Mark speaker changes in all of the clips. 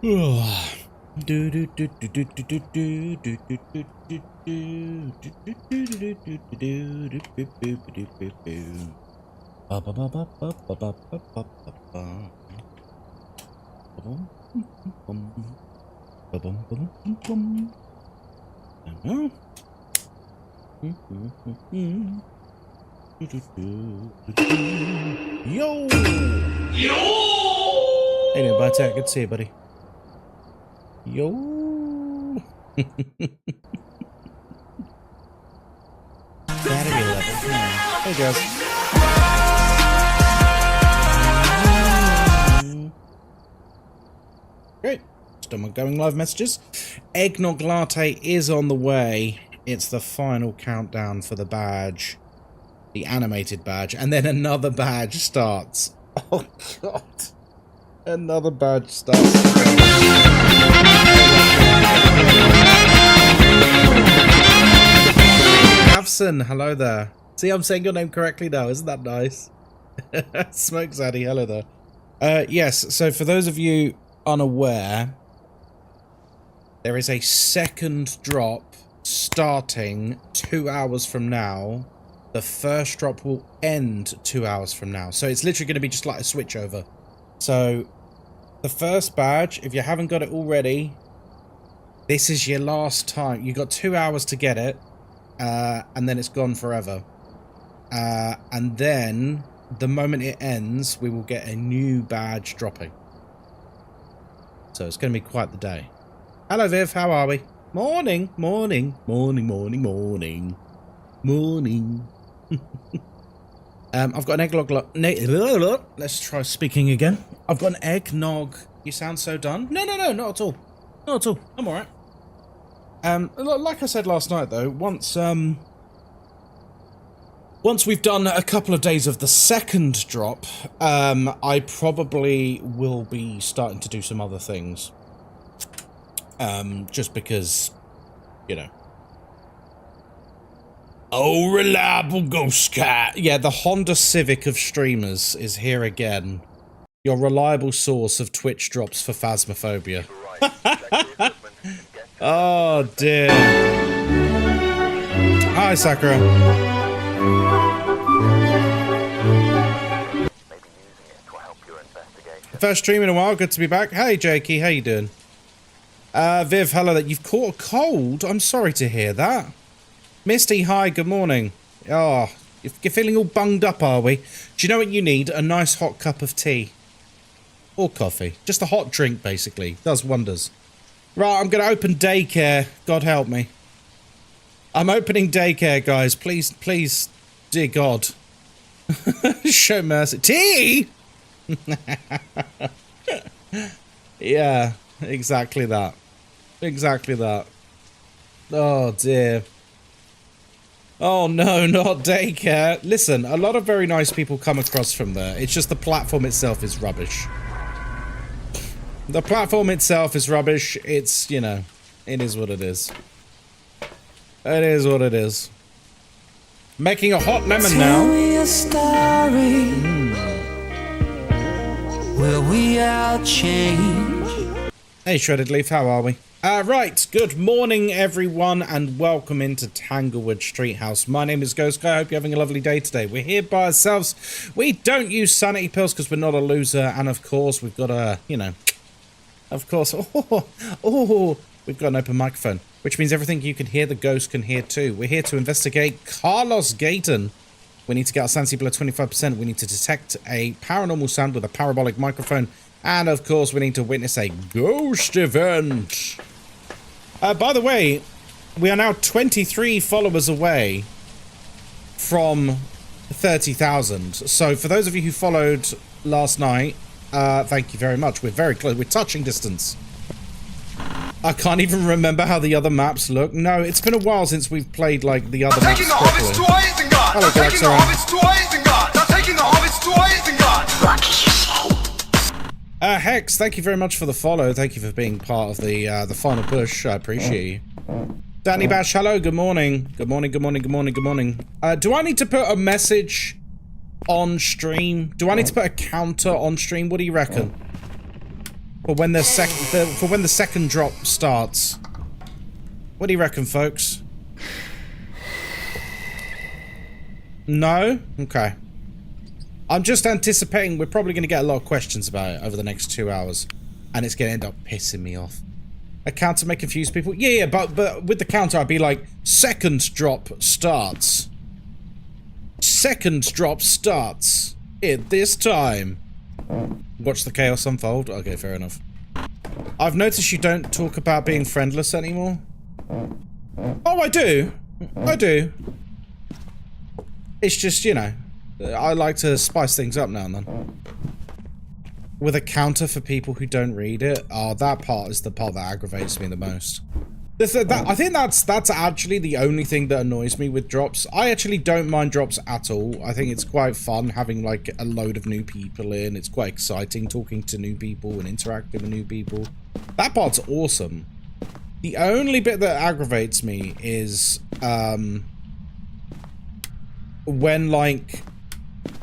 Speaker 1: Yo! Hey there, Bartek. Good to see you, buddy. Yo! Saturday level. Hey, guys. Great. Still my going live messages. Eggnog latte is on the way. It's the final countdown for the badge. The animated badge. And then another badge starts. Oh, God. Another badge starts. Avson, hello there. See, I'm saying your name correctly now. Isn't that nice? Smoke Zaddy, hello there. Yes, so for those of you unaware, there is a second drop starting 2 hours from now. The first drop will end 2 hours from now. So it's literally going to be just like a switch over. So the first badge, if you haven't got it already, this is your last time. You've got 2 hours to get it. And then it's gone forever. And then the moment it ends, we will get a new badge dropping. So it's going to be quite the day. Hello, Viv. How are we? Morning, morning, morning, morning, morning, morning. I've got an eggnog. Let's try speaking again. I've got an eggnog. You sound so done. No, not at all. Not at all. I'm all right. Like I said last night, though, once we've done a couple of days of the second drop, I probably will be starting to do some other things. Just because, you know. Oh, reliable Ghostkai. Yeah, the Honda Civic of streamers is here again. Your reliable source of Twitch drops for Phasmophobia. Oh, dear. Hi, Sakura. First stream in a while. Good to be back. Hey, Jakey. How you doing? Viv, hello. You've caught a cold? I'm sorry to hear that. Misty, hi. Good morning. Oh, you're feeling all bunged up, are we? Do you know what you need? A nice hot cup of tea. Or coffee. Just a hot drink, basically. Does wonders. Right, I'm going to open daycare. God help me. I'm opening daycare, guys. Please, please, dear God. Show mercy. Tea? Yeah, exactly that. Exactly that. Oh, dear. Oh, no, not daycare. Listen, a lot of very nice people come across from there. It's just the platform itself is rubbish. The platform itself is rubbish. It's, you know, it is what it is. It is what it is. Making a hot lemon now.
Speaker 2: Tell me a story where we all change.
Speaker 1: Hey, Shredded Leaf, how are we? Right, good morning, everyone, and welcome into Tanglewood Street House. My name is Ghostkai. I hope you're having a lovely day today. We're here by ourselves. We don't use sanity pills because we're not a loser, and of course, we've got a, you know... Of course, we've got an open microphone, which means everything you can hear, the ghost can hear too. We're here to investigate Carlos Gayton. We need to get our sanity below 25%. We need to detect a paranormal sound with a parabolic microphone. And of course, we need to witness a ghost event. By the way, we are now 23 followers away from 30,000. So for those of you who followed last night, thank you very much. We're very close. We're touching distance. I can't even remember how the other maps look. No, it's been a while since we've played, like, the other maps properly. Hello, Hex, thank you very much for the follow. Thank you for being part of the final push. I appreciate you. Danny Bash, hello. Good morning. Good morning, good morning, good morning, good morning. Do I need to put a message on stream? Do I need to put a counter on stream? What do you reckon? For when the second drop starts. What do you reckon, folks? No? Okay. I'm just anticipating we're probably going to get a lot of questions about it over the next 2 hours. And it's going to end up pissing me off. A counter may confuse people. Yeah, but with the counter I'd be like, second drop starts. Second drop starts. At this time. Watch the chaos unfold? Okay, fair enough. I've noticed you don't talk about being friendless anymore. Oh, I do. I do. It's just, you know, I like to spice things up now and then. With a counter for people who don't read it. Oh, that part is the part that aggravates me the most. I think that's actually the only thing that annoys me with drops. I actually don't mind drops at all. I think it's quite fun having like a load of new people in. It's quite exciting talking to new people and interacting with new people. That part's awesome. The only bit that aggravates me is when like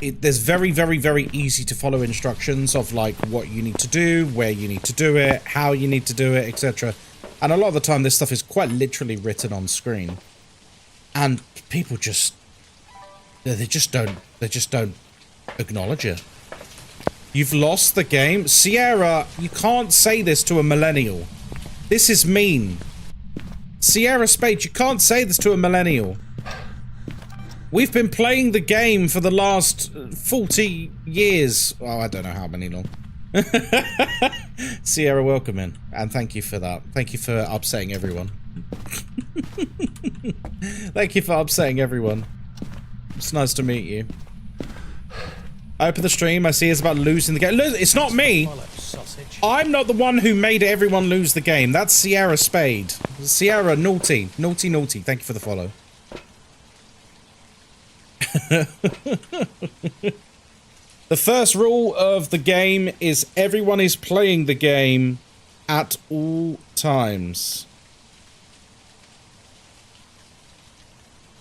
Speaker 1: there's very, very, very easy to follow instructions of like what you need to do, where you need to do it, how you need to do it, etc. And a lot of the time this stuff is quite literally written on screen. And people just they just don't acknowledge it. You've lost the game. Sierra, you can't say this to a millennial. This is mean. Sierra Spade, you can't say this to a millennial. We've been playing the game for the last 40 years. Oh, I don't know how many long. Sierra, welcome in. And thank you for that. Thank you for upsetting everyone. Thank you for upsetting everyone. It's nice to meet you. I open the stream, I see it's about losing the game. It's not me. I'm not the one who made everyone lose the game. That's Sierra Spade. Sierra, naughty. Naughty, naughty. Thank you for the follow. The first rule of the game is everyone is playing the game at all times.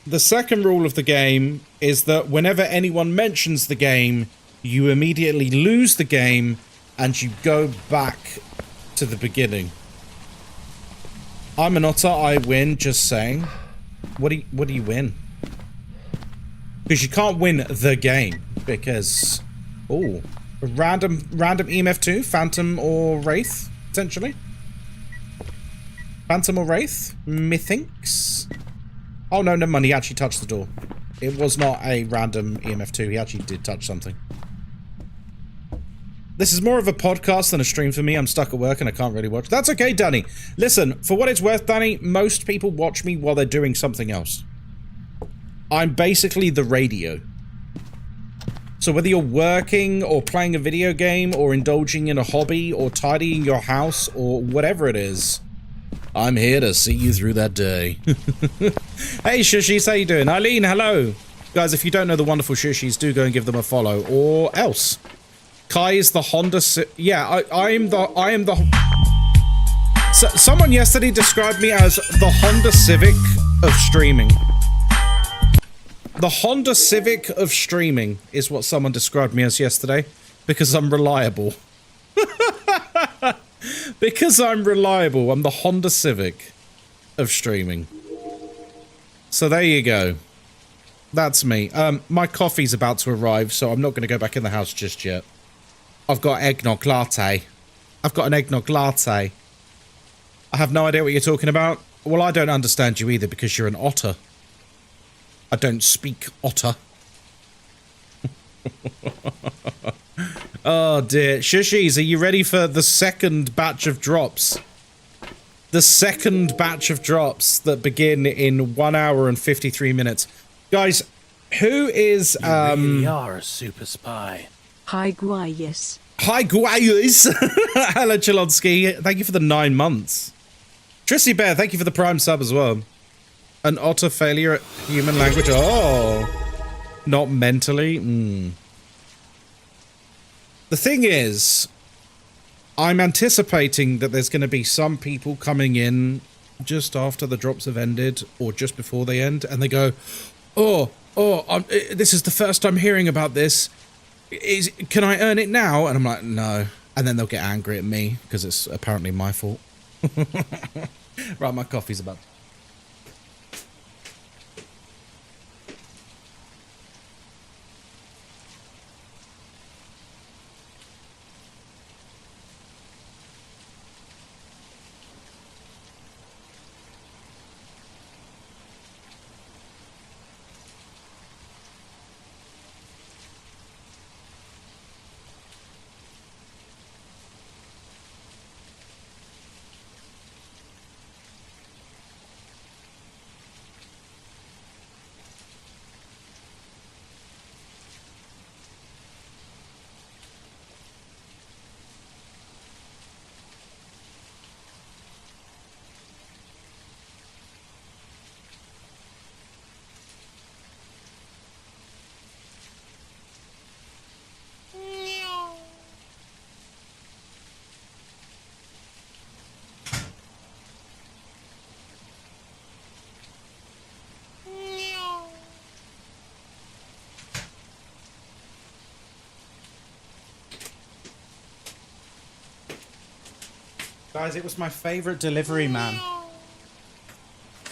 Speaker 1: The second rule of the game is that whenever anyone mentions the game, you immediately lose the game and you go back to the beginning. I'm an otter, I win, just saying. What do you win? Because you can't win the game, because... Oh, random EMF 2, Phantom or Wraith, potentially. Phantom or Wraith, methinks. Oh no, never mind, he actually touched the door. It was not a random EMF 2, he actually did touch something. This is more of a podcast than a stream for me. I'm stuck at work and I can't really watch. That's okay, Danny. Listen, for what it's worth, Danny, most people watch me while they're doing something else. I'm basically the radio. So whether you're working or playing a video game or indulging in a hobby or tidying your house or whatever it is, I'm here to see you through that day. Hey Shushies, how you doing? Eileen, hello. Guys, if you don't know the wonderful Shushies, do go and give them a follow or else. Kai is the Honda I am the someone yesterday described me as the Honda Civic of streaming. The Honda Civic of streaming is what someone described me as yesterday. Because I'm reliable. Because I'm reliable. I'm the Honda Civic of streaming. So there you go. That's me. My coffee's about to arrive, so I'm not going to go back in the house just yet. I've got eggnog latte. I've got an eggnog latte. I have no idea what you're talking about. Well, I don't understand you either because you're an otter. I don't speak otter. Oh dear. Shushies, are you ready for the second batch of drops? The second batch of drops that begin in 1 hour and 53 minutes. Guys, who is...
Speaker 3: You really are a super spy.
Speaker 4: Hi, Guayas.
Speaker 1: Hi, Guayas. Hello, Chalonsky. Thank you for the 9 months. Trissy Bear, thank you for the prime sub as well. An otter failure at human language. Oh, not mentally. The thing is, I'm anticipating that there's going to be some people coming in just after the drops have ended or just before they end, and they go, this is the first I'm hearing about this. Can I earn it now? And I'm like, no, And then they'll get angry at me because it's apparently my fault. Right, my coffee's about. Guys, it was my favorite delivery man.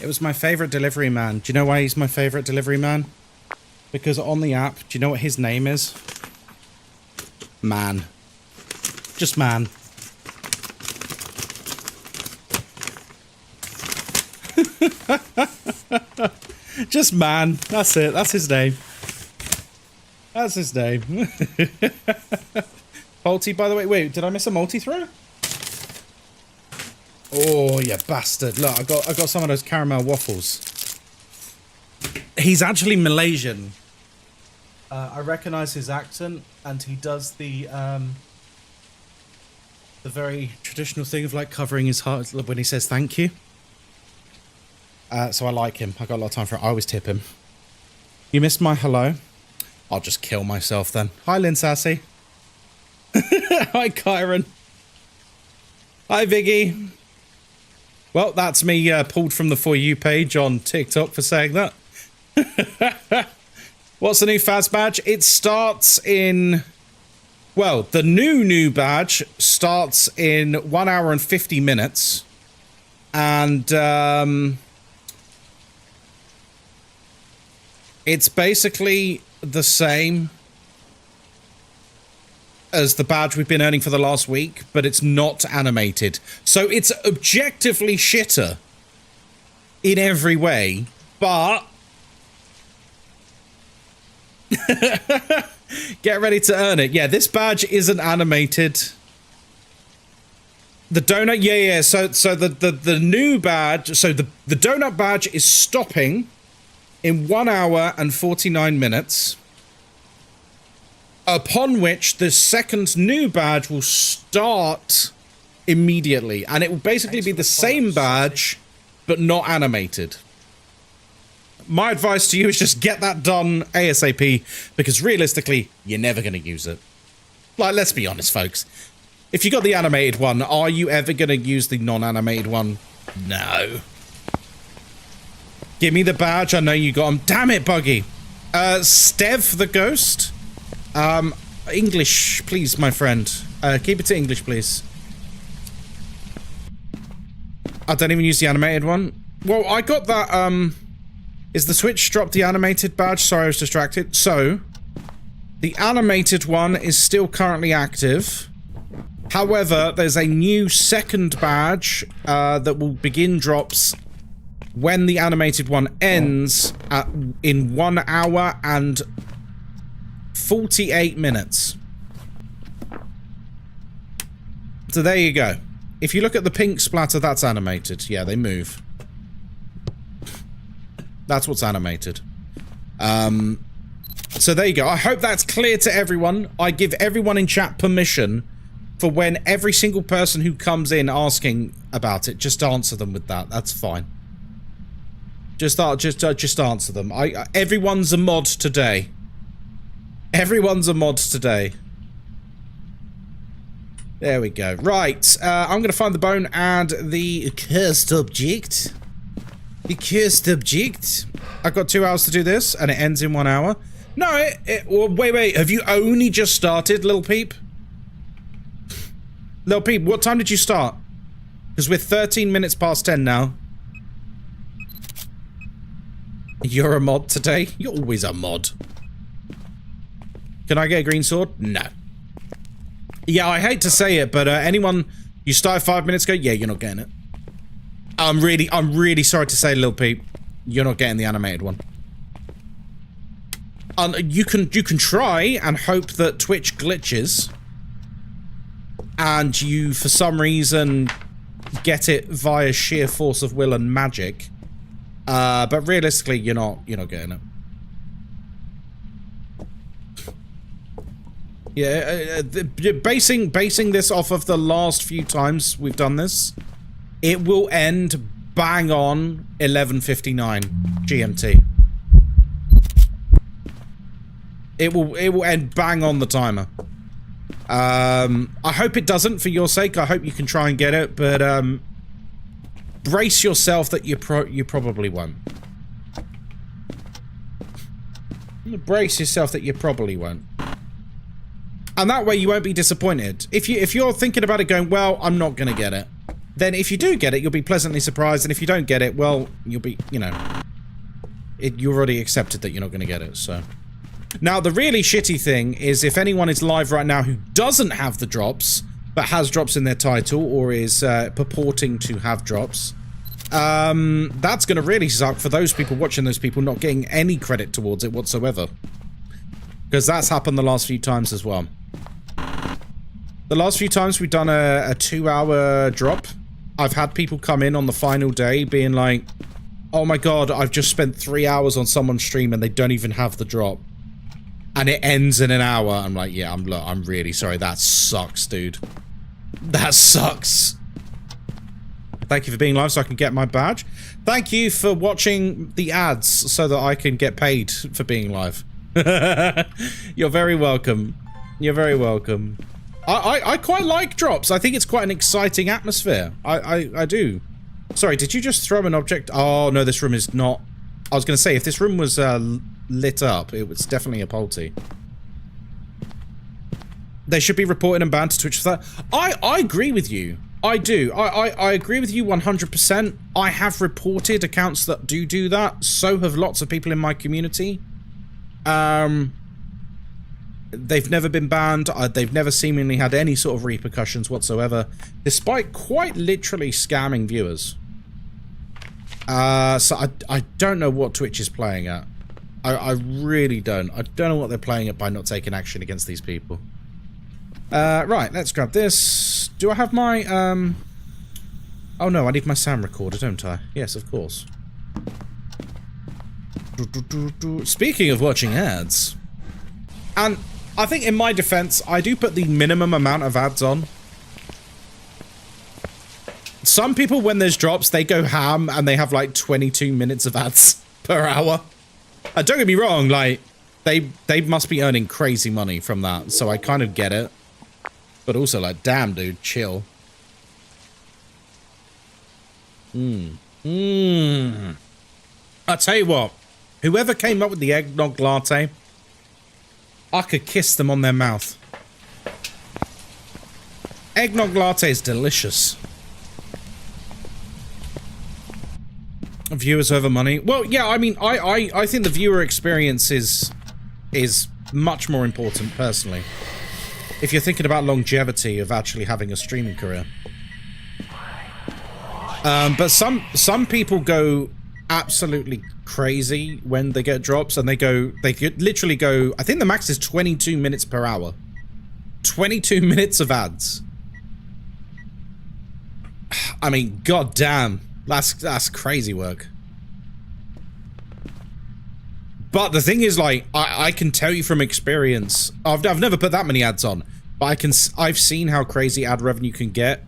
Speaker 1: It was my favorite delivery man. Do you know why he's my favorite delivery man? Because on the app, do you know what his name is? Man. Just man. Just man. That's it. That's his name. That's his name. Multi, by the way. Wait, did I miss a multi-throw? Oh, you bastard. Look, I got some of those caramel waffles. He's actually Malaysian. I recognize his accent, and he does the very traditional thing of like covering his heart when he says thank you. So I like him. I got a lot of time for it. I always tip him. You missed my hello? I'll just kill myself then. Hi, Lynn Sassy. Hi, Kyron. Hi, Viggy. Well, that's me pulled from the For You page on TikTok for saying that. What's the new Faz badge? It starts in... Well, the new badge starts in 1 hour and 50 minutes. And it's basically the same as the badge we've been earning for the last week, but it's not animated. So it's objectively shitter in every way, but get ready to earn it. Yeah, this badge isn't animated. The donut, yeah. So the new badge, so the donut badge is stopping in 1 hour and 49 minutes. Upon which the second new badge will start immediately. And it will basically be the same badge, but not animated. My advice to you is just get that done ASAP, because realistically, you're never going to use it. Like, let's be honest, folks. If you got the animated one, are you ever going to use the non-animated one? No. Give me the badge. I know you got them. Damn it, Buggy. Stev the Ghost. English, please, my friend. Keep it to English, please. I don't even use the animated one. Well, I got that, is the Switch dropped the animated badge? Sorry, I was distracted. So, the animated one is still currently active. However, there's a new second badge, that will begin drops when the animated one ends in 1 hour and 48 minutes. So there you go. If you look at the pink splatter, that's animated. Yeah, they move. That's what's animated. So there you go. I hope that's clear to everyone. I give everyone in chat permission for when every single person who comes in asking about it, just answer them with that. That's fine. Just answer them. Everyone's a mod today. Everyone's a mod today. There we go. Right, I'm going to find the bone and the cursed object. The cursed object. I've got 2 hours to do this, and it ends in 1 hour. No, well, wait. Have you only just started, little peep? Little Pete, what time did you start? Because we're 13 minutes past 10 now. You're a mod today? You're always a mod. Can I get a green sword? No. Yeah, I hate to say it, but anyone... You started 5 minutes ago? Yeah, you're not getting it. I'm really sorry to say, Lil Peep. You're not getting the animated one. You can try and hope that Twitch glitches. And you, for some reason, get it via sheer force of will and magic. But realistically, you're not getting it. Yeah, basing this off of the last few times we've done this, it will end bang on 11:59 GMT. It will end bang on the timer. I hope it doesn't for your sake. I hope you can try and get it, but brace yourself that you probably won't. Brace yourself that you probably won't. And that way you won't be disappointed. If you're thinking about it going, well, I'm not gonna get it, then if you do get it, you'll be pleasantly surprised, and if you don't get it, well, you'll be, you already accepted that you're not gonna get it, so. Now, the really shitty thing is if anyone is live right now who doesn't have the drops, but has drops in their title, or is purporting to have drops, that's gonna really suck for those people watching those people not getting any credit towards it whatsoever. Because that's happened the last few times as well. The last few times we've done a 2-hour drop, I've had people come in on the final day being like, oh my god, I've just spent 3 hours on someone's stream and they don't even have the drop. And it ends in an hour. I'm like, yeah, I'm really sorry. That sucks, dude. That sucks. Thank you for being live so I can get my badge. Thank you for watching the ads so that I can get paid for being live. You're very welcome. You're very welcome. I quite like drops. I think it's quite an exciting atmosphere. I do. Sorry, did you just throw an object? Oh, no, this room is not... I was going to say, if this room was lit up, it was definitely a polty. They should be reported and banned to Twitch for that. I agree with you. I do. I agree with you 100%. I have reported accounts that do that. So have lots of people in my community. They've never been banned. They've never seemingly had any sort of repercussions whatsoever, despite quite literally scamming viewers. So I don't know what Twitch is playing at. I really don't. I don't know what they're playing at by not taking action against these people. Right, let's grab this. Do I have my, Oh no, I need my sound recorder, don't I? Yes, of course. Speaking of watching ads, and I think in my defense, I do put the minimum amount of ads on. Some people, when there's drops, they go ham and they have like 22 minutes of ads per hour. Don't get me wrong, like, they must be earning crazy money from that, so I kind of get it. But also, like, damn, dude, chill. I tell you what, whoever came up with the eggnog latte, I could kiss them on their mouth. Eggnog latte is delicious. Viewers over money. Well, yeah, I mean, I think the viewer experience is much more important, personally. If you're thinking about longevity of actually having a streaming career. But some people go absolutely crazy when they get drops, and they literally go, I think the max is 22 minutes per hour. 22 minutes of ads. I mean, goddamn. That's crazy work. But the thing is, like, I can tell you from experience, I've never put that many ads on, but I've seen how crazy ad revenue can get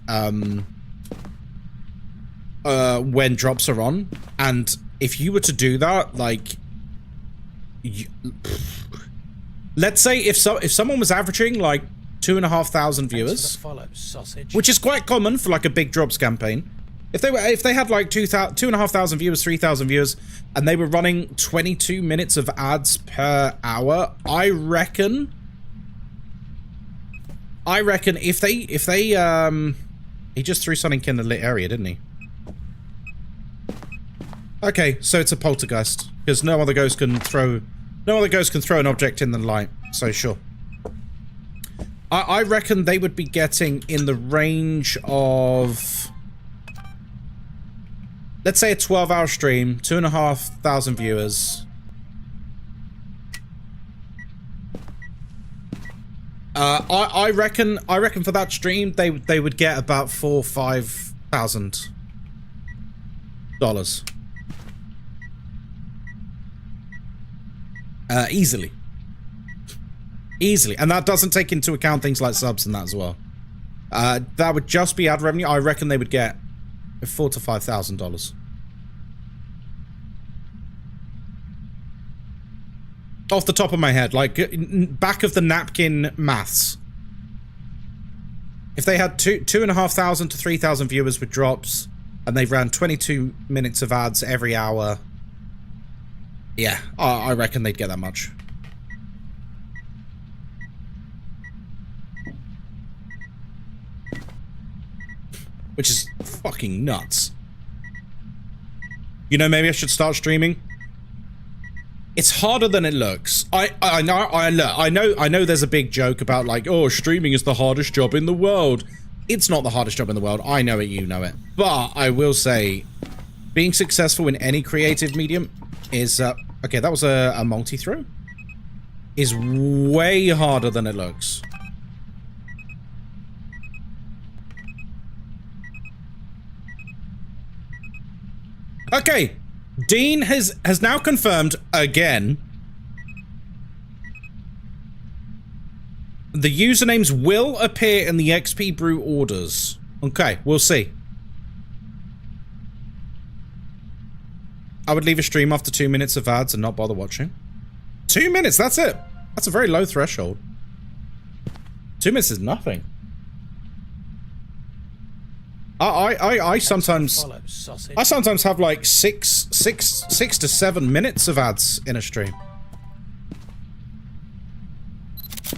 Speaker 1: when drops are on, and if you were to do that, like, let's say if someone was averaging like 2,500 viewers, which is quite common for like a big drops campaign. If they had like 2,500 viewers, 3,000 viewers, and they were running 22 minutes of ads per hour, I reckon I reckon if they he just threw something in the lit area, didn't he? Okay, so it's a poltergeist because no other ghost can throw an object in the light. So sure. I reckon they would be getting in the range of, let's say, a 12-hour stream, 2,500 viewers. I reckon for that stream they would get about $4,000 or $5,000. Easily, and that doesn't take into account things like subs and that as well. That would just be ad revenue. I reckon they would get $4,000 to $5,000. Off the top of my head, like back of the napkin maths. If they had 2,500 to 3,000 viewers with drops, and they ran 22 minutes of ads every hour, yeah, I reckon they'd get that much. Which is fucking nuts. You know, maybe I should start streaming. It's harder than it looks. I know there's a big joke about like, oh, streaming is the hardest job in the world. It's not the hardest job in the world. I know it, you know it. But I will say, being successful in any creative medium is, okay, that was a multi-throw, is way harder than it looks. Okay, Dean has now confirmed again the usernames will appear in the XP Brew orders. Okay, we'll see. I would leave a stream after 2 minutes of ads and not bother watching. 2 minutes, that's it. That's a very low threshold. 2 minutes is nothing. I sometimes have like six to 7 minutes of ads in a stream.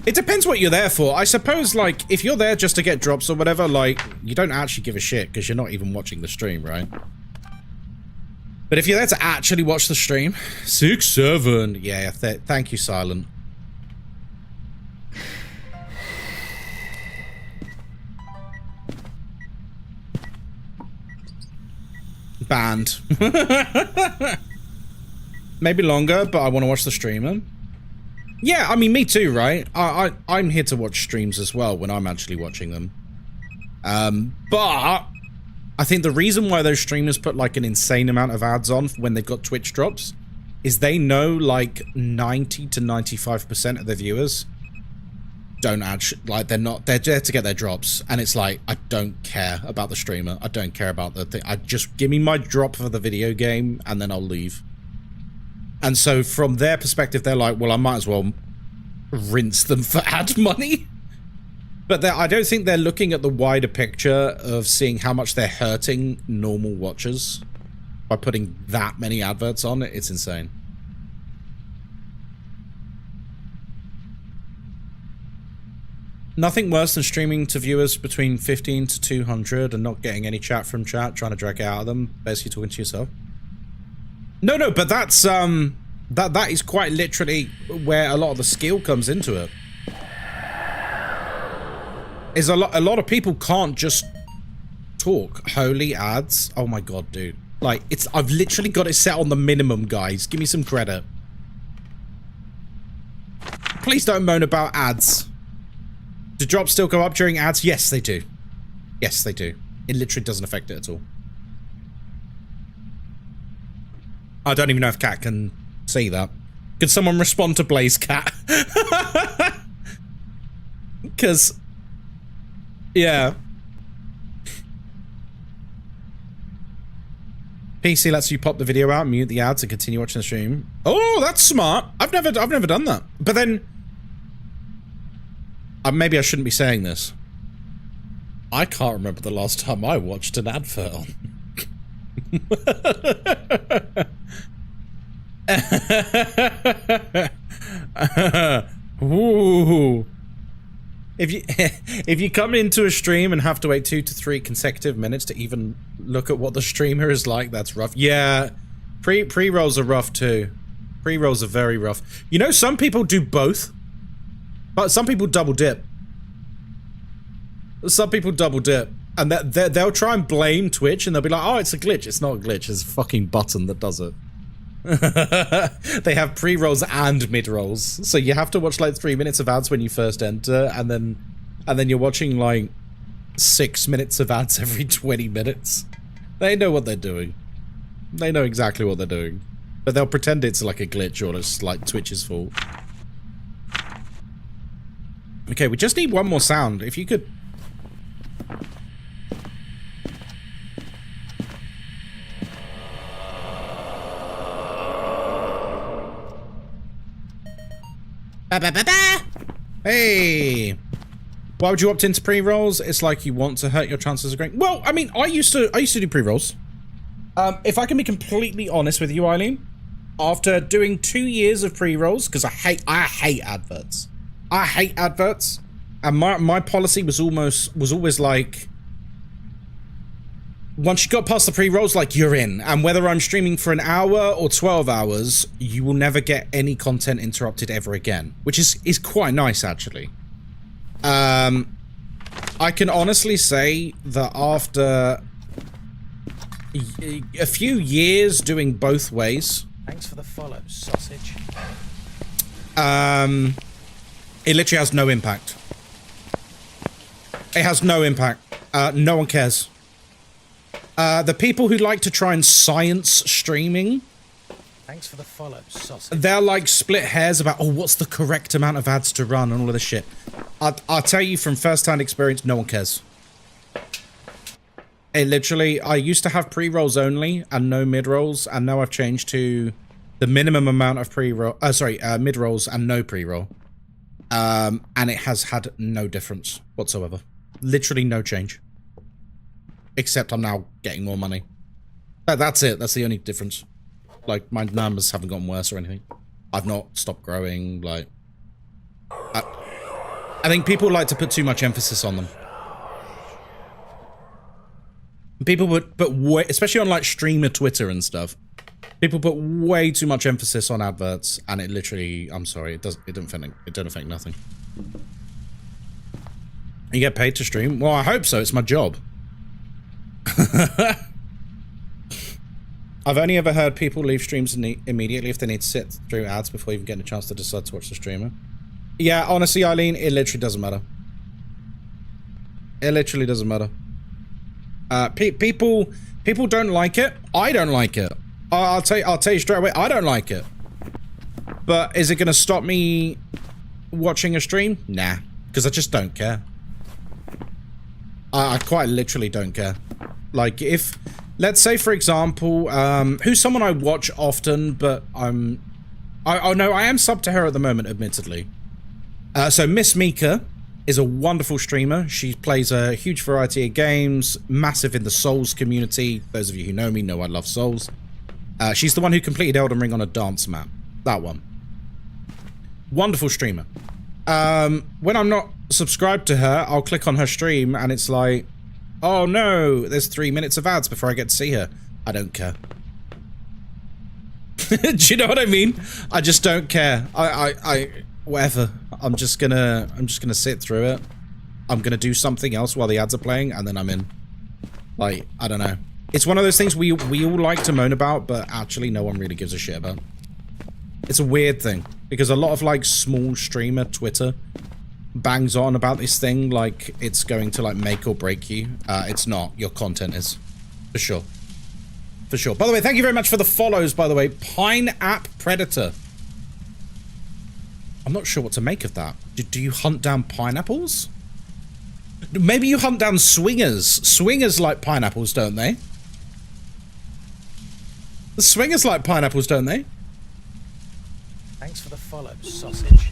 Speaker 1: It depends what you're there for. I suppose, like, if you're there just to get drops or whatever, like, you don't actually give a shit because you're not even watching the stream, right? But if you're there to actually watch the stream, 6, 7, yeah, thank you, Silent. Banned. Maybe longer, but I want to watch the streamer. Yeah, I mean, me too, right? I'm here to watch streams as well when I'm actually watching them. But I think the reason why those streamers put like an insane amount of ads on when they've got Twitch drops is they know like 90 to 95% of their viewers don't actually, like, they're there to get their drops, and it's like, I don't care about the streamer, I don't care about the thing, I just give me my drop for the video game and then I'll leave. And so from their perspective, they're like, well, I might as well rinse them for ad money. But I don't think they're looking at the wider picture of seeing how much they're hurting normal watchers by putting that many adverts on. It's insane. Nothing worse than streaming to viewers between 15 to 200 and not getting any chat from chat, trying to drag it out of them, basically talking to yourself. No, but that's that is quite literally where a lot of the skill comes into it. Is a lot of people can't just talk. Holy ads. Oh my god, dude. Like, I've literally got it set on the minimum, guys. Give me some credit. Please don't moan about ads. Do drops still go up during ads? Yes, they do. Yes, they do. It literally doesn't affect it at all. I don't even know if Cat can see that. Could someone respond to Blaze Cat? Because, yeah. PC lets you pop the video out, mute the ads, and continue watching the stream. Oh, that's smart. I've never done that. But then, maybe I shouldn't be saying this. I can't remember the last time I watched an advert on. Ooh. If you if you come into a stream and have to wait 2 to 3 consecutive minutes to even look at what the streamer is like, that's rough. Yeah, pre-rolls are rough too. Pre-rolls are very rough. You know, some people do both, but some people double dip. Some people double dip, and they'll try and blame Twitch, and they'll be like, "Oh, it's a glitch." It's not a glitch. It's a fucking button that does it. They have pre-rolls and mid-rolls, so you have to watch like 3 minutes of ads when you first enter, and then you're watching like 6 minutes of ads every 20 minutes. They know what they're doing. They know exactly what they're doing, but they'll pretend it's like a glitch or it's like Twitch's fault. Okay, we just need one more sound. If you could. Ba, ba, ba, ba. Hey, why would you opt into pre-rolls? It's like you want to hurt your chances of growing. Well, I mean, I used to do pre-rolls. If I can be completely honest with you, Eileen, after doing 2 years of pre-rolls, because I hate adverts. I hate adverts, and my policy was always like, once you got past the pre-rolls, like, you're in. And whether I'm streaming for an hour or 12 hours, you will never get any content interrupted ever again. Which is quite nice, actually. I can honestly say that after a few years doing both ways...
Speaker 3: Thanks for the follow, sausage.
Speaker 1: It literally has no impact. It has no impact. No one cares. The people who like to try and science streaming...
Speaker 3: Thanks for the follow, sausage.
Speaker 1: They're like split hairs about, oh, what's the correct amount of ads to run and all of this shit. I'll tell you from first-hand experience, no one cares. It literally, I used to have pre-rolls only and no mid-rolls, and now I've changed to the minimum amount of pre-roll, mid-rolls and no pre-roll. And it has had no difference whatsoever. Literally no change. Except I'm now getting more money. That's it. That's the only difference. Like, my numbers haven't gotten worse or anything. I've not stopped growing, like... I think people like to put too much emphasis on them. People put way, especially on, like, streamer Twitter and stuff, people put way too much emphasis on adverts, and it literally... I'm sorry, it don't affect nothing. You get paid to stream? Well, I hope so. It's my job. I've only ever heard people leave streams immediately if they need to sit through ads before even getting a chance to decide to watch the streamer. Yeah, honestly, Eileen, it literally doesn't matter. It literally doesn't matter. People don't like it. I don't like it. I'll tell you straight away, I don't like it. But is it going to stop me watching a stream? Nah, because I just don't care. I quite literally don't care. Like, if, let's say, for example, who's someone I watch often, but oh no, I am subbed to her at the moment, admittedly. So Miss Mika is a wonderful streamer. She plays a huge variety of games, massive in the Souls community. Those of you who know me know I love Souls. She's the one who completed Elden Ring on a dance map. That one. Wonderful streamer. When I'm not subscribed to her, I'll click on her stream and it's like, oh no, there's 3 minutes of ads before I get to see her. I don't care. Do you know what I mean? I just don't care. Whatever. I'm just gonna sit through it. I'm gonna do something else while the ads are playing, and then I'm in. Like, I don't know. It's one of those things we all like to moan about, but actually no one really gives a shit about. It's a weird thing, because a lot of, like, small streamer Twitter bangs on about this thing like it's going to, like, make or break you. It's not. Your content is. For sure. For sure. By the way, thank you very much for the follows, by the way. Pine App Predator. I'm not sure what to make of that. Do you hunt down pineapples? Maybe you hunt down swingers. Swingers like pineapples, don't they? The swingers like pineapples, don't they?
Speaker 3: Thanks for the follow, sausage.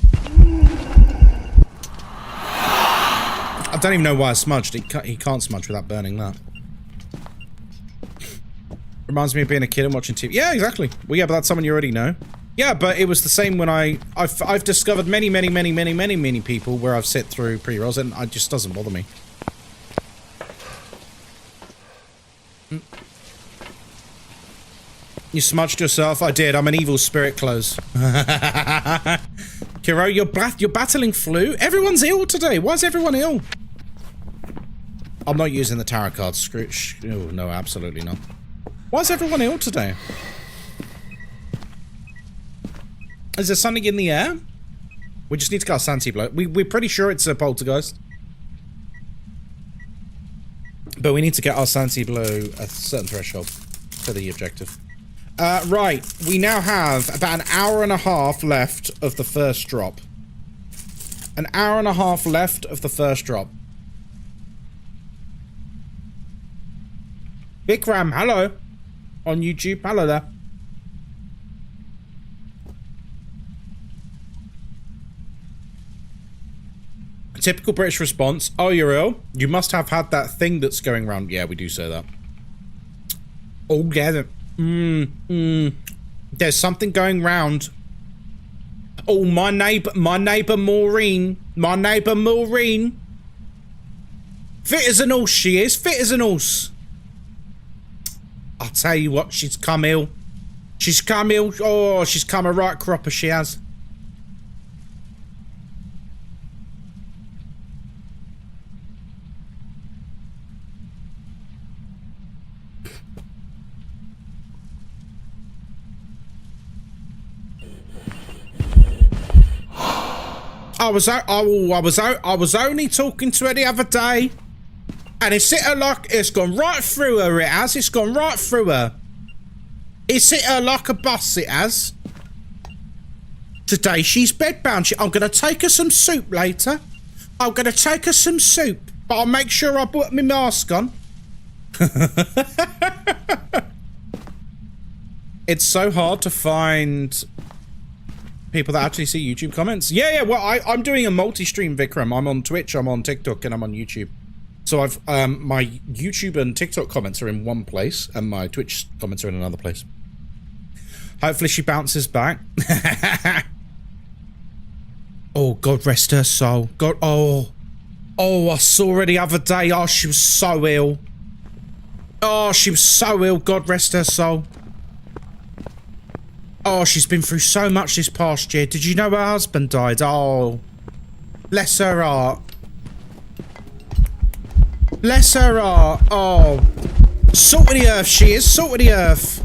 Speaker 1: I don't even know why I smudged. He can't smudge without burning that. Reminds me of being a kid and watching TV. Yeah, exactly. Well, yeah, but that's someone you already know. Yeah, but it was the same when I've discovered many people where I've sit through pre-rolls and it just doesn't bother me. You smudged yourself? I did. I'm an evil spirit close. Kiro, you're battling flu? Everyone's ill today. Why is everyone ill? I'm not using the tarot cards. Scrooge. Oh, no, absolutely not. Why is everyone ill today? Is there something in the air? We just need to get our sanity blow. We're pretty sure it's a poltergeist. But we need to get our sanity below a certain threshold for the objective. Right. We now have about an hour and a half left of the first drop. An hour and a half left of the first drop. Vikram, hello. On YouTube, hello there. Typical British response. Oh, you're ill? You must have had that thing that's going around. Yeah, we do say that. Oh, yeah. There's something going round. Oh, my neighbour Maureen. My neighbour Maureen. Fit as an horse, she is. Fit as an horse. I'll tell you what, she's come ill. She's come ill. Oh, she's come a right cropper, she has. I was only talking to her the other day, and it's hit her like it's gone right through her. It has. It's gone right through her. It's hit her like a bus. It has. Today she's bedbound. I'm gonna take her some soup later. I'm gonna take her some soup, but I'll make sure I put my mask on. It's so hard to find people that actually see YouTube comments. Yeah, well, I'm doing a multi-stream, Vikram. I'm on Twitch, I'm on TikTok, and I'm on YouTube. So I've, my YouTube and TikTok comments are in one place, and my Twitch comments are in another place. Hopefully she bounces back. Oh, God rest her soul. God, oh, I saw her the other day. Oh, she was so ill. Oh, she was so ill. God rest her soul. Oh, she's been through so much this past year. Did you know her husband died? Oh, bless her heart. Bless her heart. Oh, salt of the earth she is. Salt of the earth.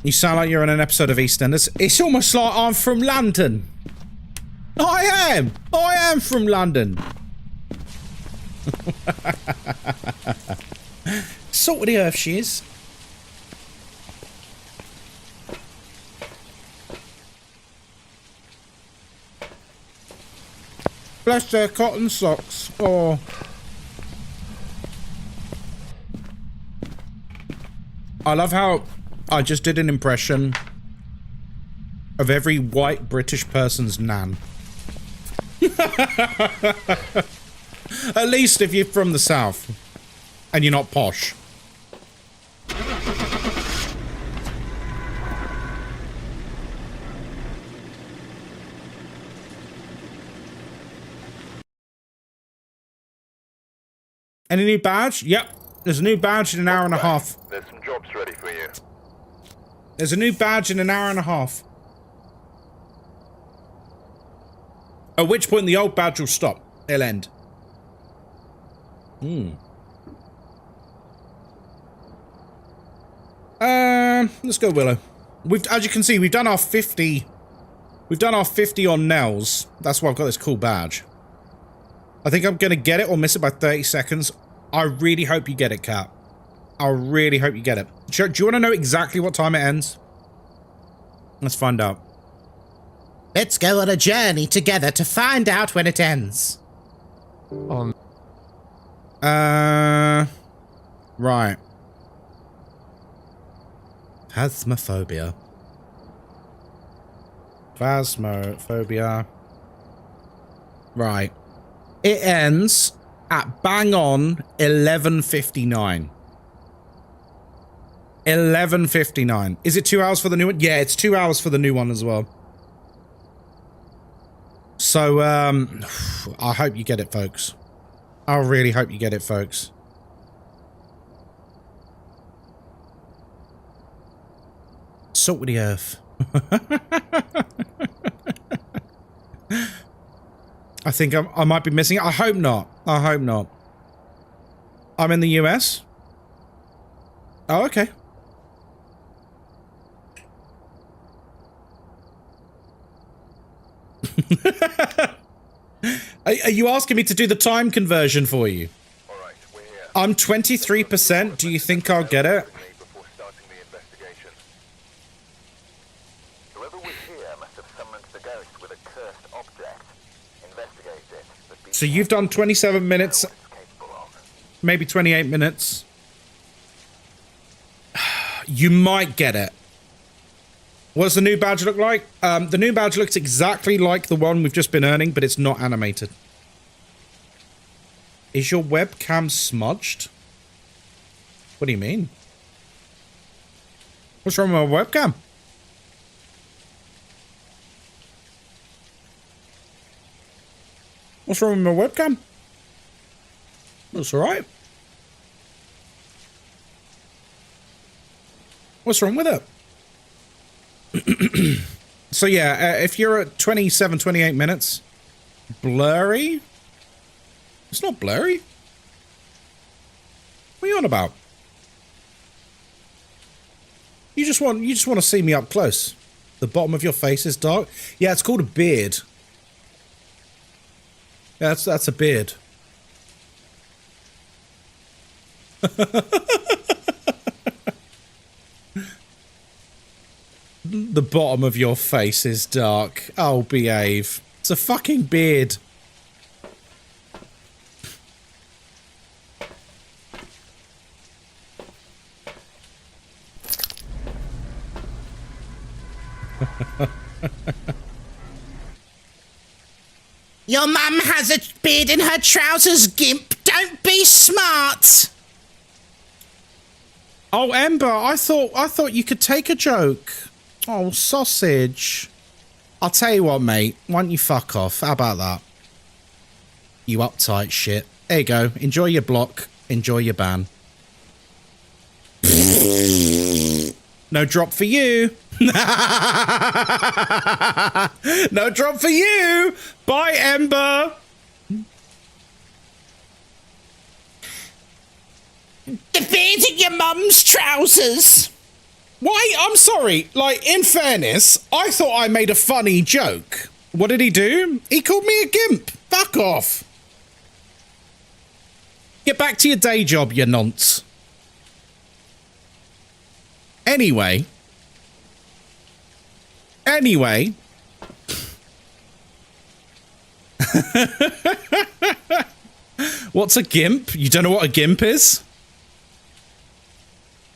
Speaker 1: You sound like you're on an episode of EastEnders. It's almost like I'm from London. I am from London. Salt of the earth she is. Bless their cotton socks. Oh. I love how I just did an impression of every white British person's nan. At least if you're from the south and you're not posh. Any new badge? Yep. There's a new badge in an hour and a half.
Speaker 4: There's some jobs ready for you.
Speaker 1: There's a new badge in an hour and a half. At which point the old badge will stop. It'll end. Let's go Willow. As you can see, we've done our 50. We've done our 50 on Nels. That's why I've got this cool badge. I think I'm gonna get it or miss it by 30 seconds. I really hope you get it, Kat. I really hope you get it. Do you want to know exactly what time it ends? Let's find out. Let's go on a journey together to find out when it ends. Right. Phasmophobia. Phasmophobia. Right. It ends at bang on 11:59. 11:59. Is it 2 hours for the new one? Yeah, it's 2 hours for the new one as well. So, I hope you get it, folks. I really hope you get it, folks. Salt with the earth. I think I might be missing it. I hope not. I hope not. I'm in the US. Oh, okay. Are you asking me to do the time conversion for you?
Speaker 4: All right, we're here.
Speaker 1: I'm 23%. Do you think I'll get it?
Speaker 4: Before starting the investigation. Whoever was here must have summoned the ghost with a cursed object. Investigate it. But be
Speaker 1: So you've done 27 minutes,
Speaker 4: what it's capable of.
Speaker 1: maybe 28 minutes. You might get it. What does the new badge look like? The new badge looks exactly like the one we've just been earning, but it's not animated. Is your webcam smudged? What do you mean? What's wrong with my webcam? What's wrong with my webcam? That's alright. What's wrong with it? So yeah, if you're at 27, 28 minutes, blurry? It's not blurry. What are you on about? You just want to see me up close. The bottom of your face is dark. Yeah, it's called a beard. Yeah, that's a beard. The bottom of your face is dark. Oh, behave. It's a fucking beard.
Speaker 5: Your mum has a beard in her trousers, Gimp. Don't be smart.
Speaker 1: Oh, Ember, I thought you could take a joke. Oh, sausage. I'll tell you what, mate. Why don't you fuck off? How about that? You uptight shit. There you go. Enjoy your block. Enjoy your ban. No drop for you. No drop for you. Bye, Ember.
Speaker 5: The beard in your mum's trousers.
Speaker 1: Why? I'm sorry. Like, in fairness, I thought I made a funny joke. What did he do? He called me a gimp. Fuck off. Get back to your day job, you nonce. Anyway. What's a gimp? You don't know what a gimp is?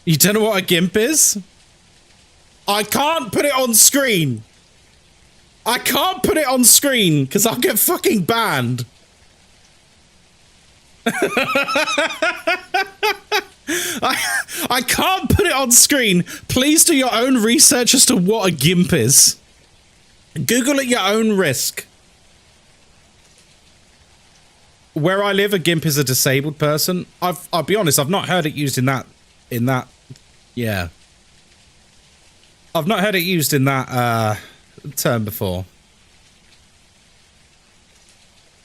Speaker 1: You don't know what a gimp is? I can't put it on screen. I can't put it on screen because I'll get fucking banned. I can't put it on screen. Please do your own research as to what a gimp is. Google at your own risk. Where I live, a gimp is a disabled person. I'll be honest, I've not heard it used in that, yeah. I've not heard it used in that, term before.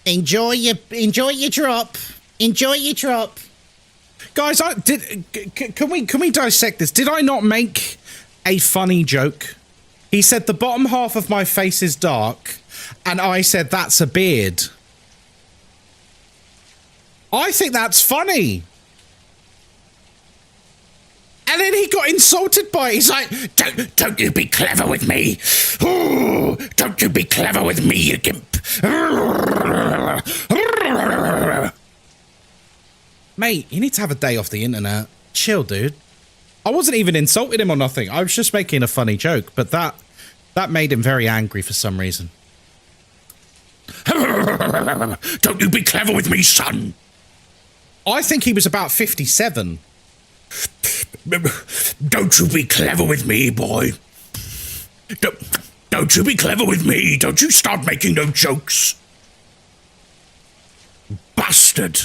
Speaker 5: Enjoy your drop. Enjoy your drop.
Speaker 1: Guys, can we dissect this? Did I not make a funny joke? He said the bottom half of my face is dark, and I said that's a beard. I think that's funny. And then he got insulted by it. He's like, don't you be clever with me. Ooh, don't you be clever with me, you gimp. Mate, you need to have a day off the internet. Chill, dude. I wasn't even insulting him or nothing. I was just making a funny joke, but that That made him very angry for some reason.
Speaker 6: Don't you be clever with me, son.
Speaker 1: I think he was about 57.
Speaker 6: Don't you be clever with me, boy. Don't you be clever with me. Don't you start making no jokes. Bastard.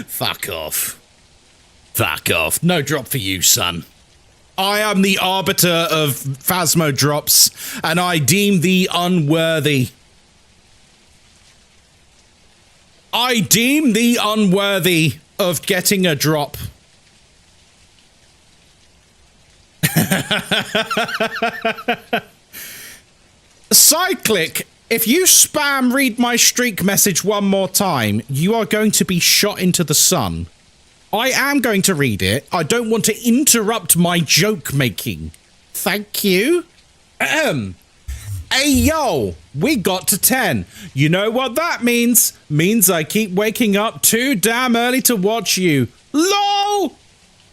Speaker 1: Fuck off. Fuck off. No drop for you, son. I am the arbiter of Phasmo Drops, and I deem thee unworthy. I deem thee unworthy of getting a drop. Cyclic, if you spam read my streak message one more time, you are going to be shot into the sun. I am going to read it. I don't want to interrupt my joke making. Thank you. Hey, yo, we got to 10. You know what that means? Means I keep waking up too damn early to watch you. LOL!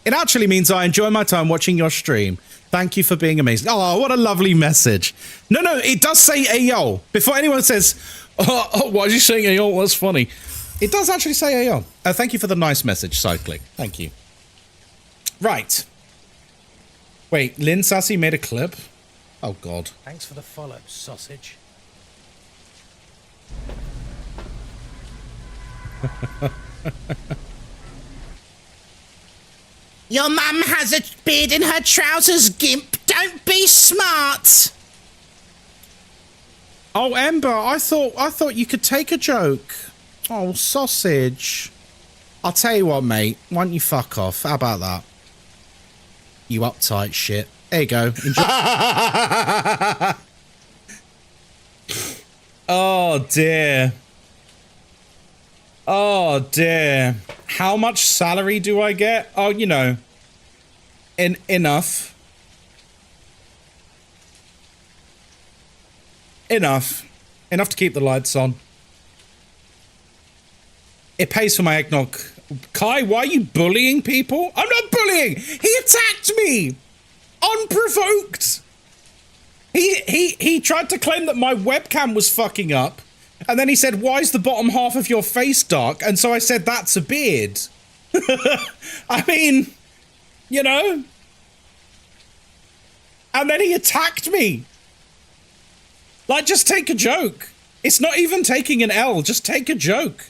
Speaker 1: It actually means I enjoy my time watching your stream. Thank you for being amazing. Oh, what a lovely message. No, it does say ayo. Before anyone says, oh, why is he saying ayo? That's funny. It does actually say ayo. Thank you for the nice message, Cyclic. Thank you. Right. Wait, Lynn Sassy made a clip? Oh, God.
Speaker 3: Thanks for the follow, sausage.
Speaker 5: Your mum has a beard in her trousers, Gimp. Don't be smart.
Speaker 1: Oh, Ember, I thought you could take a joke. Oh, sausage. I'll tell you what, mate. Why don't you fuck off? How about that? You uptight shit. There you go. Enjoy. Oh, dear. Oh, dear. How much salary do I get? Oh, you know. Enough. Enough to keep the lights on. It pays for my eggnog. Kai, why are you bullying people? I'm not bullying! He attacked me! Unprovoked! He tried to claim that my webcam was fucking up. And then he said, why is the bottom half of your face dark? And so I said, that's a beard. I mean, you know. And then he attacked me. Like, just take a joke. It's not even taking an L. Just take a joke.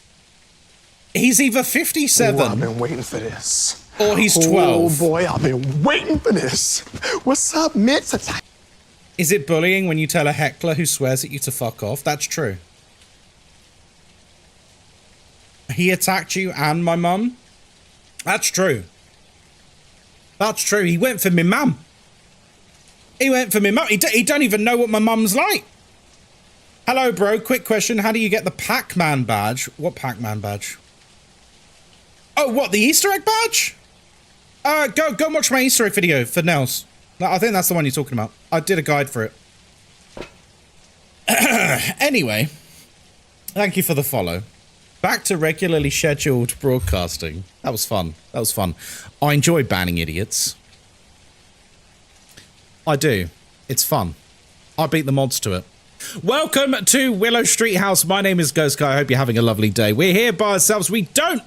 Speaker 1: He's either 57.
Speaker 7: Ooh, I've been waiting for this.
Speaker 1: Or he's 12.
Speaker 7: Oh boy, I've been waiting for this. What's up, Mitch?
Speaker 1: Is it bullying when you tell a heckler who swears at you to fuck off? That's true. He attacked you and my mum? That's true. That's true. He went for me mum. He went for me mum. He don't even know what my mum's like. Hello, bro. Quick question. How do you get the Pac-Man badge? What Pac-Man badge? Oh, what? The Easter egg badge? Go watch my Easter egg video for Nels. I think that's the one you're talking about. I did a guide for it. Anyway, thank you for the follow. Back to regularly scheduled broadcasting. That was fun. That was fun. I enjoy banning idiots. I do. It's fun. I beat the mods to it. Welcome to Willow Street House. My name is Ghostkai. I hope you're having a lovely day. We're here by ourselves. We don't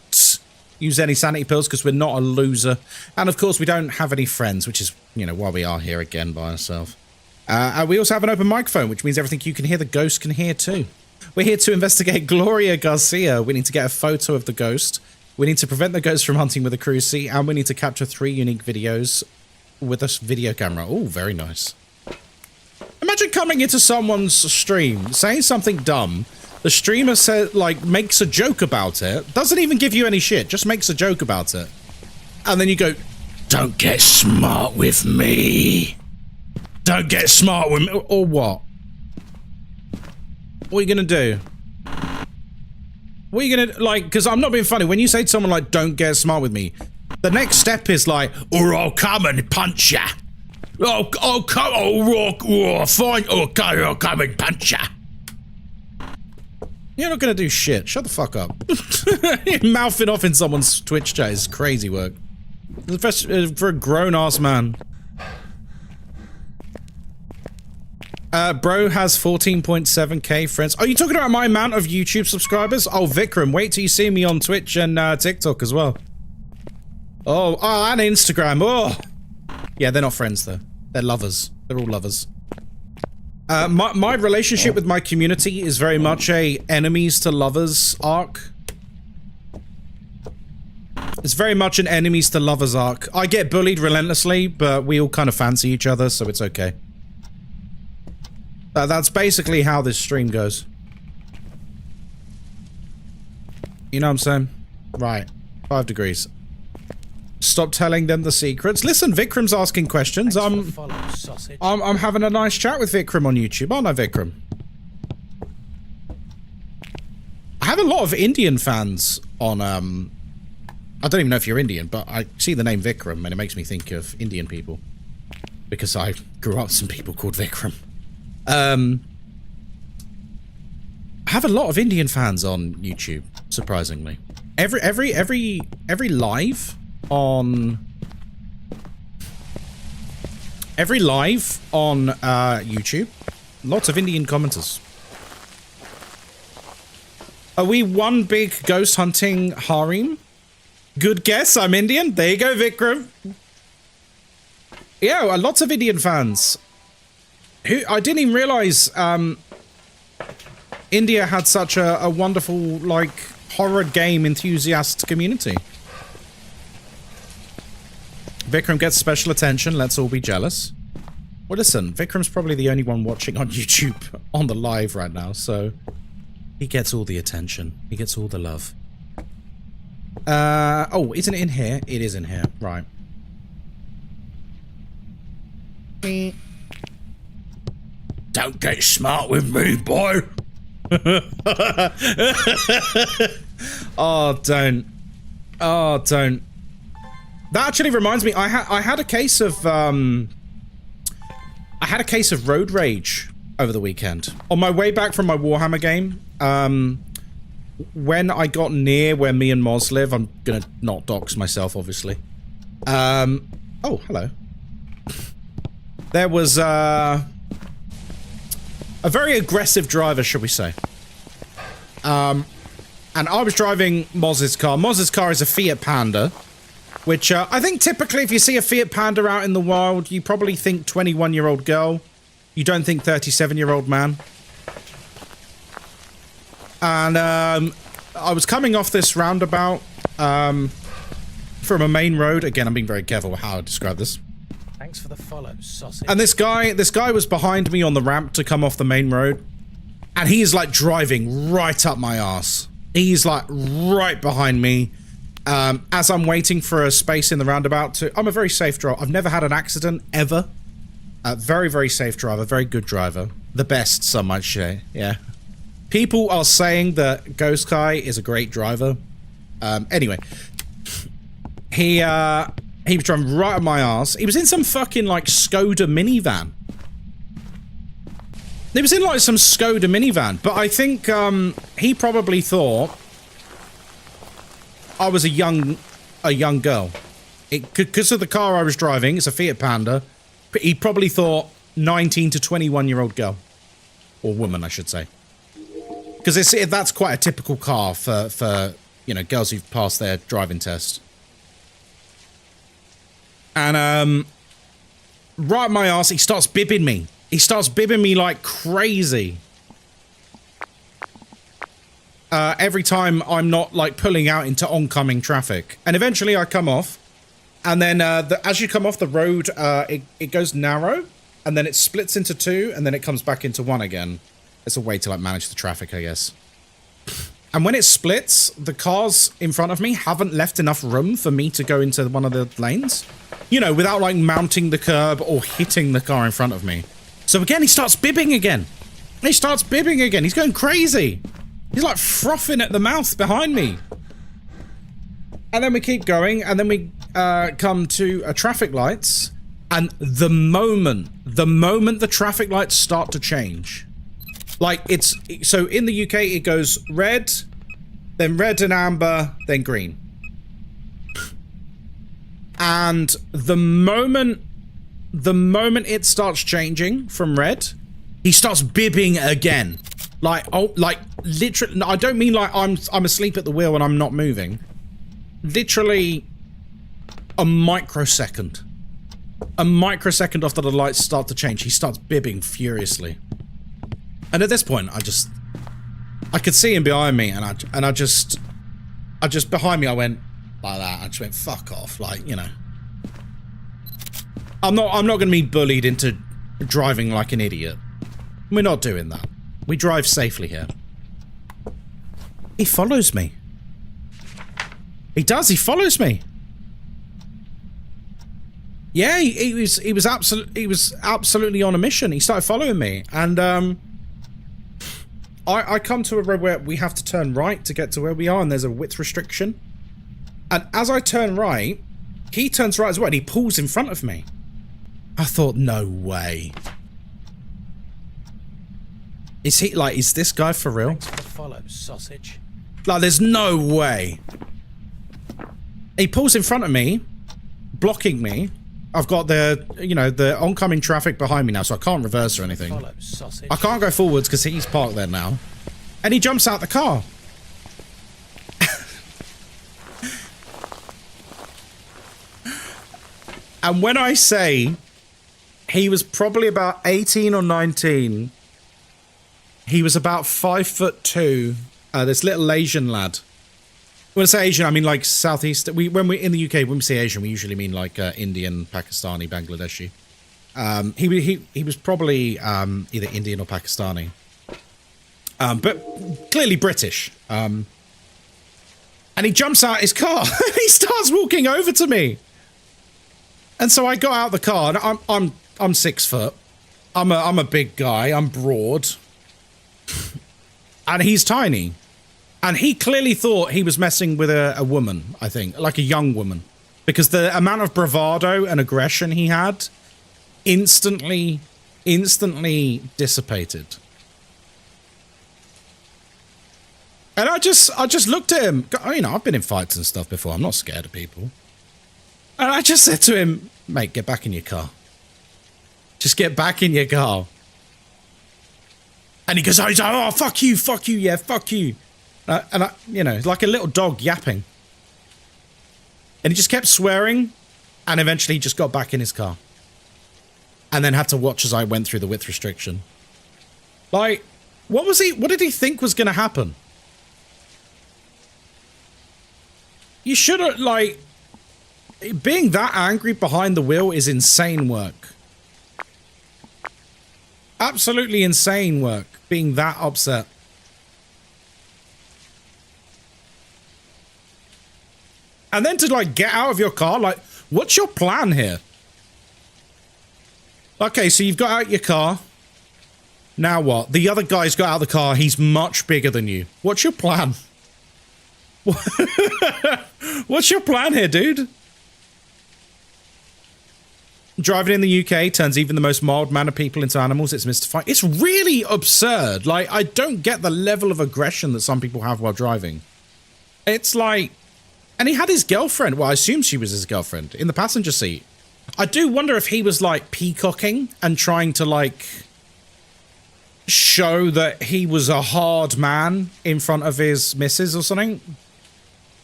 Speaker 1: use any sanity pills because we're not a loser. And of course, we don't have any friends, which is, you know, why we are here again by ourselves. And we also have an open microphone, which means everything you can hear, the ghost can hear too. We're here to investigate Gloria Garcia. We need to get a photo of the ghost. We need to prevent the ghost from hunting with a cruise seat. And we need to capture 3 unique videos with a video camera. Oh, very nice. Imagine coming into someone's stream, saying something dumb. The streamer says, like, makes a joke about it. Doesn't even give you any shit. Just makes a joke about it. And then you go, don't get smart with me. Don't get smart with me. Or what? What are you going to do? What are you going to, like, because I'm not being funny. When you say to someone, like, don't get smart with me, the next step is like, or I'll come and punch ya. I'll come, fine, okay, I'll come and punch ya. You're not going to do shit. Shut the fuck up. Mouthing off in someone's Twitch chat is crazy work. For a grown-ass man. Bro has 14.7k friends. Are you talking about my amount of YouTube subscribers? Oh, Vikram, wait till you see me on Twitch and TikTok as well. Oh, and Instagram. Oh, yeah, they're not friends though. They're lovers. They're all lovers. My relationship with my community is very much a enemies to lovers arc. It's very much an enemies to lovers arc. I get bullied relentlessly, but we all kind of fancy each other, so it's okay. That's basically how this stream goes. You know what I'm saying? Right. 5 degrees. Stop telling them the secrets. Listen, Vikram's asking questions. I'm having a nice chat with Vikram on YouTube, aren't I, Vikram? I have a lot of Indian fans on, I don't even know if you're Indian, but I see the name Vikram and it makes me think of Indian people. Because I grew up with some people called Vikram. I have a lot of Indian fans on YouTube, surprisingly. Every live on YouTube, lots of Indian commenters. Are we one big ghost hunting harem? Good guess, I'm Indian. There you go, Vikram. Yeah, lots of Indian fans. Who I didn't even realize India had such a wonderful, like, horror game enthusiast community. Vikram gets special attention. Let's all be jealous. Well, listen, Vikram's probably the only one watching on YouTube on the live right now, so he gets all the attention. He gets all the love. Oh, isn't it in here? It is in here. Right.
Speaker 6: Don't get smart with me, boy.
Speaker 1: Oh, don't. Oh, don't. That actually reminds me, I had a case of road rage over the weekend. On my way back from my Warhammer game, when I got near where me and Moz live, I'm gonna not dox myself, obviously. Oh, hello. There was a very aggressive driver, shall we say. And I was driving Moz's car. Moz's car is a Fiat Panda, which I think typically if you see a Fiat Panda out in the wild, you probably think 21-year-old girl. You don't think 37-year-old man. And I was coming off this roundabout from a main road. Again, I'm being very careful with how I describe this.
Speaker 3: Thanks for the follow, sausage.
Speaker 1: And this guy was behind me on the ramp to come off the main road. And he's like driving right up my ass. He's like right behind me. As I'm waiting for a space in the roundabout to... I'm a very safe driver. I've never had an accident, ever. Very, very safe driver. Very good driver. The best, some might say. Yeah. People are saying that Ghostkai is a great driver. Anyway. He was driving right up my ass. He was in some fucking, like, Skoda minivan. He was in, like, some Skoda minivan. But I think, he probably thought I was a young girl. Because of the car I was driving, it's a Fiat Panda, he probably thought 19 to 21-year-old girl. Or woman, I should say. Because that's quite a typical car for, you know, girls who've passed their driving test. And, right up my ass, he starts bibbing me. He starts bibbing me like crazy. Every time I'm not, like, pulling out into oncoming traffic. And eventually I come off. And then, as you come off the road, it goes narrow. And then it splits into two. And then it comes back into one again. It's a way to, like, manage the traffic, I guess. And when it splits, the cars in front of me haven't left enough room for me to go into one of the lanes. You know, without, like, mounting the curb or hitting the car in front of me. So again, he starts bibbing again. He starts bibbing again. He's going crazy. He's like frothing at the mouth behind me. And then we keep going, and then we come to traffic lights. And the moment the traffic lights start to change, like so in the UK it goes red, then red and amber, then green. And the moment it starts changing from red, He starts bibbing again. Like, oh, like, literally, no, I don't mean like I'm asleep at the wheel and I'm not moving. Literally a microsecond. A microsecond after the lights start to change, he starts bibbing furiously. And at this point, I could see him behind me, and I just behind me, I went like that. I just went, fuck off, like, you know. I'm not going to be bullied into driving like an idiot. We're not doing that. We drive safely here. He follows me. He does. He follows me. Yeah, he was absolutely on a mission. He started following me, and I come to a road where we have to turn right to get to where we are, and there's a width restriction. And as I turn right, he turns right as well, and he pulls in front of me. I thought, no way. Is he, like, is this guy for real?
Speaker 3: Thanks for the follow, sausage.
Speaker 1: Like, there's no way. He pulls in front of me, blocking me. I've got the, you know, the oncoming traffic behind me now, so I can't reverse or anything.
Speaker 3: Follow, sausage.
Speaker 1: I can't go forwards because he's parked there now. And he jumps out the car. And when I say he was probably about 18 or 19, he was about 5'2", this little Asian lad. When I say Asian, I mean like Southeast. When we're in the UK, when we say Asian, we usually mean like Indian, Pakistani, Bangladeshi. He was probably either Indian or Pakistani, but clearly British. And he jumps out his car and he starts walking over to me. And so I got out the car, and I'm 6 foot. I'm a big guy. I'm broad, and he's tiny. And he clearly thought he was messing with a woman, I think, like a young woman. Because the amount of bravado and aggression he had instantly dissipated. And I just looked at him. You know, I've been in fights and stuff before. I'm not scared of people. And I just said to him, mate, get back in your car. Just get back in your car. And he goes, oh, fuck you, yeah, fuck you. And I, you know, like a little dog yapping. And he just kept swearing, and eventually he just got back in his car. And then had to watch as I went through the width restriction. Like, what did he think was going to happen? You should have, like, being that angry behind the wheel is insane work. Absolutely insane work, being that upset. And then to, like, get out of your car, like, what's your plan here? Okay, so you've got out your car. Now what? The other guy's got out of the car. He's much bigger than you. What's your plan? What's your plan here, dude? Driving in the UK turns even the most mild-mannered people into animals. It's mystifying. It's really absurd. Like, I don't get the level of aggression that some people have while driving. It's like... And he had his girlfriend, well, I assume she was his girlfriend, in the passenger seat. I do wonder if he was, like, peacocking and trying to, like, show that he was a hard man in front of his missus or something.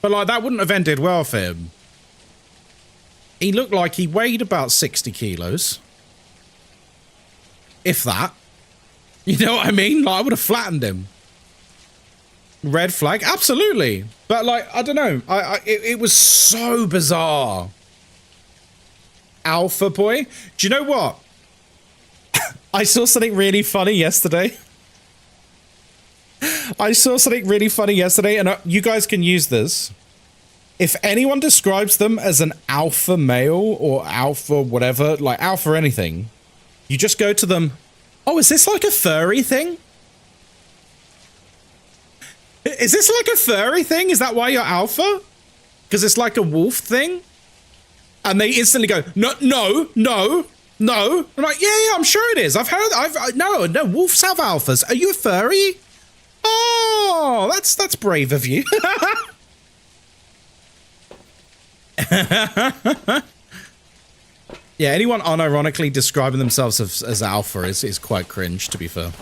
Speaker 1: But, like, that wouldn't have ended well for him. He looked like he weighed about 60 kilos. If that. You know what I mean? Like, I would have flattened him. Red flag? Absolutely. But, like, I don't know. It was so bizarre. Alpha boy? Do you know what? I saw something really funny yesterday. And you guys can use this. If anyone describes them as an alpha male or alpha whatever, like alpha anything, you just go to them, oh, is this like a furry thing? Is this like a furry thing? Is that why you're alpha? Because it's like a wolf thing? And they instantly go, no. I'm like, yeah, I'm sure it is. No, wolves have alphas. Are you a furry? Oh, that's brave of you. Yeah, anyone unironically describing themselves as alpha is quite cringe, to be fair.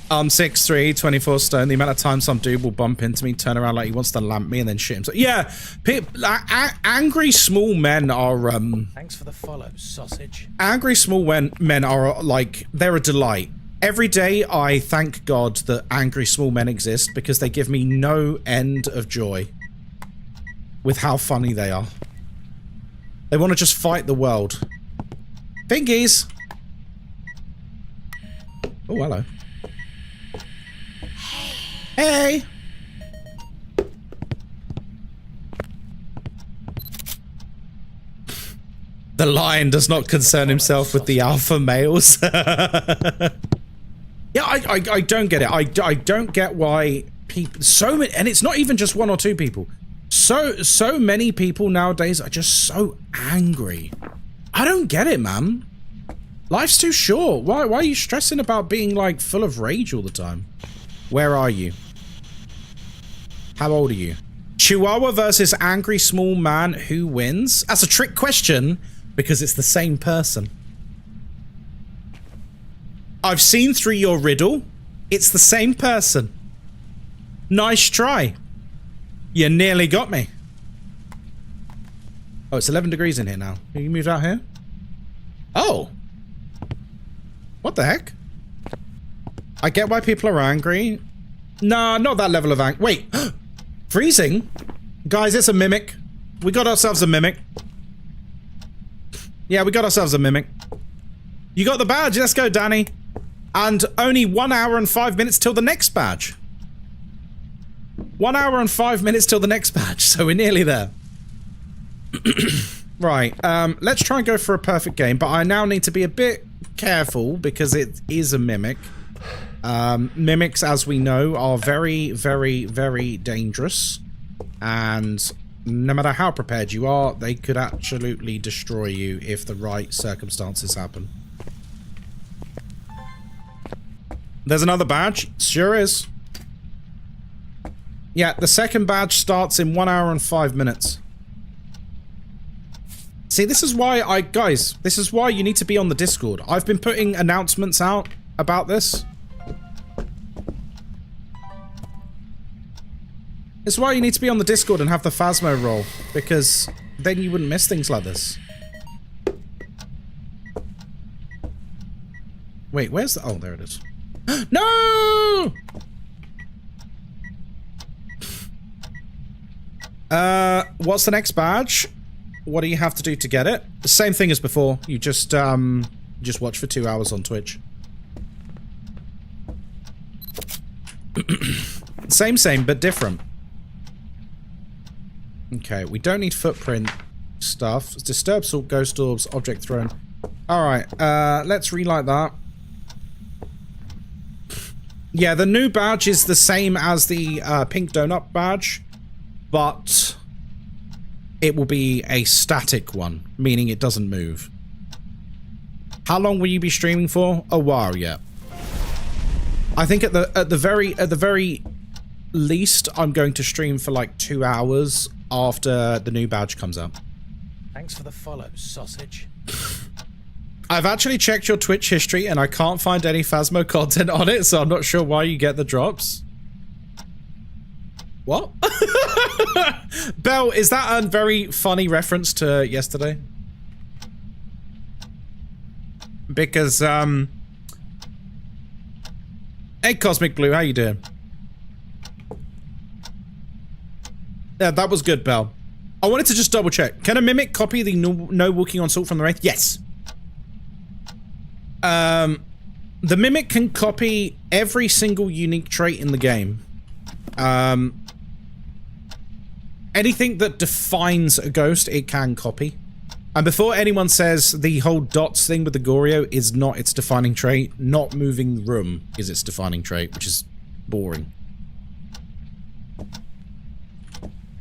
Speaker 1: I'm 6'3", 24 stone. The amount of time some dude will bump into me, turn around like he wants to lamp me, and then shit himself. Yeah, angry small men are...
Speaker 3: Thanks for the follow, sausage.
Speaker 1: Angry small men are, like, they're a delight. Every day I thank God that angry small men exist because they give me no end of joy with how funny they are. They want to just fight the world. Fingies! Oh, hello. Hey! The lion does not concern himself with the alpha males. Yeah, I don't get it. I don't get why people... So many... And it's not even just one or two people. So many people nowadays are just so angry. I don't get it, man. Life's too short. Why are you stressing about being, like, full of rage all the time? Where are you? How old are you? Chihuahua versus angry small man, who wins? That's a trick question, because it's the same person. I've seen through your riddle. It's the same person. Nice try. You nearly got me. Oh, it's 11 degrees in here now. Can you move out here? Oh. What the heck? I get why people are angry. Nah, not that level of anger. Wait. Freezing? Guys, it's a mimic. We got ourselves a mimic. Yeah, we got ourselves a mimic. You got the badge. Let's go, Danny. And only 1 hour and 5 minutes till the next badge. 1 hour and 5 minutes till the next badge. So we're nearly there. Right. Let's try and go for a perfect game. But I now need to be a bit careful because it is a mimic. Mimics, as we know, are very, very, very dangerous. And no matter how prepared you are, they could absolutely destroy you if the right circumstances happen. There's another badge. Sure is. Yeah, the second badge starts in 1 hour and 5 minutes. See, this is why guys, this is why you need to be on the Discord. I've been putting announcements out about this. It's why you need to be on the Discord and have the Phasmo roll, because then you wouldn't miss things like this. Wait, where's the... Oh, there it is. No! What's the next badge? What do you have to do to get it? The same thing as before. You just watch for 2 hours on Twitch. Same, but different. Okay, we don't need footprint stuff. Disturb salt, ghost orbs, object thrown. Alright, let's relight that. Yeah, the new badge is the same as the pink donut badge, but it will be a static one, meaning it doesn't move. How long will you be streaming for? A while yet. I think at the very least, I'm going to stream for like 2 hours after the new badge comes out.
Speaker 3: Thanks for the follow, sausage.
Speaker 1: I've actually checked your Twitch history and I can't find any Phasmo content on it, so I'm not sure why you get the drops. What? Belle, is that a very funny reference to yesterday? Because, hey, Cosmic Blue, how you doing? Yeah, that was good, Belle. I wanted to just double check. Can a mimic copy the no walking on salt from the Wraith? Yes. The mimic can copy every single unique trait in the game. Anything that defines a ghost, it can copy. And before anyone says the whole dots thing with the Goryo is not its defining trait, not moving room is its defining trait, which is boring.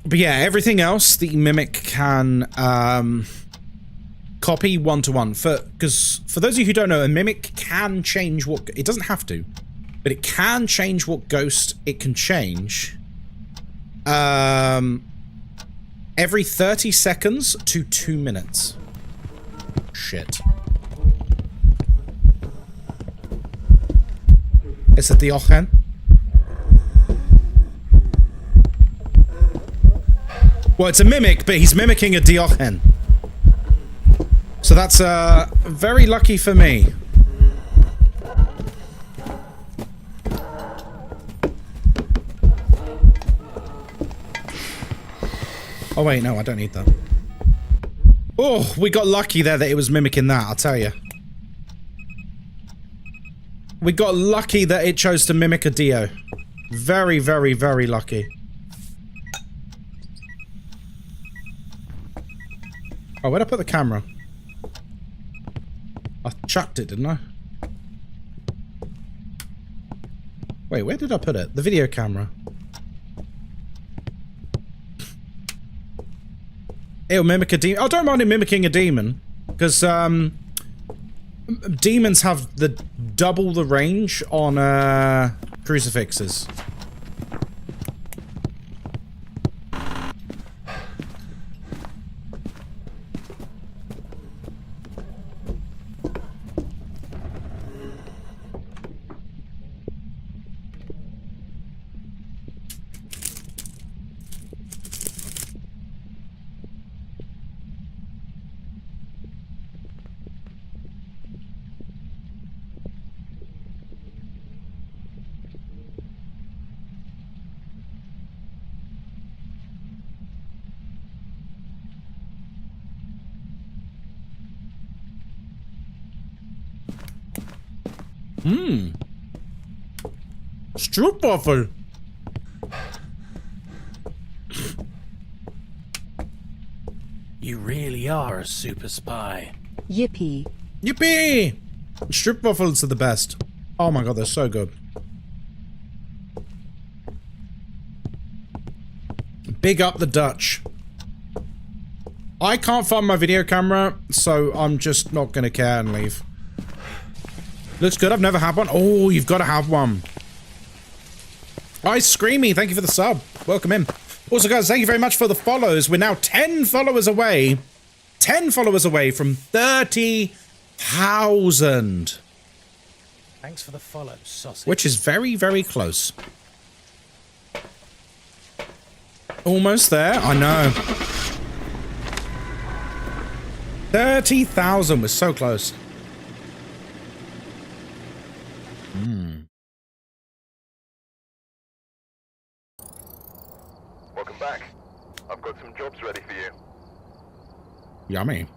Speaker 1: But yeah, everything else the mimic can copy one-to-one. Because for those of you who don't know, a mimic can change what... It doesn't have to, but it can change what ghost it can change. Every 30 seconds to 2 minutes. Shit. Is it the Ochen? Well, it's a mimic, but he's mimicking a Diochen. So that's very lucky for me. Oh wait, no, I don't need that. Oh, we got lucky there that it was mimicking that, I'll tell you. We got lucky that it chose to mimic a Dio. Very, very, very lucky. Oh, where'd I put the camera? I chucked it, didn't I? Wait, where did I put it? The video camera. It'll mimic a demon. I don't mind it mimicking a demon. Because, demons have the double the range on, crucifixes. Stroopwafel.
Speaker 3: You really are a super spy.
Speaker 8: Yippee.
Speaker 1: Yippee! Stroopwafels are the best. Oh my god, they're so good. Big up the Dutch. I can't find my video camera, so I'm just not gonna care and leave. Looks good, I've never had one. Oh, you've got to have one. Hi, Screamy, thank you for the sub. Welcome in. Also, guys, thank you very much for the follows. We're now 10 followers away. 10 followers away from 30,000.
Speaker 3: Thanks for the follow, sausage.
Speaker 1: Which is very, very close. Almost there, I know. 30,000, we're so close.
Speaker 4: Welcome back. I've got some jobs ready for you.
Speaker 1: Yummy.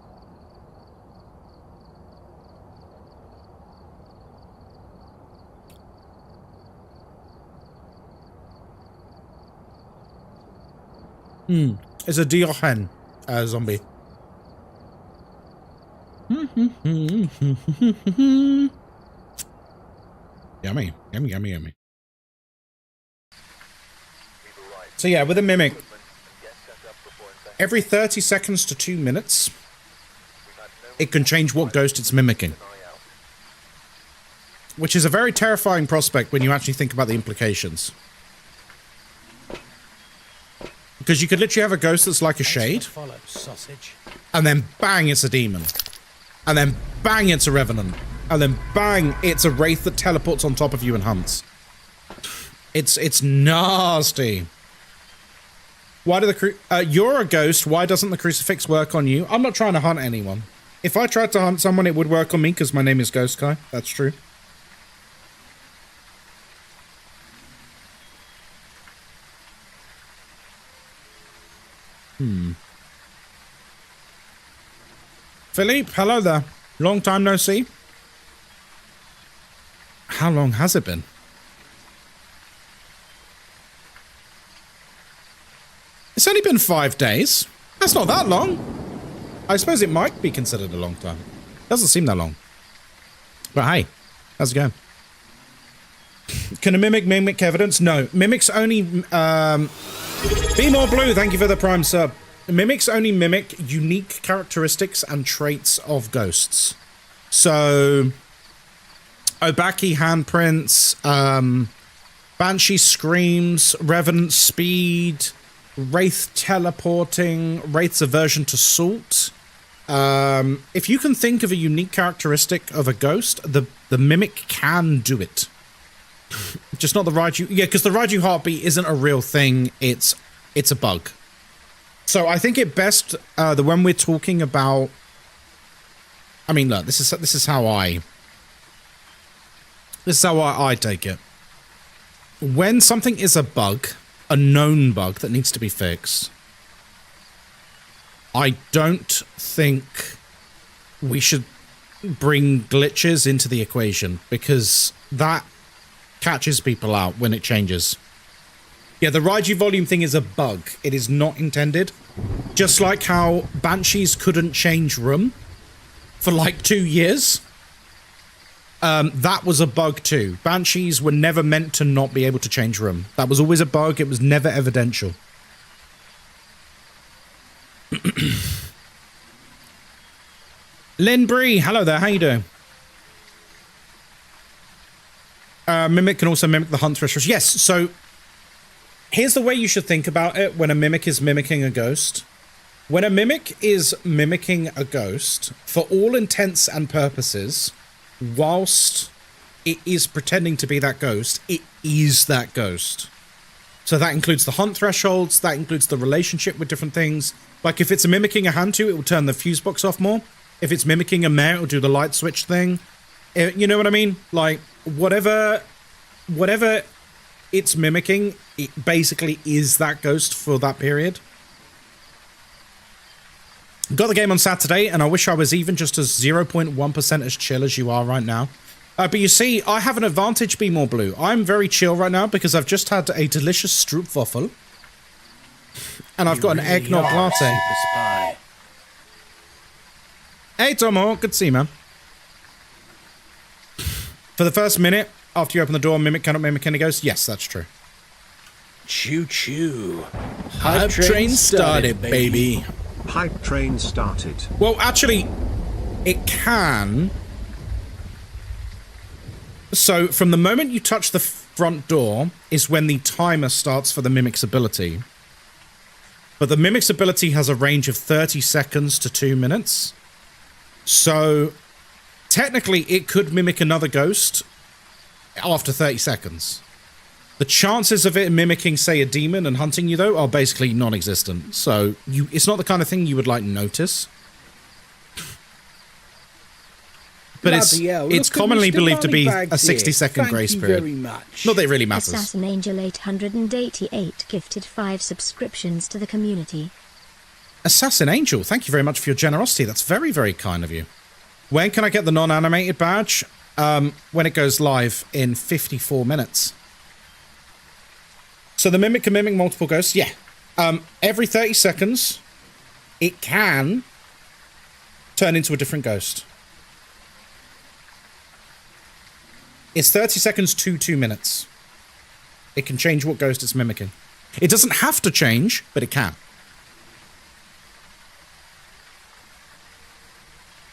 Speaker 1: It's a Diochen zombie. Yummy. Yummy, yummy, yummy. So yeah, with a mimic, every 30 seconds to 2 minutes, it can change what ghost it's mimicking. Which is a very terrifying prospect when you actually think about the implications. Because you could literally have a ghost that's like a shade,
Speaker 3: Follow, sausage.
Speaker 1: and then bang, it's a demon. And then bang, it's a revenant. And then bang, it's a wraith that teleports on top of you and hunts. It's nasty. Why do the you're a ghost, why doesn't the crucifix work on you? I'm not trying to hunt anyone. If I tried to hunt someone, it would work on me because my name is Ghostkai. That's true. Philippe, hello there. Long time no see. How long has it been? It's only been 5 days. That's not that long. I suppose it might be considered a long time. Doesn't seem that long. But hey, how's it going? Can a mimic evidence? No. Mimics only... Be More Blue, thank you for the prime sub. Mimics only mimic unique characteristics and traits of ghosts. So... Obaki handprints, Banshee screams, Revenant speed, wraith teleporting, wraith's aversion to salt. If you can think of a unique characteristic of a ghost, the mimic can do it. Just not the Raiju. Yeah, because the Raiju heartbeat isn't a real thing. It's a bug. So I think it best that when we're talking about, I mean, look, this is how I take it. When something is a bug, a known bug that needs to be fixed, I don't think we should bring glitches into the equation, because that catches people out when it changes. Yeah, the Raiju volume thing is a bug. It is not intended. Just like how Banshees couldn't change room for like 2 years. That was a bug too. Banshees were never meant to not be able to change room. That was always a bug. It was never evidential. Lynn Bree, hello there. How you doing? Mimic can also mimic the hunt threshold. Yes, so here's the way you should think about it when a mimic is mimicking a ghost. When a mimic is mimicking a ghost, for all intents and purposes, whilst it is pretending to be that ghost, it is that ghost. So that includes the hunt thresholds, that includes the relationship with different things. Like if it's mimicking a Hantu, it will turn the fuse box off more. If it's mimicking a mare, it will do the light switch thing. You know what I mean? Like, whatever it's mimicking, it basically is that ghost for that period. Got the game on Saturday, and I wish I was even just as 0.1% as chill as you are right now. But you see, I have an advantage, Be More Blue. I'm very chill right now because I've just had a delicious stroopwafel. And I've got an eggnog latte.
Speaker 3: Super spy.
Speaker 1: Hey, Tomo. Good to see you, man. For the first minute, after you open the door, mimic cannot mimic any ghost. Yes, that's true.
Speaker 3: Choo choo.
Speaker 1: Hype train started, baby.
Speaker 8: Hype train started.
Speaker 1: Well, actually, it can. So, from the moment you touch the front door is when the timer starts for the mimic's ability. But the mimic's ability has a range of 30 seconds to 2 minutes. So, technically, it could mimic another ghost after 30 seconds. The chances of it mimicking, say, a demon and hunting you, though, are basically non-existent. So, it's not the kind of thing you would, like, notice. But it's commonly believed to be a 60-second grace period.
Speaker 3: Very much.
Speaker 1: Not that it really matters.
Speaker 9: Assassin Angel 888 gifted 5 subscriptions to the community.
Speaker 1: Assassin Angel, thank you very much for your generosity. That's very, very kind of you. When can I get the non-animated badge? When it goes live in 54 minutes. So the mimic can mimic multiple ghosts? Yeah. Every 30 seconds, it can turn into a different ghost. It's 30 seconds to 2 minutes. It can change what ghost it's mimicking. It doesn't have to change, but it can.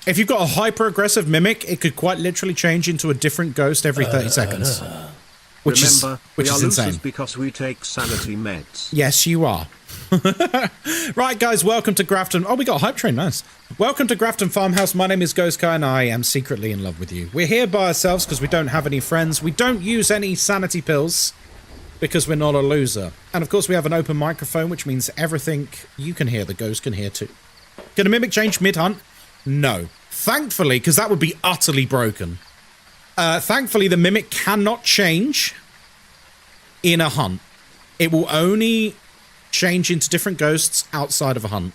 Speaker 1: If you've got a hyper-aggressive mimic, it could quite literally change into a different ghost every 30 seconds. Which
Speaker 8: Remember,
Speaker 1: is
Speaker 8: we are
Speaker 1: insane.
Speaker 8: losers because we take sanity meds.
Speaker 1: Yes, you are. Right, guys, welcome to Grafton. Oh, we got a hype train, nice. Welcome to Grafton Farmhouse. My name is Ghostkai, and I am secretly in love with you. We're here by ourselves because we don't have any friends. We don't use any sanity pills because we're not a loser. And, of course, we have an open microphone, which means everything you can hear, the ghost can hear too. Can a mimic change mid-hunt? No. Thankfully, because that would be utterly broken. Thankfully, the mimic cannot change in a hunt. It will only change into different ghosts outside of a hunt.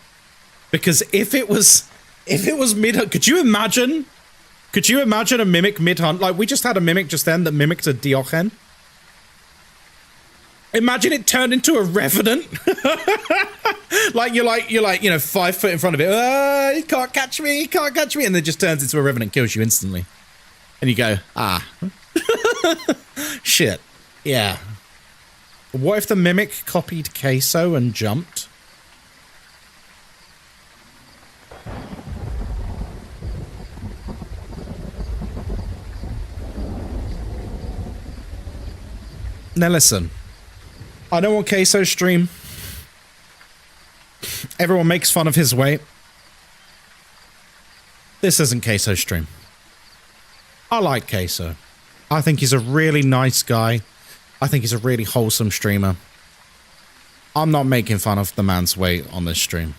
Speaker 1: Because if it was mid-hunt, could you imagine a mimic mid-hunt? Like, we just had a mimic just then that mimicked a Diochen. Imagine it turned into a revenant. like you're like, 5 foot in front of it. He can't catch me, and then it just turns into a revenant, kills you instantly. And you go, shit. Yeah. What if the mimic copied Queso and jumped? Now listen. I don't want Queso stream. Everyone makes fun of his weight. This isn't Queso's stream. I like Queso. I think he's a really nice guy. I think he's a really wholesome streamer. I'm not making fun of the man's weight on this stream.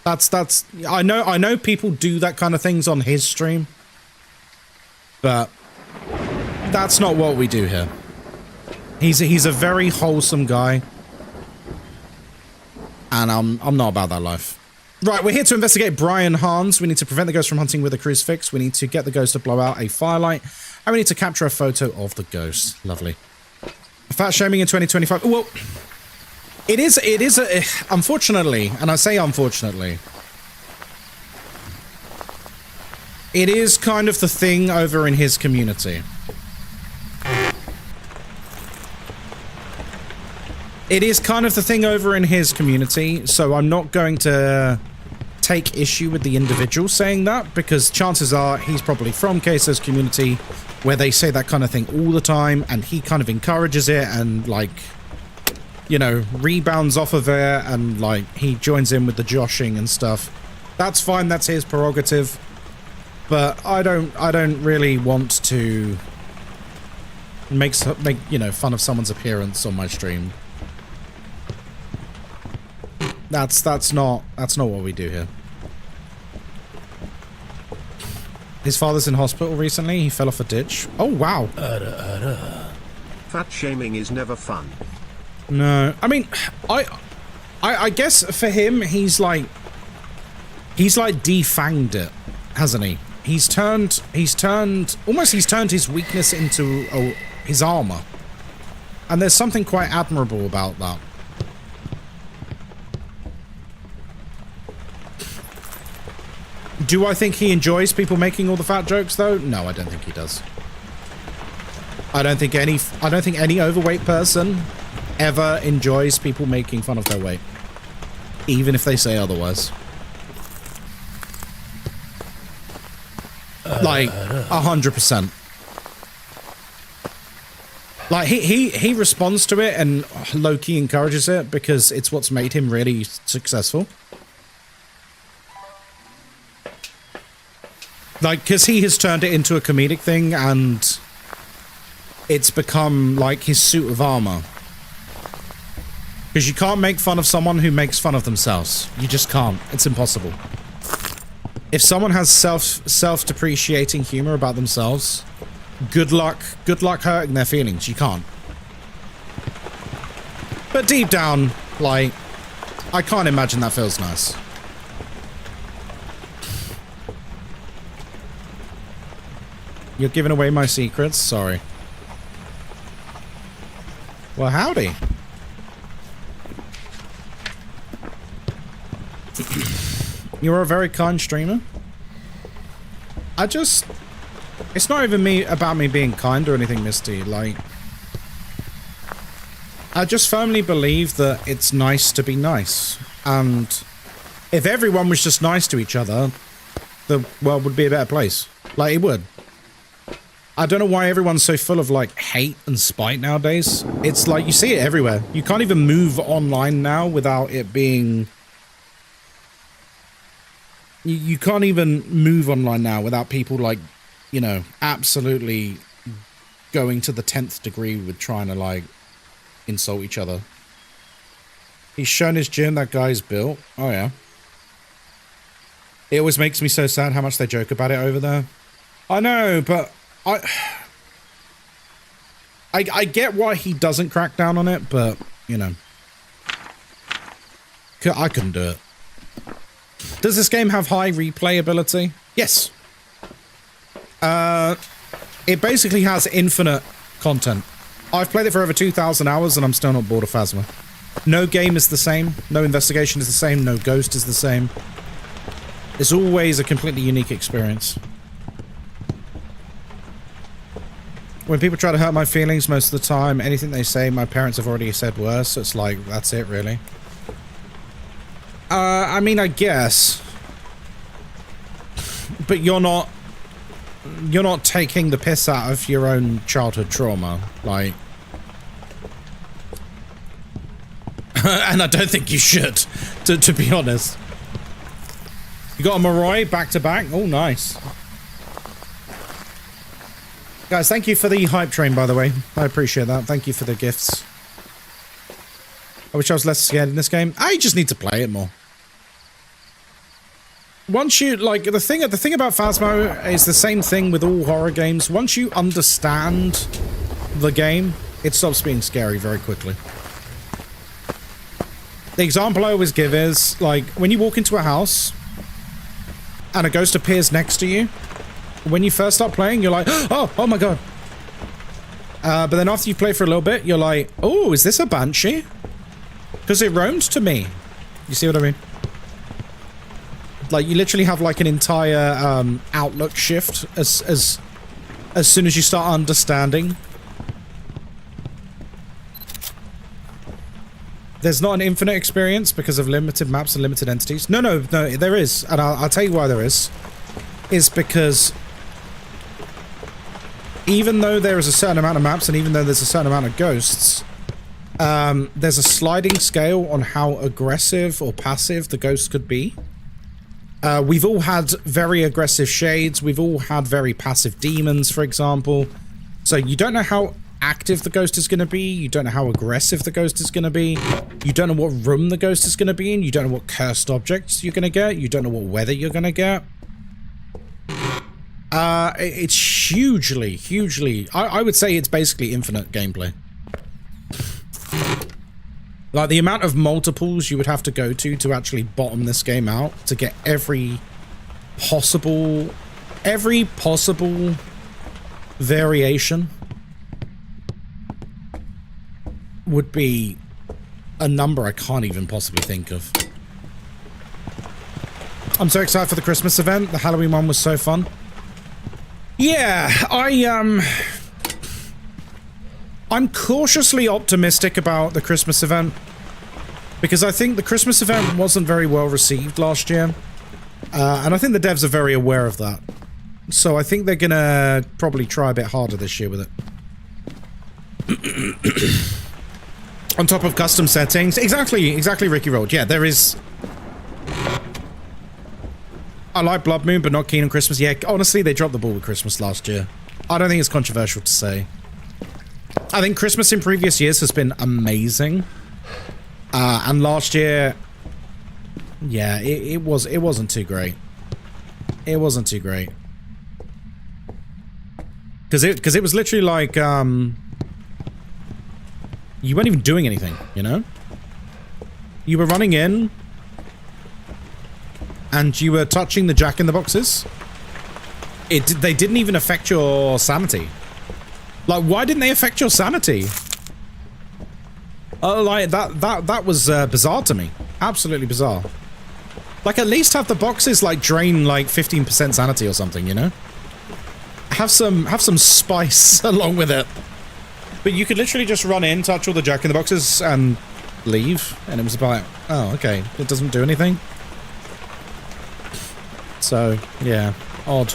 Speaker 1: That's I know people do that kind of things on his stream, but that's not what we do here. He's a very wholesome guy, and I'm not about that life. Right, we're here to investigate Brian Hans. We need to prevent the ghost from hunting with a crucifix. We need to get the ghost to blow out a firelight, and we need to capture a photo of the ghost. Lovely. Fat shaming in 2025. Well, it is unfortunately, and I say unfortunately, it is kind of the thing over in his community. It is kind of the thing over in his community, so I'm not going to take issue with the individual saying that, because chances are he's probably from Queso's community where they say that kind of thing all the time, and he kind of encourages it and, like, you know, rebounds off of it, and, like, he joins in with the joshing and stuff. That's fine, that's his prerogative, but I don't really want to make you know, fun of someone's appearance on my stream. That's not what we do here. His father's in hospital recently. He fell off a ditch. Oh wow.
Speaker 8: Fat shaming is never fun.
Speaker 1: No, I mean, I guess for him, he's like defanged it, hasn't he? He's turned his weakness into his armor, and there's something quite admirable about that. Do I think he enjoys people making all the fat jokes though? No, I don't think he does. I don't think any overweight person ever enjoys people making fun of their weight, even if they say otherwise. Like 100%. Like he responds to it and low-key encourages it because it's what's made him really successful. Like, because he has turned it into a comedic thing, and it's become, like, his suit of armor. Because you can't make fun of someone who makes fun of themselves. You just can't. It's impossible. If someone has self-depreciating humor about themselves, good luck hurting their feelings. You can't. But deep down, like, I can't imagine that feels nice. You're giving away my secrets? Sorry. Well, howdy. You're a very kind streamer. It's not even about me being kind or anything, Misty. Like, I just firmly believe that it's nice to be nice. And if everyone was just nice to each other, the world would be a better place. Like, it would. I don't know why everyone's so full of, like, hate and spite nowadays. It's like, you see it everywhere. You can't even move online now without it being... You can't even move online now without people, like, you know, absolutely going to the 10th degree with trying to, like, insult each other. He's shown his gym that guy's built. Oh, yeah. It always makes me so sad how much they joke about it over there. I know, but... I get why he doesn't crack down on it, but, you know. I couldn't do it. Does this game have high replayability? Yes. It basically has infinite content. I've played it for over 2,000 hours and I'm still not bored of Phasma. No game is the same. No investigation is the same. No ghost is the same. It's always a completely unique experience. When people try to hurt my feelings most of the time, anything they say, my parents have already said worse. So it's like, that's it, really. I mean, I guess. But you're not taking the piss out of your own childhood trauma. Like, And I don't think you should, to be honest. You got a Moroi back to back. Oh, nice. Guys, thank you for the hype train, by the way. I appreciate that. Thank you for the gifts. I wish I was less scared in this game. I just need to play it more. Once you, like, the thing about Phasmo is the same thing with all horror games. Once you understand the game, it stops being scary very quickly. The example I always give is, like, when you walk into a house and a ghost appears next to you, when you first start playing, you're like, oh my god. But then after you play for a little bit, you're like, oh, is this a banshee? Because it roamed to me. You see what I mean? Like, you literally have like an entire outlook shift as soon as you start understanding. There's not an infinite experience because of limited maps and limited entities. No, there is. And I'll tell you why there is. Is because even though there is a certain amount of maps and even though there's a certain amount of ghosts, there's a sliding scale on how aggressive or passive the ghost could be. We've all had very aggressive shades. We've all had very passive demons, for example. So you don't know how active the ghost is going to be. You don't know how aggressive the ghost is going to be. You don't know what room the ghost is going to be in. You don't know what cursed objects you're going to get. You don't know what weather you're going to get. It's hugely, I would say it's basically infinite gameplay. Like, the amount of multiples you would have to go to actually bottom this game out to get every possible variation would be a number I can't even possibly think of. I'm so excited for the Christmas event. The Halloween one was so fun. Yeah, I'm cautiously optimistic about the Christmas event because I think the Christmas event wasn't very well received last year, and I think the devs are very aware of that. So I think they're gonna probably try a bit harder this year with it. On top of custom settings, exactly, Ricky Rolled. Yeah, there is. I like Blood Moon, but not keen on Christmas. Yeah, honestly, they dropped the ball with Christmas last year. I don't think it's controversial to say. I think Christmas in previous years has been amazing. And last year, yeah, it wasn't too great. It wasn't too great. Because it was literally like, you weren't even doing anything, you know? You were running in, and you were touching the jack-in-the-boxes. They didn't even affect your sanity. Like, why didn't they affect your sanity? Like, that was bizarre to me. Absolutely bizarre. Like, at least have the boxes, like, drain, like, 15% sanity or something, you know? Have some spice along with it. But you could literally just run in, touch all the jack-in-the-boxes, and leave. And it was like, oh, okay. It doesn't do anything. So, yeah. Odd.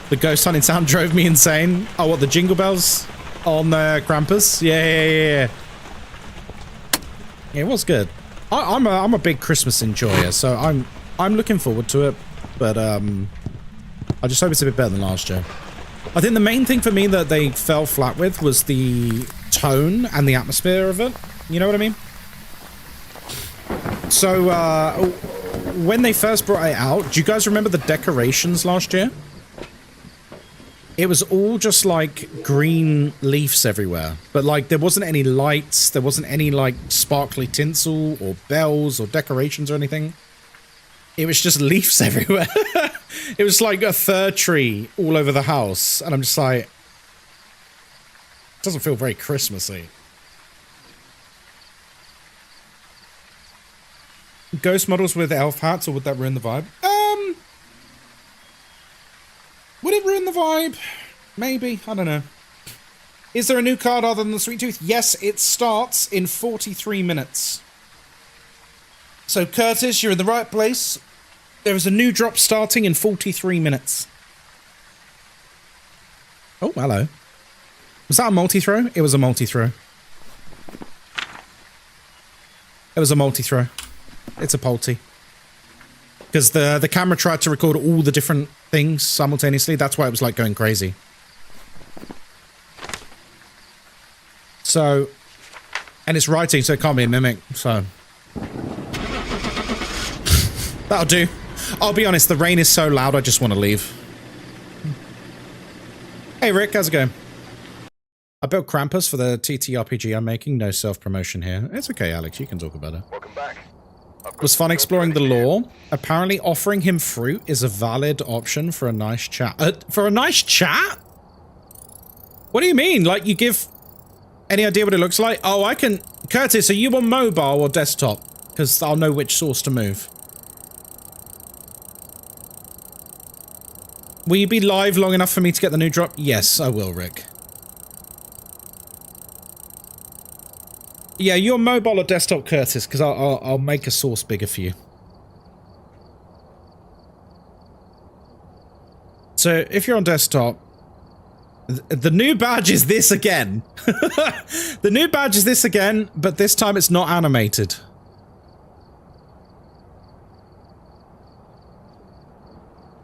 Speaker 1: The ghost hunting sound drove me insane. Oh, what, the jingle bells on Krampus? Yeah. Yeah, it was good. I'm a big Christmas enjoyer, so I'm looking forward to it. But I just hope it's a bit better than last year. I think the main thing for me that they fell flat with was the tone and the atmosphere of it. You know what I mean? So when they first brought it out, do you guys remember the decorations last year? It was all just like green leaves everywhere, but like there wasn't any lights, there wasn't any like sparkly tinsel or bells or decorations or anything. It was just leaves everywhere. It was like a fir tree all over the house, and I'm just like, it doesn't feel very Christmassy. Ghost models with elf hats, or would that ruin the vibe? Would it ruin the vibe? Maybe. I don't know. Is there a new card other than the Sweet Tooth? Yes, it starts in 43 minutes. So, Curtis, you're in the right place. There is a new drop starting in 43 minutes. Oh, hello. Was that a multi-throw? It was a multi-throw. It was a multi-throw. It's a multi. Because the camera tried to record all the different things simultaneously. That's why it was like going crazy. So, and it's writing, so it can't be a mimic, so. That'll do. I'll be honest, the rain is so loud, I just want to leave. Hey Rick, how's it going? I built Krampus for the TTRPG I'm making. No self-promotion here. It's okay, Alex, you can talk about it.
Speaker 4: Welcome back.
Speaker 1: It was fun exploring the lore. Apparently offering him fruit is a valid option for a nice chat. For a nice chat? What do you mean? Like you give... Any idea what it looks like? Oh, I can... Curtis, are you on mobile or desktop? Because I'll know which source to move. Will you be live long enough for me to get the new drop? Yes, I will, Rick. Yeah, you're mobile or desktop, Curtis, because I'll make a source bigger for you. So, if you're on desktop, the new badge is this again. The new badge is this again, but this time it's not animated.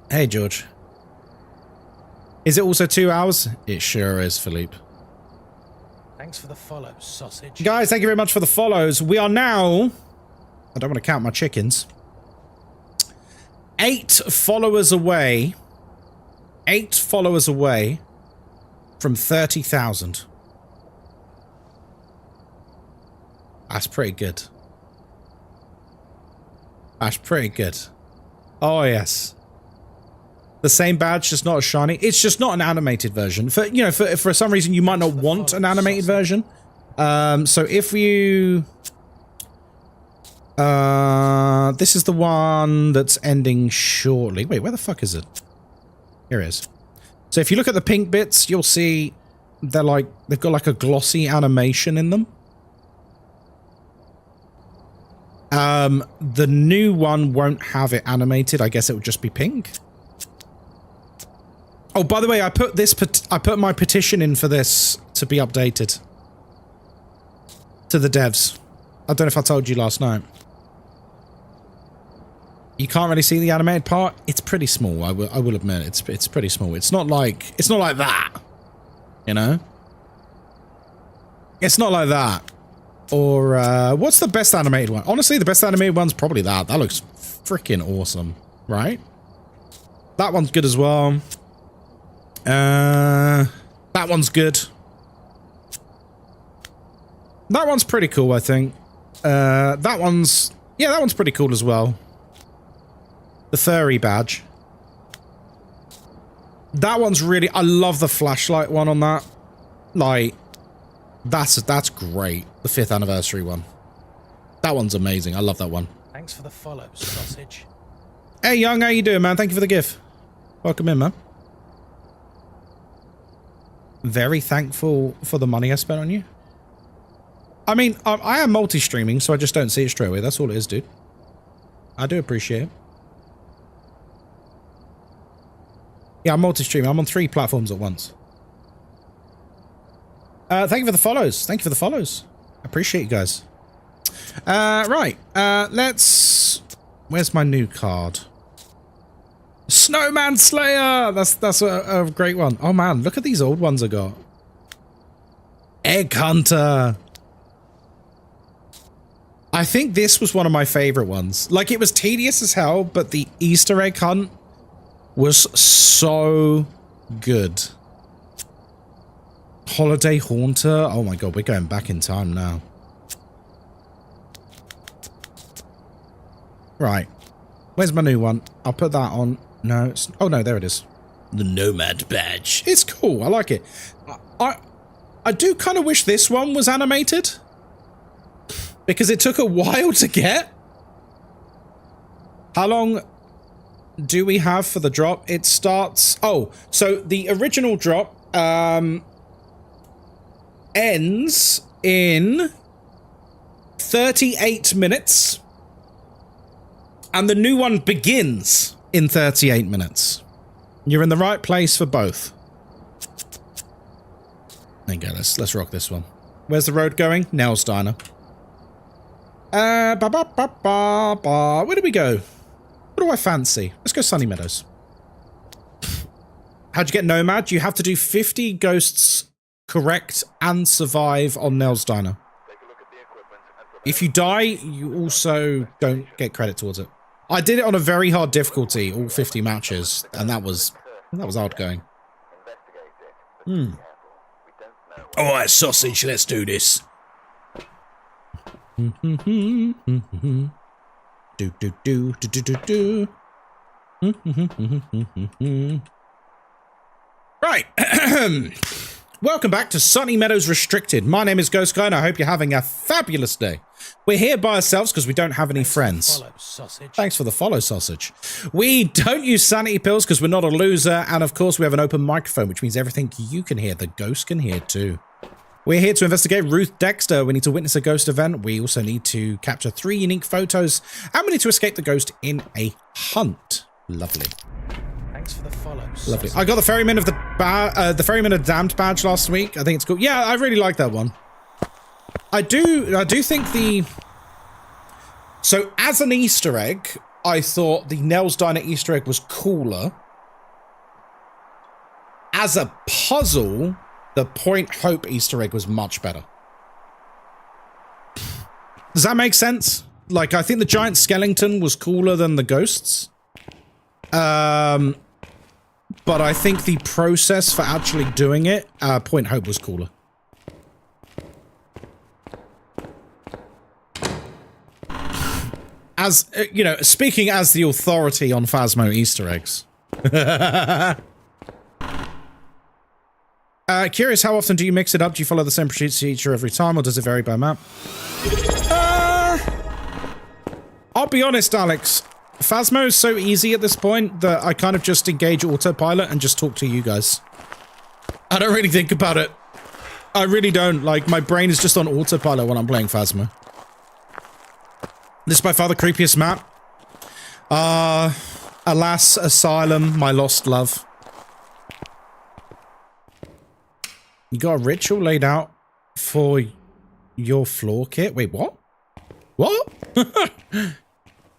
Speaker 1: Hey, George. Is it also 2 hours? It sure is, Philippe.
Speaker 3: Thanks for the follow, sausage.
Speaker 1: Guys, thank you very much for the follows. We are now... I don't want to count my chickens. 8 followers away. 8 followers away from 30,000. That's pretty good. That's pretty good. Oh, yes. The same badge, just not as shiny. It's just not an animated version. For you know, for some reason you might not want an animated version. So if you, this is the one that's ending shortly. Wait, where the fuck is it? Here it is. So if you look at the pink bits, you'll see they're like they've got like a glossy animation in them. The new one won't have it animated. I guess it would just be pink. Oh, by the way, I put my petition in for this to be updated to the devs. I don't know if I told you last night. You can't really see the animated part. It's pretty small. I will admit it's pretty small. It's not like that, you know. It's not like that. Or what's the best animated one? Honestly, the best animated one's probably that. That looks freaking awesome, right? That one's good as well. That one's good. That one's pretty cool, I think. That one's pretty cool as well. The furry badge. That one's really, I love the flashlight one on that. Like, that's great. The 5th anniversary one. That one's amazing. I love that one.
Speaker 3: Thanks for the follow, sausage.
Speaker 1: Hey, Young, how you doing, man? Thank you for the gift. Welcome in, man. Very thankful for the money I spent on you. I mean, I am multi-streaming, so I just don't see it straight away. That's all it is, dude. I do appreciate it. Yeah, I'm multi-streaming. I'm on 3 platforms at once. Thank you for the follows. Thank you for the follows. I appreciate you guys. Right. Let's... Where's my new card? Snowman Slayer! That's a great one. Oh man, look at these old ones I got. Egg Hunter! I think this was one of my favorite ones. Like, it was tedious as hell, but the Easter egg hunt was so good. Holiday Haunter. Oh my god, we're going back in time now. Right. Where's my new one? I'll put that on. No, it's, oh no, there it is. The Nomad badge. It's cool. I like it. I do kind of wish this one was animated. Because it took a while to get. How long do we have for the drop? It starts... Oh, so the original drop ends in 38 minutes. And the new one begins in 38 minutes. You're in the right place for both. There you go, let's rock this one. Where's the road going? Nell's Diner. Where do we go? What do I fancy? Let's go Sunny Meadows. How'd you get Nomad? You have to do 50 ghosts correct and survive on Nell's Diner. If you die, you also don't get credit towards it. I did it on a very hard difficulty, all 50 matches, and that was hard going.
Speaker 6: All right, sausage, let's do this.
Speaker 1: Right. Welcome back to Sunny Meadows Restricted. My name is Ghostkai, and I hope you're having a fabulous day. We're here by ourselves because we don't have any friends. Thanks for the follow, sausage. We don't use sanity pills because we're not a loser, and of course we have an open microphone, which means everything you can hear, the ghost can hear too. We're here to investigate Ruth Dexter. We need to witness a ghost event. We also need to capture 3 unique photos, and we need to escape the ghost in a hunt. Lovely.
Speaker 3: Thanks for the follow.
Speaker 1: Lovely. I got the Ferryman of the Ferryman of Damned badge last week. I think it's cool. Yeah, I really like that one. I do think the... So, as an Easter egg, I thought the Nell's Diner Easter egg was cooler. As a puzzle, the Point Hope Easter egg was much better. Does that make sense? Like, I think the giant skeleton was cooler than the ghosts. But I think the process for actually doing it, Point Hope was cooler. As, you know, speaking as the authority on Phasmo Easter eggs. Curious, how often do you mix it up? Do you follow the same procedure every time, or does it vary by map? I'll be honest, Alex. Phasmo is so easy at this point that I kind of just engage autopilot and just talk to you guys. I don't really think about it. I really don't. Like, my brain is just on autopilot when I'm playing Phasmo. This is by far the creepiest map. Alas, Asylum, my lost love. You got a ritual laid out for your floor kit? Wait, what? What?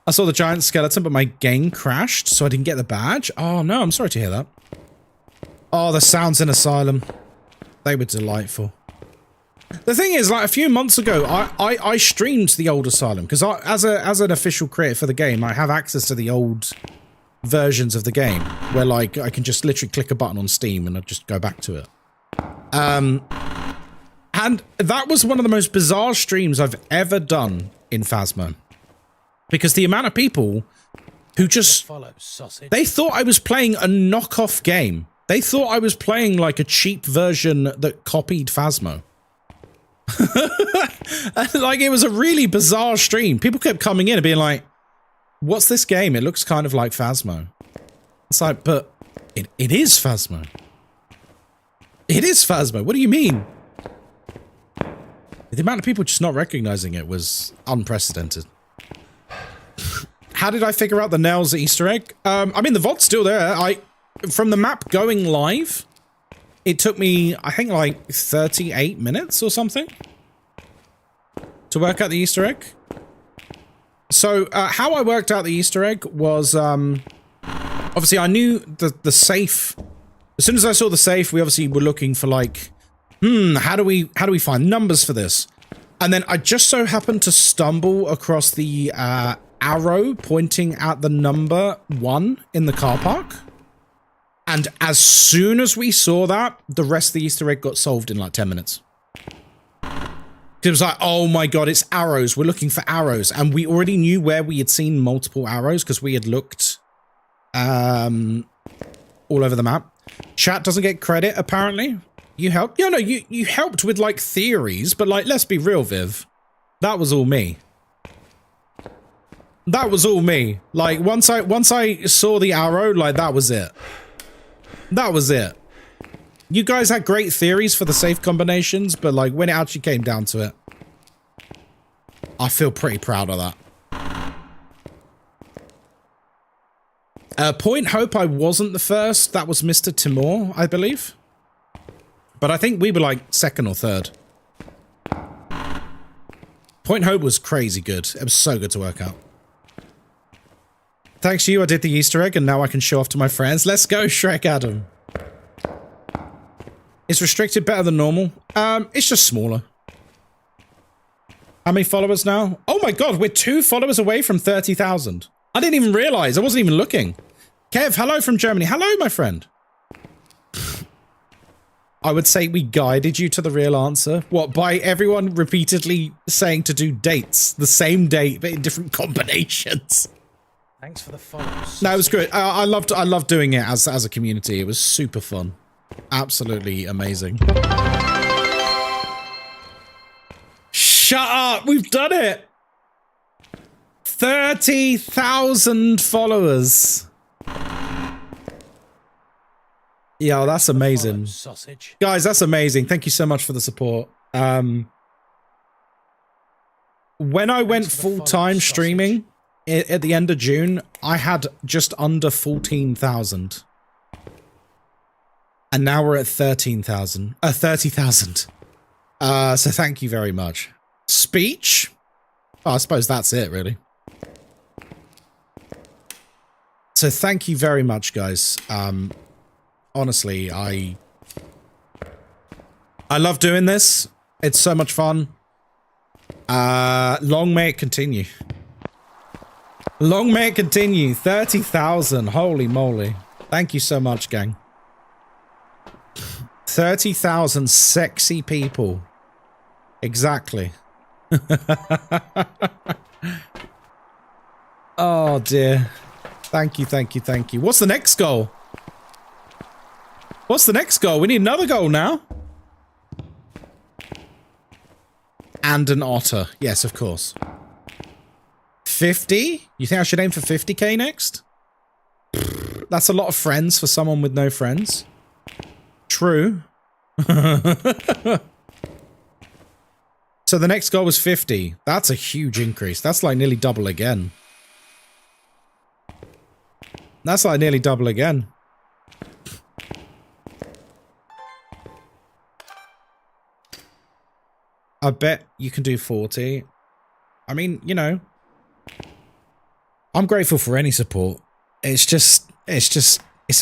Speaker 1: I saw the giant skeleton, but my game crashed, so I didn't get the badge. Oh, no, I'm sorry to hear that. Oh, the sounds in Asylum. They were delightful. The thing is, like, a few months ago, I streamed the old Asylum, because as an official creator for the game, I have access to the old versions of the game, where, like, I can just literally click a button on Steam and I just go back to it. And that was one of the most bizarre streams I've ever done in Phasmo. Because the amount of people who just... They thought I was playing a knockoff game. They thought I was playing like a cheap version that copied Phasmo. Like, it was a really bizarre stream. People kept coming in and being like, what's this game? It looks kind of like Phasmo. It's like, but it is Phasmo. It is Phasmo. What do you mean? The amount of people just not recognizing it was unprecedented. How did I figure out the Nell's Easter egg? I mean, the VOD's still there. From the map going live, it took me, I think, like 38 minutes or something to work out the Easter egg. So, how I worked out the Easter egg was, obviously I knew the safe. As soon as I saw the safe, we obviously were looking for, like, how do we find numbers for this? And then I just so happened to stumble across the arrow pointing at the number 1 in the car park. And as soon as we saw that, the rest of the Easter egg got solved in like 10 minutes. It was like, oh my god, it's arrows. We're looking for arrows. And we already knew where we had seen multiple arrows because we had looked all over the map. Chat doesn't get credit, apparently. You helped? Yeah, no, you helped with, like, theories, but, like, let's be real, Viv. That was all me. That was all me. Like, once I saw the arrow, like, that was it. That was it. You guys had great theories for the safe combinations, but, like, when it actually came down to it, I feel pretty proud of that. Point Hope, I wasn't the first. That was Mr. Timur, I believe. But I think we were, like, second or third. Point Hope was crazy good. It was so good to work out. Thanks to you, I did the Easter egg, and now I can show off to my friends. Let's go, Shrek Adam. Is restricted better than normal? It's just smaller. How many followers now? Oh my god, we're 2 followers away from 30,000. I didn't even realize. I wasn't even looking. Kev, hello from Germany. Hello, my friend. I would say we guided you to the real answer. What, by everyone repeatedly saying to do dates? The same date, but in different combinations.
Speaker 3: Thanks for the follows.
Speaker 1: No, it was good. I loved doing it as a community. It was super fun. Absolutely amazing. Shut up! We've done it! 30,000 followers. Yeah, that's amazing.
Speaker 3: Sausage.
Speaker 1: Guys, that's amazing. Thank you so much for the support. When I went full-time streaming at the end of June, I had just under 14,000. And now we're at 30,000. So thank you very much. Speech? Oh, I suppose that's it, really. So thank you very much, guys. Honestly, I love doing this. It's so much fun. Long may it continue. Long may it continue. 30,000. Holy moly. Thank you so much, gang. 30,000 sexy people. Exactly. Oh, dear. Thank you, thank you, thank you. What's the next goal? What's the next goal? We need another goal now. And an otter. Yes, of course. 50? You think I should aim for 50k next? That's a lot of friends for someone with no friends. True. So the next goal was 50. That's a huge increase. That's like nearly double again. That's like nearly double again. I bet you can do 40. I mean, you know, I'm grateful for any support. It's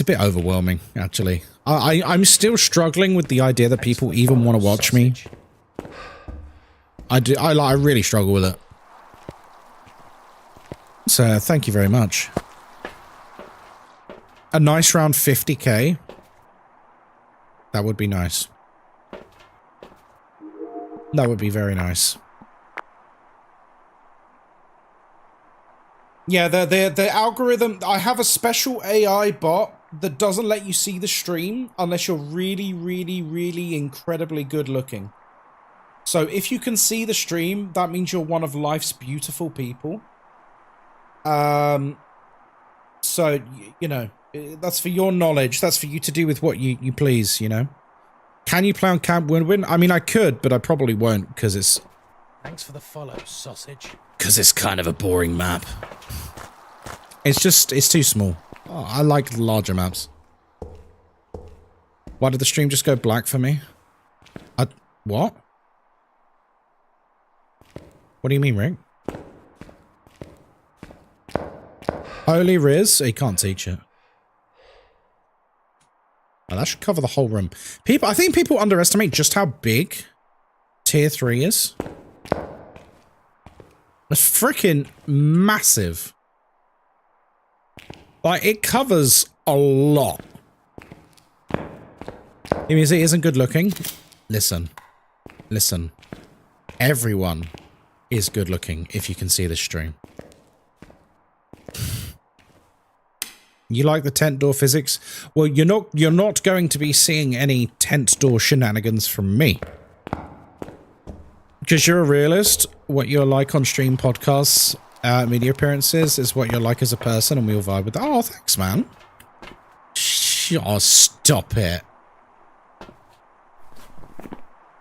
Speaker 1: a bit overwhelming, actually. I'm still struggling with the idea that people even want to watch me. I really struggle with it. So, thank you very much. A nice round 50k. That would be nice. That would be very nice. Yeah, the algorithm... I have a special AI bot that doesn't let you see the stream unless you're really, really, really incredibly good looking. So if you can see the stream, that means you're one of life's beautiful people. So, you know, that's for your knowledge. That's for you to do with what you please, you know. Can you play on Camp Win-Win? I mean, I could, but I probably won't, because it's...
Speaker 3: Thanks for the follow, sausage.
Speaker 1: Because it's kind of a boring map. It's too small. Oh, I like the larger maps. Why did the stream just go black for me? What? What do you mean, Rick? Holy Riz? He can't teach it. Oh, that should cover the whole room. I think people underestimate just how big Tier 3 is. It's freaking massive. Like, it covers a lot. It means it isn't good looking. Listen. Listen. Everyone is good looking if you can see the stream. You like the tent door physics? Well, you're not going to be seeing any tent door shenanigans from me. Because you're a realist, what you're like on stream podcasts, media appearances, is what you're like as a person, and we all vibe with that. Oh, thanks, man. Oh, stop it.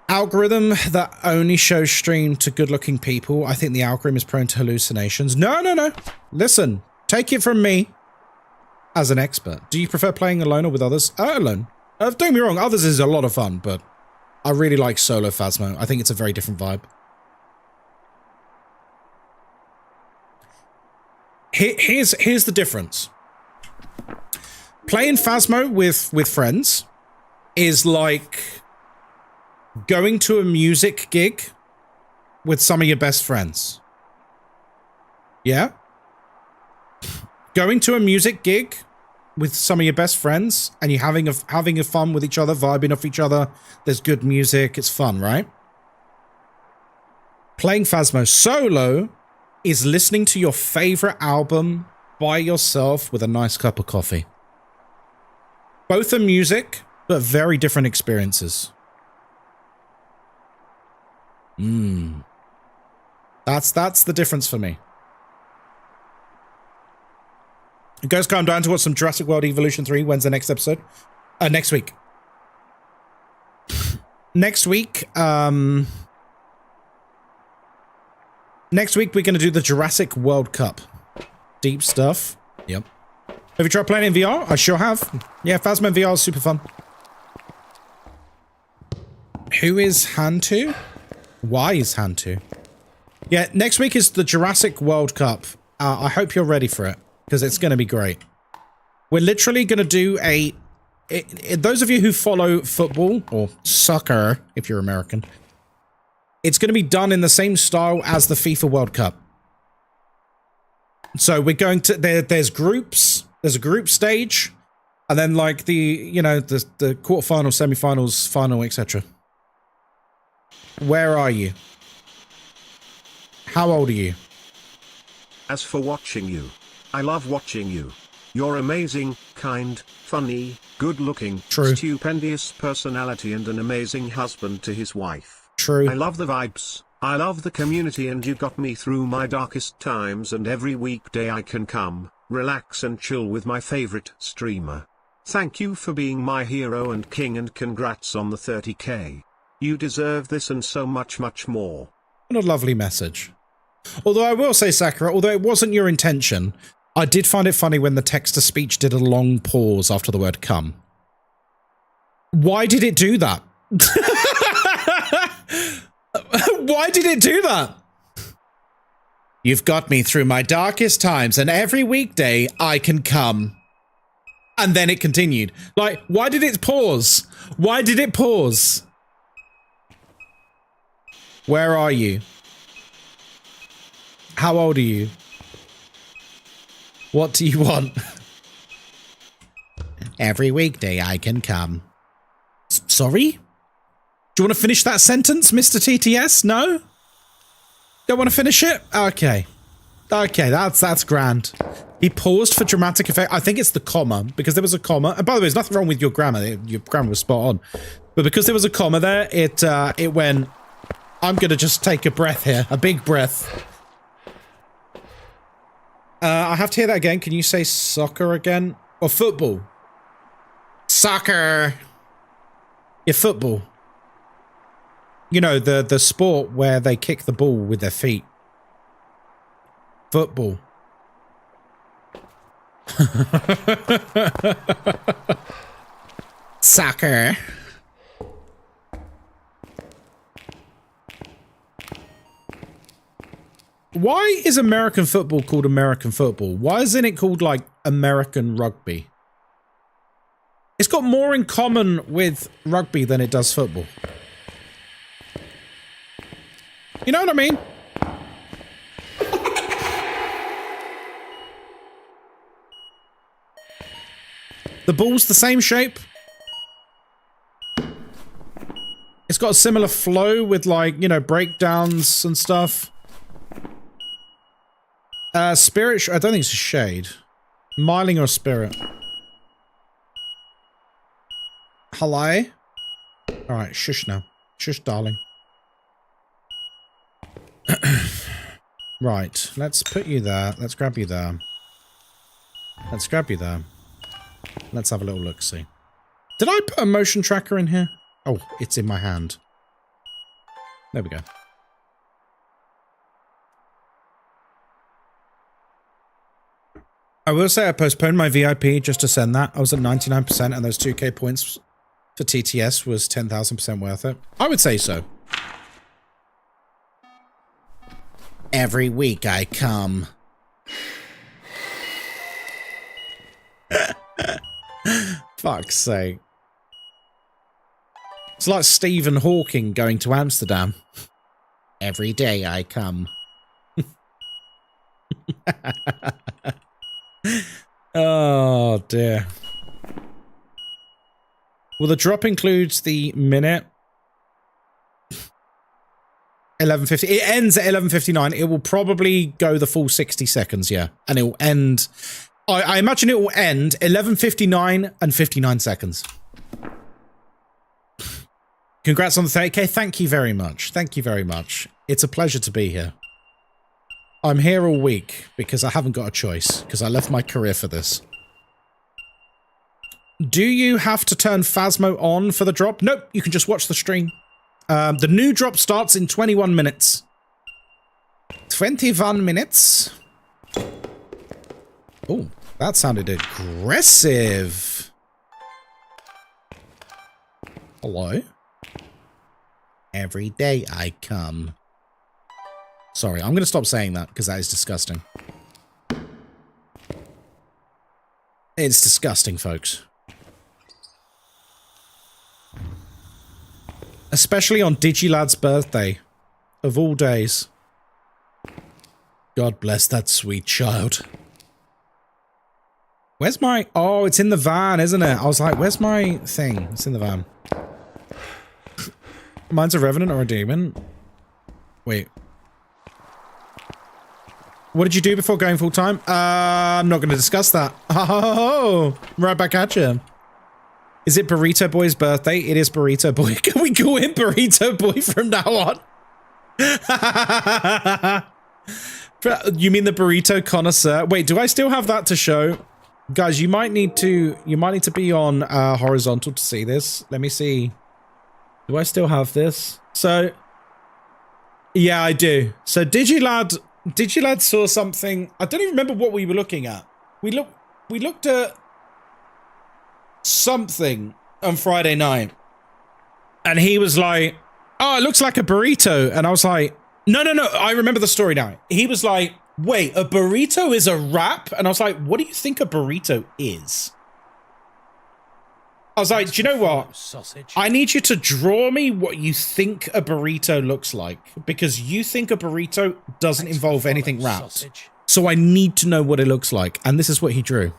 Speaker 1: Algorithm that only shows stream to good-looking people. I think the algorithm is prone to hallucinations. No, no, no. Listen, take it from me as an expert. Do you prefer playing alone or with others? Alone. Don't get me wrong, others is a lot of fun, but I really like solo Phasmo. I think it's a very different vibe. Here's the difference. Playing Phasmo with friends is like going to a music gig with some of your best friends. Yeah? Going to a music gig with some of your best friends and you're having a fun with each other, vibing off each other. There's good music. It's fun, right? Playing Phasmo solo is listening to your favorite album by yourself with a nice cup of coffee. Both are music, but very different experiences. That's the difference for me. Ghostkai, I'm down to watch some Jurassic World Evolution 3. When's the next episode? Next week. Next week, we're going to do the Jurassic World Cup. Deep stuff. Yep. Have you tried playing in VR? I sure have. Yeah, Phasmo in VR is super fun. Who is Hantu? Why is Hantu? Yeah, next week is the Jurassic World Cup. I hope you're ready for it, because it's going to be great. We're literally going to do those of you who follow football, or soccer, if you're American, it's going to be done in the same style as the FIFA World Cup. So we're going to, there's groups, there's a group stage, and then like the quarterfinals, semifinals, final, etc. Where are you? How old are you?
Speaker 8: As for watching you, I love watching you. You're amazing, kind, funny, good-looking,
Speaker 1: True.
Speaker 8: Stupendous personality and an amazing husband to his wife.
Speaker 1: True.
Speaker 8: I love the vibes, I love the community, and you got me through my darkest times, and every weekday I can come, relax and chill with my favorite streamer. Thank you for being my hero and king, and congrats on the 30k. You deserve this and so much, much more.
Speaker 1: What a lovely message. Although I will say, Sakura, although it wasn't your intention, I did find it funny when the text-to-speech did a long pause after the word come. Why did it do that? Why did it do that? You've got me through my darkest times, and every weekday I can come. And then it continued. Like, why did it pause? Why did it pause? Where are you? How old are you? What do you want? Every weekday I can come. Sorry? Do you want to finish that sentence, Mr. TTS? No? Don't want to finish it? Okay. Okay, that's grand. He paused for dramatic effect. I think it's the comma, because there was a comma. And by the way, there's nothing wrong with your grammar. Your grammar was spot on. But because there was a comma there, it went, I'm going to just take a breath here. A big breath. I have to hear that again. Can you say soccer again? Or football? Soccer. Yeah, football. You know, the sport where they kick the ball with their feet. Football. Soccer. Why is American football called American football? Why isn't it called, like, American rugby? It's got more in common with rugby than it does football. You know what I mean? The ball's the same shape. It's got a similar flow with, like, you know, breakdowns and stuff. Spirit, I don't think it's a shade. Miling or spirit? Hello? Alright, shush now. Shush, darling. Right, let's put you there. Let's grab you there. Let's grab you there. Let's have a little look-see. Did I put a motion tracker in here? Oh, it's in my hand. There we go. I will say I postponed my VIP just to send that. I was at 99% and those 2k points for TTS was 10,000% worth it. I would say so. Every week I come. Fuck's sake. It's like Stephen Hawking going to Amsterdam. Every day I come. Oh, dear. Well, the drop includes the minute. 11:50. It ends at 11:59. It will probably go the full 60 seconds, yeah. And it will end... I imagine it will end 11:59 and 59 seconds. Congrats on the 30k. Thank you very much. Thank you very much. It's a pleasure to be here. I'm here all week because I haven't got a choice, because I left my career for this. Do you have to turn Phasmo on for the drop? Nope, you can just watch the stream. The new drop starts in 21 minutes. 21 minutes? Oh, that sounded aggressive. Hello? Every day I come. Sorry, I'm going to stop saying that because that is disgusting. It's disgusting, folks. Especially on Digilad's birthday. Of all days. God bless that sweet child. Where's my... Oh, it's in the van, isn't it? I was like, where's my thing? It's in the van. Mine's a revenant or a demon? Wait. What did you do before going full time? I'm not going to discuss that. Oh, right back at you. Is it Burrito Boy's birthday? It is Burrito Boy. Can we call him Burrito Boy from now on? You mean the burrito connoisseur? Wait, do I still have that to show? Guys, you might need to be on horizontal to see this. Let me see. Do I still have this? So, yeah, I do. So Digilad saw something. I don't even remember what we were looking at. We looked at something on Friday night, and he was like, "Oh, it looks like a burrito," and I was like, "No, I remember the story now." He was like, "Wait, a burrito is a wrap?" And I was like, "What do you think a burrito is?" I was like, "Do you know what?
Speaker 3: Sausage.
Speaker 1: I need you to draw me what you think a burrito looks like, because you think a burrito doesn't involve anything wrapped.
Speaker 3: Sausage.
Speaker 1: So I need to know what it looks like." And this is what he drew.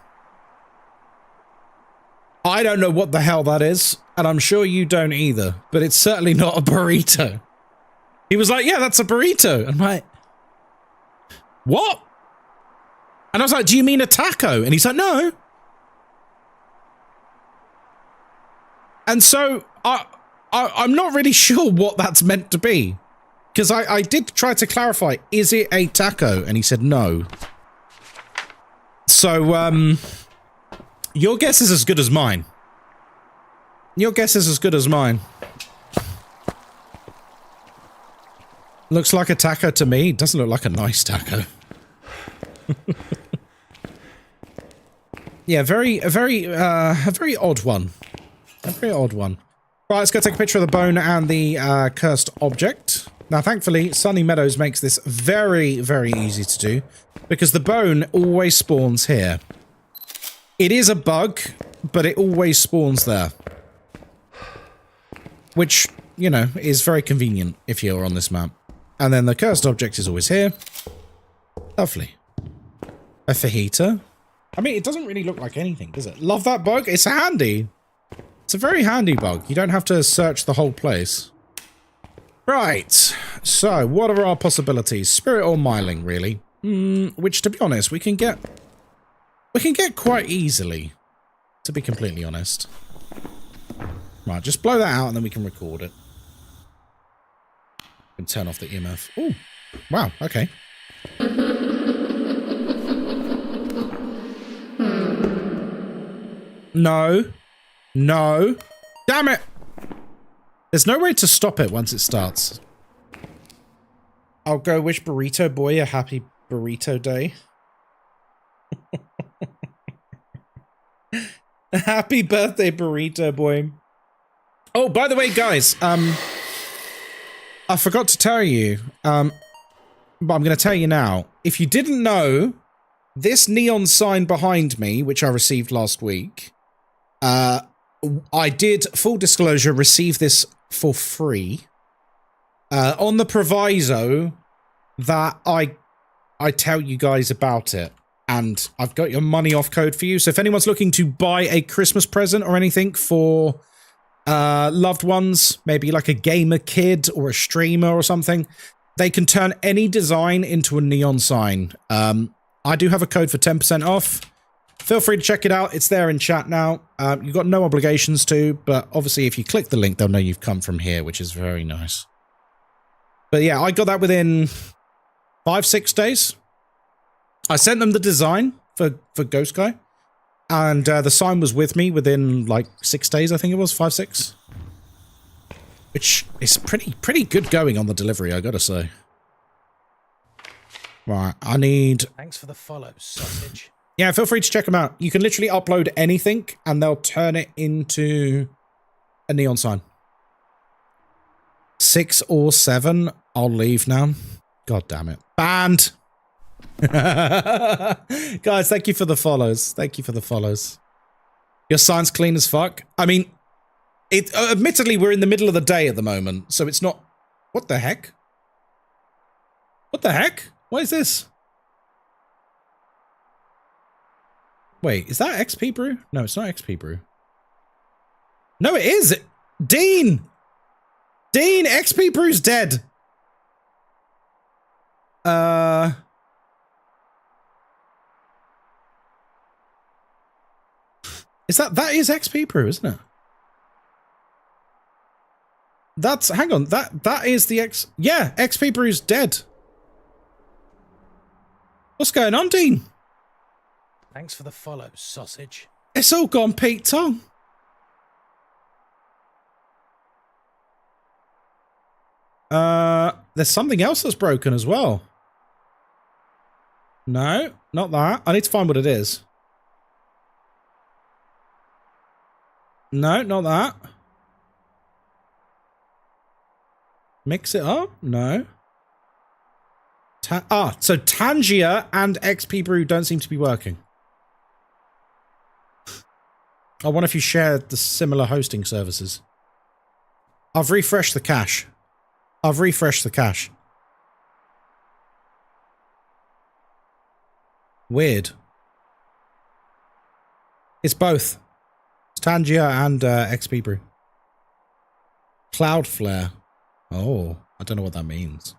Speaker 1: I don't know what the hell that is, and I'm sure you don't either, but it's certainly not a burrito. He was like, "Yeah, that's a burrito." I'm like, "What?" And I was like, "Do you mean a taco?" And he's like, "No." And so I'm not really sure what that's meant to be, because I did try to clarify, is it a taco? And he said no. So your guess is as good as mine. Your guess is as good as mine. Looks like a taco to me. It doesn't look like a nice taco. Yeah, a very odd one. A very odd one. Right, let's go take a picture of the bone and the cursed object. Now, thankfully, Sunny Meadows makes this very, very easy to do, because the bone always spawns here. It is a bug, but it always spawns there. Which, you know, is very convenient if you're on this map. And then the cursed object is always here. Lovely. A fajita. I mean, it doesn't really look like anything, does it? Love that bug. It's handy. It's a very handy bug. You don't have to search the whole place. Right. So, what are our possibilities? Spirit or Myling, really? Which, to be honest, we can get quite easily, to be completely honest. Right, just blow that out and then we can record it. And turn off the EMF. Oh, wow, okay. No. No. Damn it! There's no way to stop it once it starts. I'll go wish Burrito Boy a happy Burrito Day. Happy birthday, Burrito Boy. Oh, by the way, guys, I forgot to tell you, but I'm going to tell you now. If you didn't know, this neon sign behind me, which I received last week, I did, full disclosure, receive this for free on the proviso that I tell you guys about it. And I've got your money off code for you. So if anyone's looking to buy a Christmas present or anything for loved ones, maybe like a gamer kid or a streamer or something, they can turn any design into a neon sign. I do have a code for 10% off. Feel free to check it out. It's there in chat now. You've got no obligations to, but obviously if you click the link, they'll know you've come from here, which is very nice. But yeah, I got that within 5-6 days. I sent them the design for Ghostkai, and the sign was with me within like 6 days, I think it was, 5-6. Which is pretty good going on the delivery, I gotta say. Right, I need...
Speaker 3: Thanks for the follow, sausage.
Speaker 1: Yeah, feel free to check them out. You can literally upload anything, and they'll turn it into a neon sign. 6 or 7, I'll leave now. God damn it. Banned! Guys, thank you for the follows. Thank you for the follows. Your sign's clean as fuck. I mean, admittedly, we're in the middle of the day at the moment, so it's not... What the heck? What the heck? What is this? Wait, is that XP Brew? No, it's not XP Brew. No, it is! Dean! Dean, XP Brew's dead! That is XP Brew, isn't it? That's, hang on, that is the yeah, XP Brew's dead. What's going on, Dean?
Speaker 3: Thanks for the follow, sausage.
Speaker 1: It's all gone Pete Tong. There's something else that's broken as well. No, not that. I need to find what it is. No, not that. Mix it up? No. So Tangia and XP Brew don't seem to be working. I wonder if you share the similar hosting services. I've refreshed the cache. I've refreshed the cache. Weird. It's both. It's Tangia and XP Brew. Cloudflare. Oh, I don't know what that means.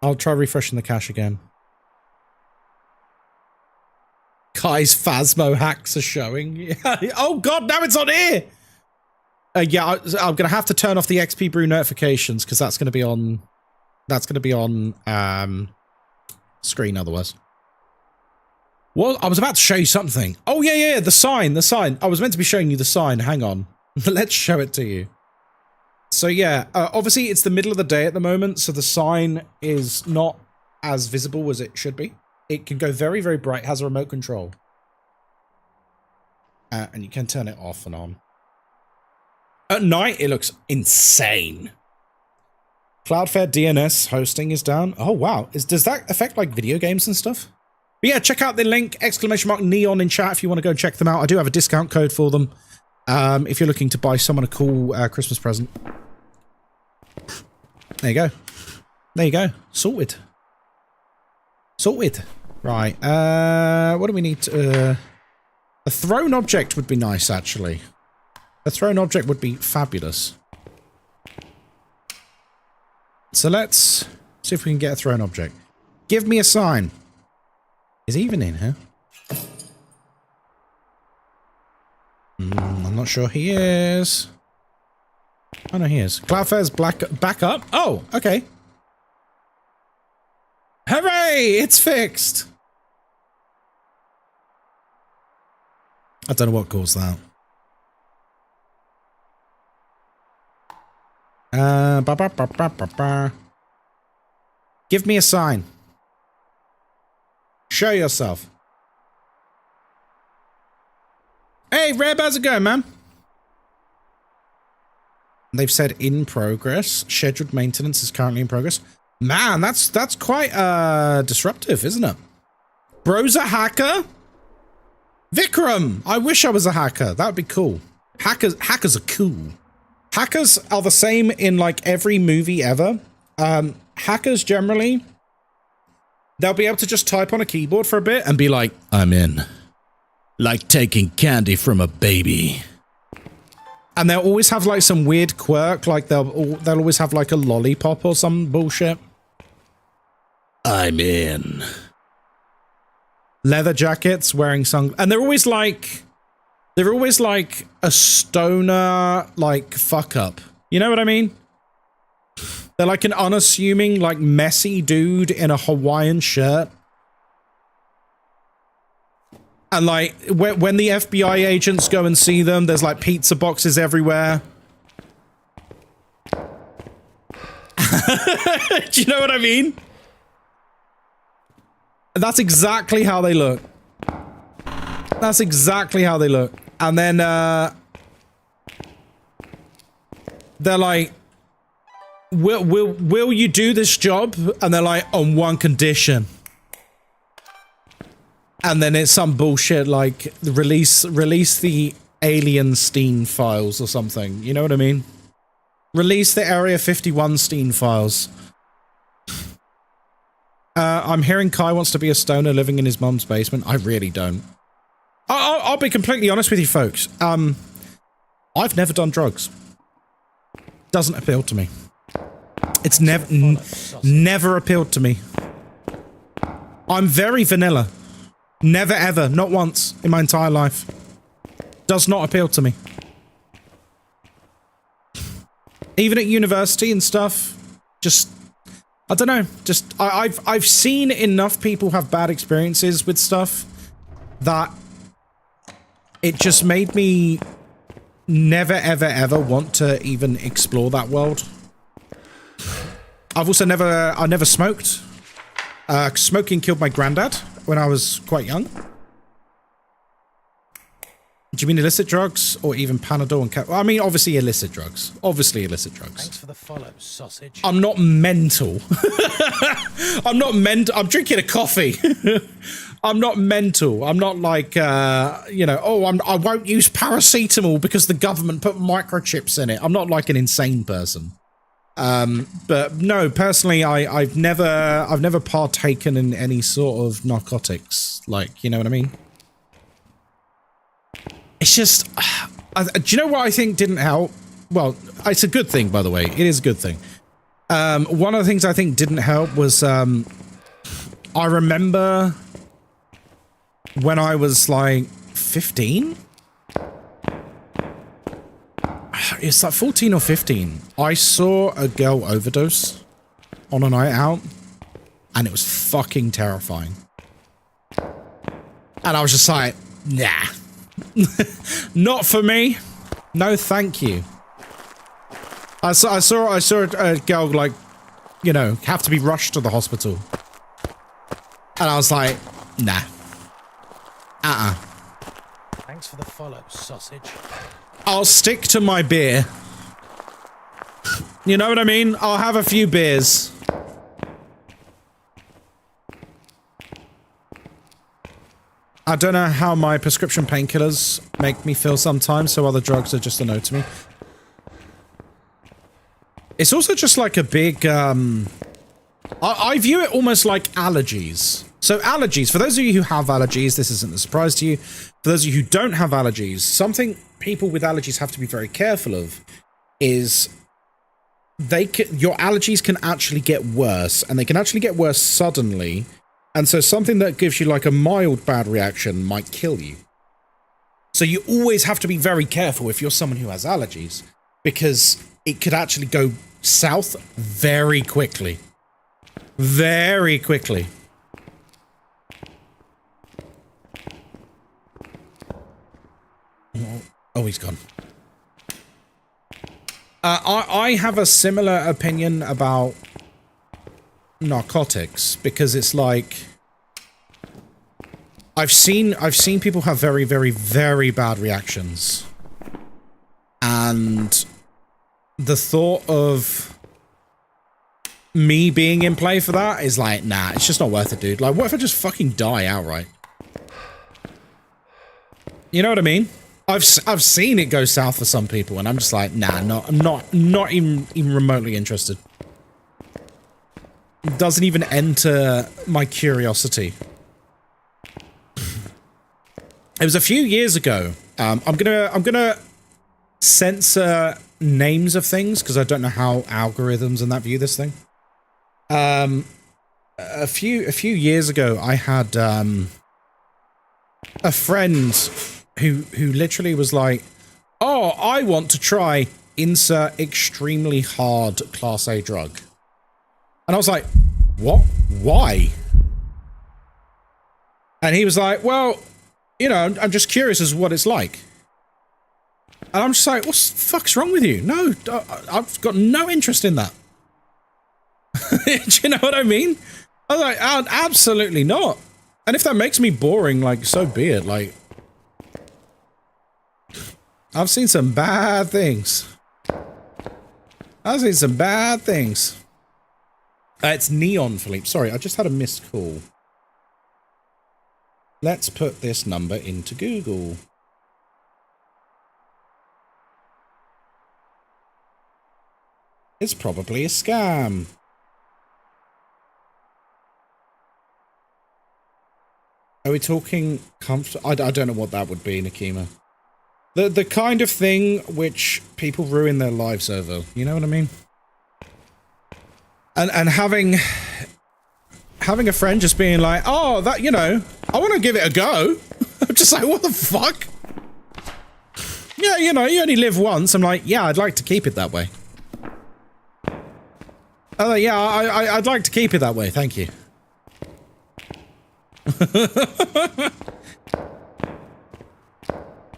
Speaker 1: I'll try refreshing the cache again. Kai's Phasmo hacks are showing. Oh god, now it's on here! Yeah, I'm gonna have to turn off the XP Brew notifications because that's gonna be on. That's gonna be on screen otherwise. Well, I was about to show you something. Oh yeah, the sign. I was meant to be showing you the sign. Hang on, let's show it to you. So yeah, obviously it's the middle of the day at the moment, so the sign is not as visible as it should be. It can go very, very bright. It has a remote control, and you can turn it off and on. At night, it looks insane. Cloudflare DNS hosting is down. Oh, wow. Does that affect, like, video games and stuff? But yeah, check out the link, !neon in chat if you want to go check them out. I do have a discount code for them if you're looking to buy someone a cool Christmas present. There you go. There you go. Sorted. Sorted. Right. What do we need to... a thrown object would be nice, actually. A thrown object would be fabulous. So let's see if we can get a thrown object. Give me a sign. Is he even in here? I'm not sure he is. Oh no, he is. Cloudflare's back up. Oh, okay. Hooray! It's fixed! I don't know what caused that. Give me a sign. Show yourself. Hey, Reb, how's it going, man? They've said in progress. Scheduled maintenance is currently in progress. Man, that's quite disruptive, isn't it? Bro's a hacker? Vikram! I wish I was a hacker. That would be cool. Hackers are cool. Hackers are the same in like every movie ever. Hackers generally, they'll be able to just type on a keyboard for a bit and be like, I'm in. Like taking candy from a baby. And they'll always have like some weird quirk, like they'll always have like a lollipop or some bullshit. I'm in. Leather jackets, wearing and they're always like a stoner like fuck up. You know what I mean? They're like an unassuming, like messy dude in a Hawaiian shirt. And like when the FBI agents go and see them, there's like pizza boxes everywhere. Do you know what I mean? That's exactly how they look. That's exactly how they look. And then they're like, will you do this job? And they're like, on one condition. And then it's some bullshit like release the Alienstein files or something. You know what I mean? Release the Area 51 Stein files. I'm hearing Kai wants to be a stoner living in his mum's basement. I really don't. I'll be completely honest with you folks. I've never done drugs. Doesn't appeal to me. It's never appealed to me. I'm very vanilla. Never ever, not once in my entire life. Does not appeal to me. Even at university and stuff, just, I don't know, just, I've seen enough people have bad experiences with stuff that it just made me never ever ever want to even explore that world. I've also never smoked. Smoking killed my granddad when I was quite young. Do you mean illicit drugs or even Panadol and I mean, obviously illicit drugs. Obviously illicit drugs.
Speaker 3: Thanks for the follow, sausage.
Speaker 1: I'm not mental. I'm not mental. I'm drinking a coffee. I'm not mental. I'm not like, you know, oh, I won't use paracetamol because the government put microchips in it. I'm not like an insane person. But no, personally, I've never partaken in any sort of narcotics. Like, you know what I mean? It's just, do you know what I think didn't help? Well, it's a good thing, by the way. It is a good thing. One of the things I think didn't help was, I remember when I was like 15. It's like 14 or 15. I saw a girl overdose on a night out, and it was fucking terrifying. And I was just like, nah. Not for me. No, thank you. I saw a girl, like, you know, have to be rushed to the hospital. And I was like, nah.
Speaker 3: Thanks for the follow, sausage.
Speaker 1: I'll stick to my beer. You know what I mean? I'll have a few beers. I don't know how my prescription painkillers make me feel sometimes, so other drugs are just a no to me. It's also just like a big, I view it almost like allergies. So allergies, for those of you who have allergies, this isn't a surprise to you. For those of you who don't have allergies, something people with allergies have to be very careful of is your allergies can actually get worse, and they can actually get worse suddenly. And so something that gives you like a mild bad reaction might kill you. So you always have to be very careful if you're someone who has allergies, because it could actually go south very quickly. Very quickly. Oh, he's gone. I have a similar opinion about narcotics, because it's like I've seen people have very, very, very bad reactions, and the thought of me being in play for that is like, nah, it's just not worth it, dude. Like, what if I just fucking die outright? You know what I mean? I've seen it go south for some people, and I'm just like, nah, not even remotely interested. It doesn't even enter my curiosity. It was a few years ago. I'm gonna censor names of things because I don't know how algorithms and that view this thing. A few years ago, I had a friend who literally was like, "Oh, I want to try insert extremely hard Class A drug," and I was like, "What? Why?" And he was like, "Well, you know, I'm just curious as to what it's like." And I'm just like, "What the fuck's wrong with you? No, I've got no interest in that." Do you know what I mean? I was like, absolutely not. And if that makes me boring, like, so be it. Like, I've seen some bad things. I've seen some bad things. It's Neon, Philippe. Sorry, I just had a missed call. Let's put this number into Google. It's probably a scam. Are we talking comfort? I don't know what that would be, Nakima. The kind of thing which people ruin their lives over. You know what I mean? And having a friend just being like, "Oh, that, you know, I want to give it a go." I'm just like, what the fuck? Yeah, you know, you only live once. I'm like, yeah, I'd like to keep it that way. I'm like, yeah, I'd like to keep it that way. Thank you.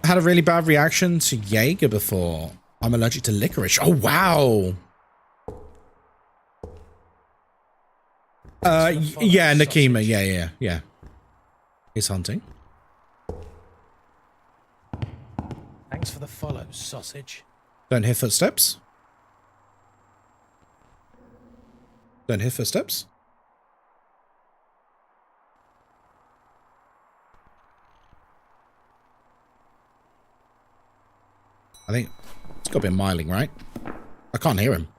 Speaker 1: Had a really bad reaction to Jaeger before. I'm allergic to licorice. Oh, wow. Yeah, Nakima. Yeah. He's hunting.
Speaker 3: Thanks for the follow, sausage.
Speaker 1: Don't hear footsteps. Don't hear footsteps. I think it's got to be miling, right? I can't hear him.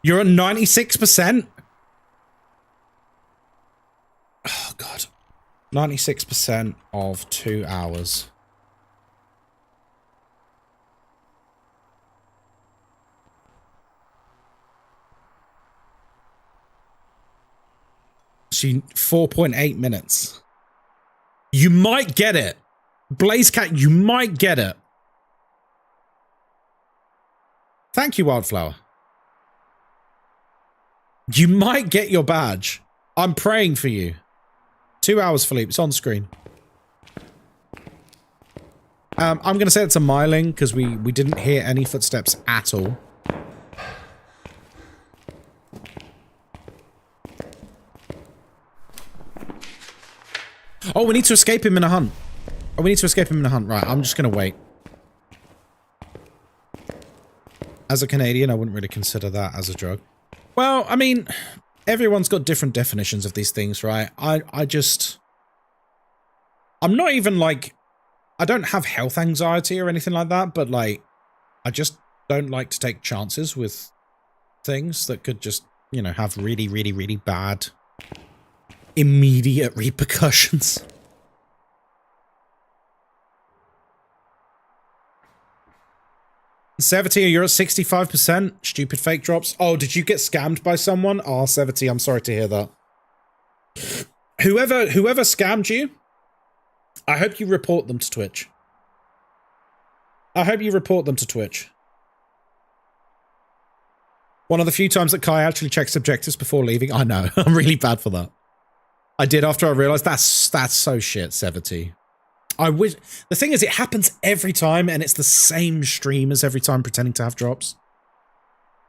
Speaker 1: You're at 96%? Oh, God. 96% of 2 hours. She 4.8 minutes. You might get it. Blazecat, you might get it. Thank you, Wildflower. You might get your badge. I'm praying for you. 2 hours, Philippe. It's on screen. I'm going to say it's a miling because we didn't hear any footsteps at all. Oh, we need to escape him in a hunt. Oh, we need to escape him in a hunt. Right, I'm just going to wait. As a Canadian, I wouldn't really consider that as a drug. Well, I mean, everyone's got different definitions of these things, right? I'm not even like, I don't have health anxiety or anything like that, but like, I just don't like to take chances with things that could just, you know, have really, really, really bad immediate repercussions. Sevity, you're at 65%. Stupid fake drops. Oh, did you get scammed by someone? Oh, Sevity, I'm sorry to hear that. Whoever scammed you, I hope you report them to Twitch. I hope you report them to Twitch. One of the few times that Kai actually checks objectives before leaving. I know. I'm really bad for that. I did after I realized that's so shit, Sevity. I wish. The thing is, it happens every time, and it's the same streamers every time pretending to have drops.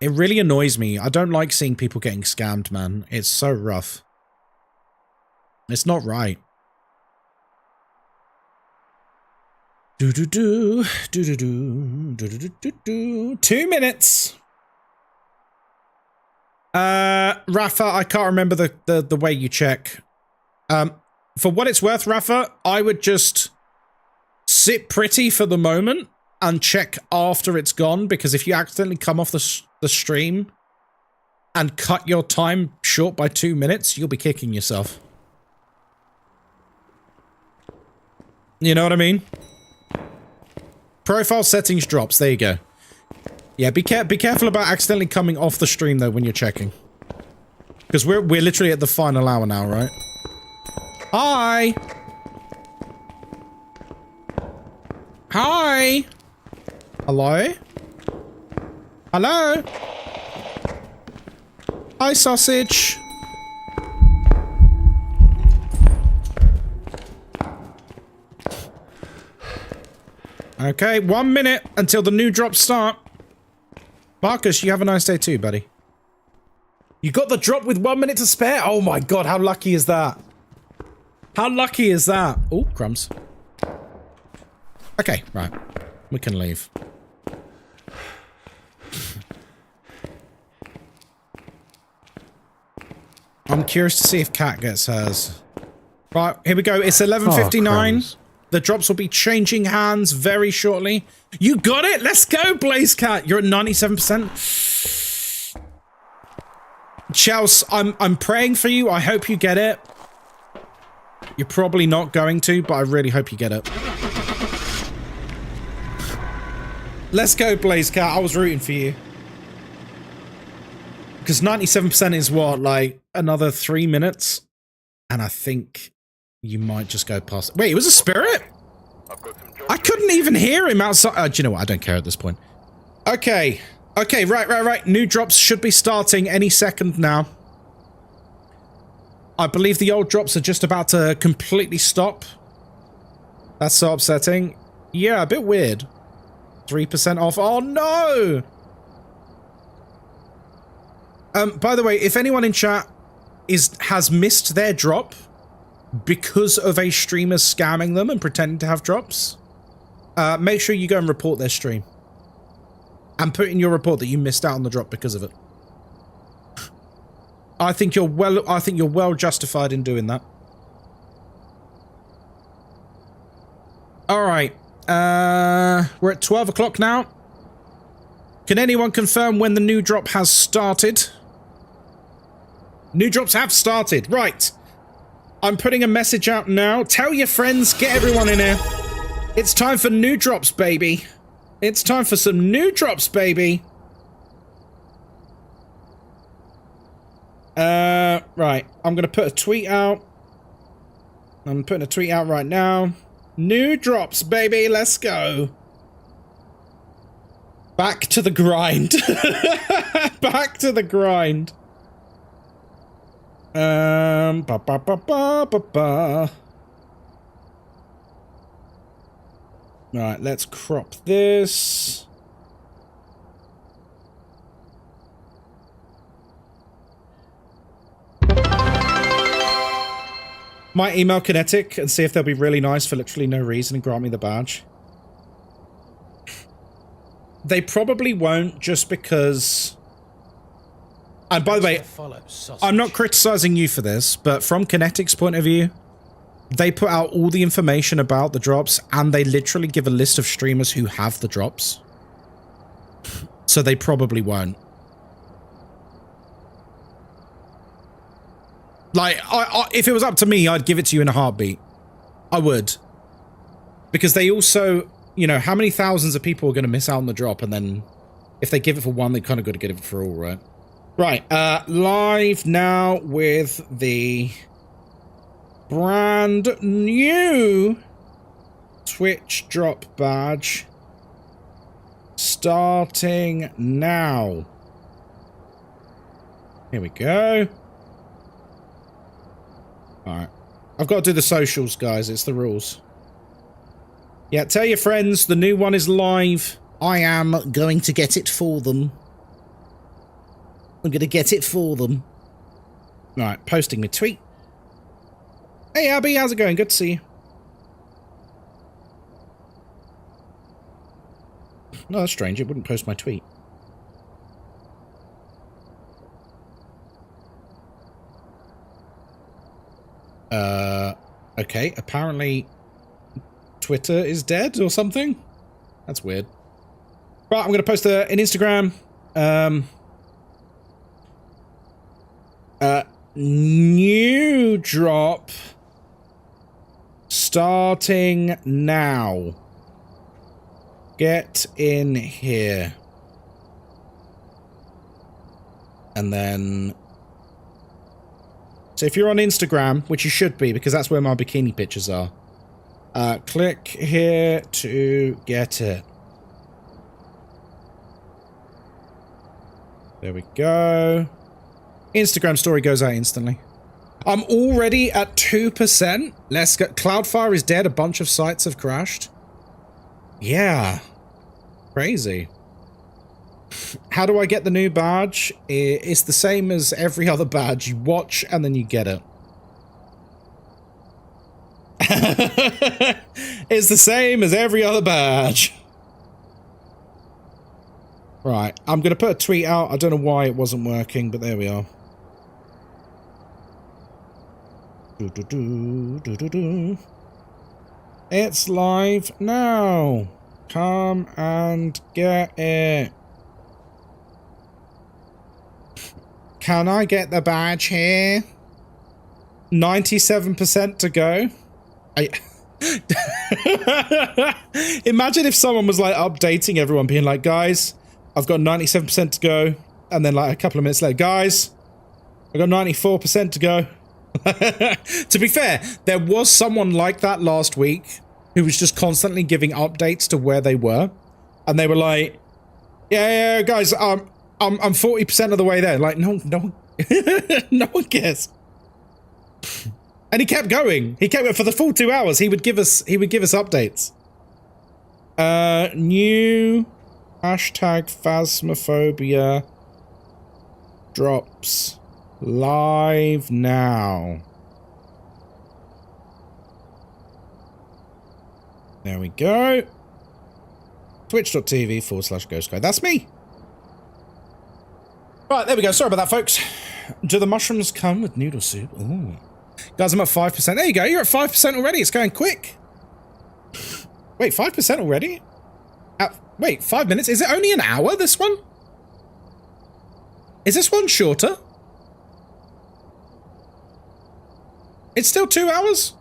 Speaker 1: It really annoys me. I don't like seeing people getting scammed, man. It's so rough. It's not right. Do do do do do do do do do do. 2 minutes. Rafa, I can't remember the way you check. For what it's worth, Rafa, I would just sit pretty for the moment and check after it's gone, because if you accidentally come off the stream and cut your time short by 2 minutes, you'll be kicking yourself. You know what I mean? Profile settings drops. There you go. Yeah, be careful about accidentally coming off the stream though when you're checking, because we're literally at the final hour now, right? Hi. Hi. Hello. Hello. Hi, sausage. Okay, 1 minute until the new drops start. Marcus, you have a nice day too, buddy. You got the drop with 1 minute to spare? Oh my god, how lucky is that? How lucky is that? Oh, crumbs. Okay, right. We can leave. I'm curious to see if Kat gets hers. Right, here we go. It's 11:59. The drops will be changing hands very shortly. You got it! Let's go, Blaze Cat! You're at 97%. Chels, I'm praying for you. I hope you get it. You're probably not going to, but I really hope you get it. Let's go, Blaze Cat. I was rooting for you. Because 97% is what, like, another 3 minutes? And I think you might just go past. Wait, it was a spirit? I couldn't even hear him outside. Do you know what? I don't care at this point. Okay. Okay, right. New drops should be starting any second now. I believe the old drops are just about to completely stop. That's so upsetting. Yeah, a bit weird. 3% off. Oh, no! By the way, if anyone in chat has missed their drop because of a streamer scamming them and pretending to have drops, make sure you go and report their stream. And put in your report that you missed out on the drop because of it. I think you're well justified in doing that. Alright. We're at 12 o'clock now. Can anyone confirm when the new drop has started? New drops have started. Right. I'm putting a message out now. Tell your friends, get everyone in here. It's time for new drops, baby. It's time for some new drops, baby. Right. I'm gonna put a tweet out. I'm putting a tweet out right now. New drops, baby. Let's go. Back to the grind. Back to the grind. Ba ba ba ba ba ba. Right, let's crop this. Might email Kinetic and see if they'll be really nice for literally no reason and grant me the badge. They probably won't, just because... And by the way, I'm not criticizing you for this, but from Kinetic's point of view, they put out all the information about the drops, and they literally give a list of streamers who have the drops. So they probably won't. Like, if it was up to me, I'd give it to you in a heartbeat. I would. Because they also, you know, how many thousands of people are going to miss out on the drop, and then if they give it for one, they kind of got to get it for all, right? Right, live now with the brand new Twitch drop badge. Starting now. Here we go. Alright. I've got to do the socials, guys. It's the rules. Yeah, tell your friends the new one is live. I am going to get it for them. I'm going to get it for them. Alright, posting my tweet. Hey, Abby, how's it going? Good to see you. No, that's strange. It wouldn't post my tweet. Okay, apparently Twitter is dead or something. That's weird. Right, I'm going to post an Instagram. New drop starting now. Get in here. And then... So if you're on Instagram, which you should be, because that's where my bikini pictures are, click here to get it. There we go. Instagram story goes out instantly. I'm already at 2%. Let's go. Cloudfire is dead. A bunch of sites have crashed. Yeah. Crazy. How do I get the new badge? It's the same as every other badge. You watch and then you get it. It's the same as every other badge. Right, I'm going to put a tweet out. I don't know why it wasn't working, but there we are. It's live now. Come and get it. Can I get the badge here? 97% to go. Imagine if someone was like updating everyone, being like, guys, I've got 97% to go. And then like a couple of minutes later, guys, I've got 94% to go. To be fair, there was someone like that last week who was just constantly giving updates to where they were. And they were like, yeah, guys, I'm 40% of the way there. Like, no, no one cares. And he kept going. He kept for the full 2 hours. He would give us updates. New hashtag Phasmophobia drops live now. There we go. Twitch.tv/Ghostkai. That's me. Right, there we go. Sorry about that, folks. Do the mushrooms come with noodle soup? Ooh. Guys, I'm at 5%. There you go. You're at 5% already. It's going quick. Wait, 5% already? Wait, 5 minutes? Is it only an hour, this one? Is this one shorter? It's still 2 hours?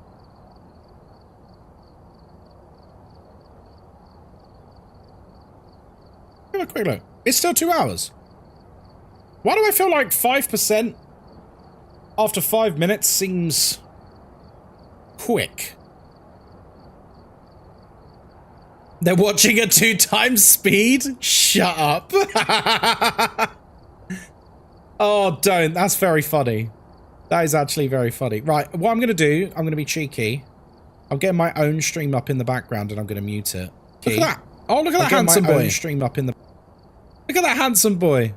Speaker 1: Have a quick look. It's still 2 hours. Why do I feel like 5% after 5 minutes seems quick? They're watching at 2 times speed? Shut up. Oh, don't. That's very funny. That is actually very funny. Right, what I'm going to do, I'm going to be cheeky. I'm getting my own stream up in the background and I'm going to mute it. Look at that. Oh, look at that handsome boy. Stream up in the... Look at that handsome boy.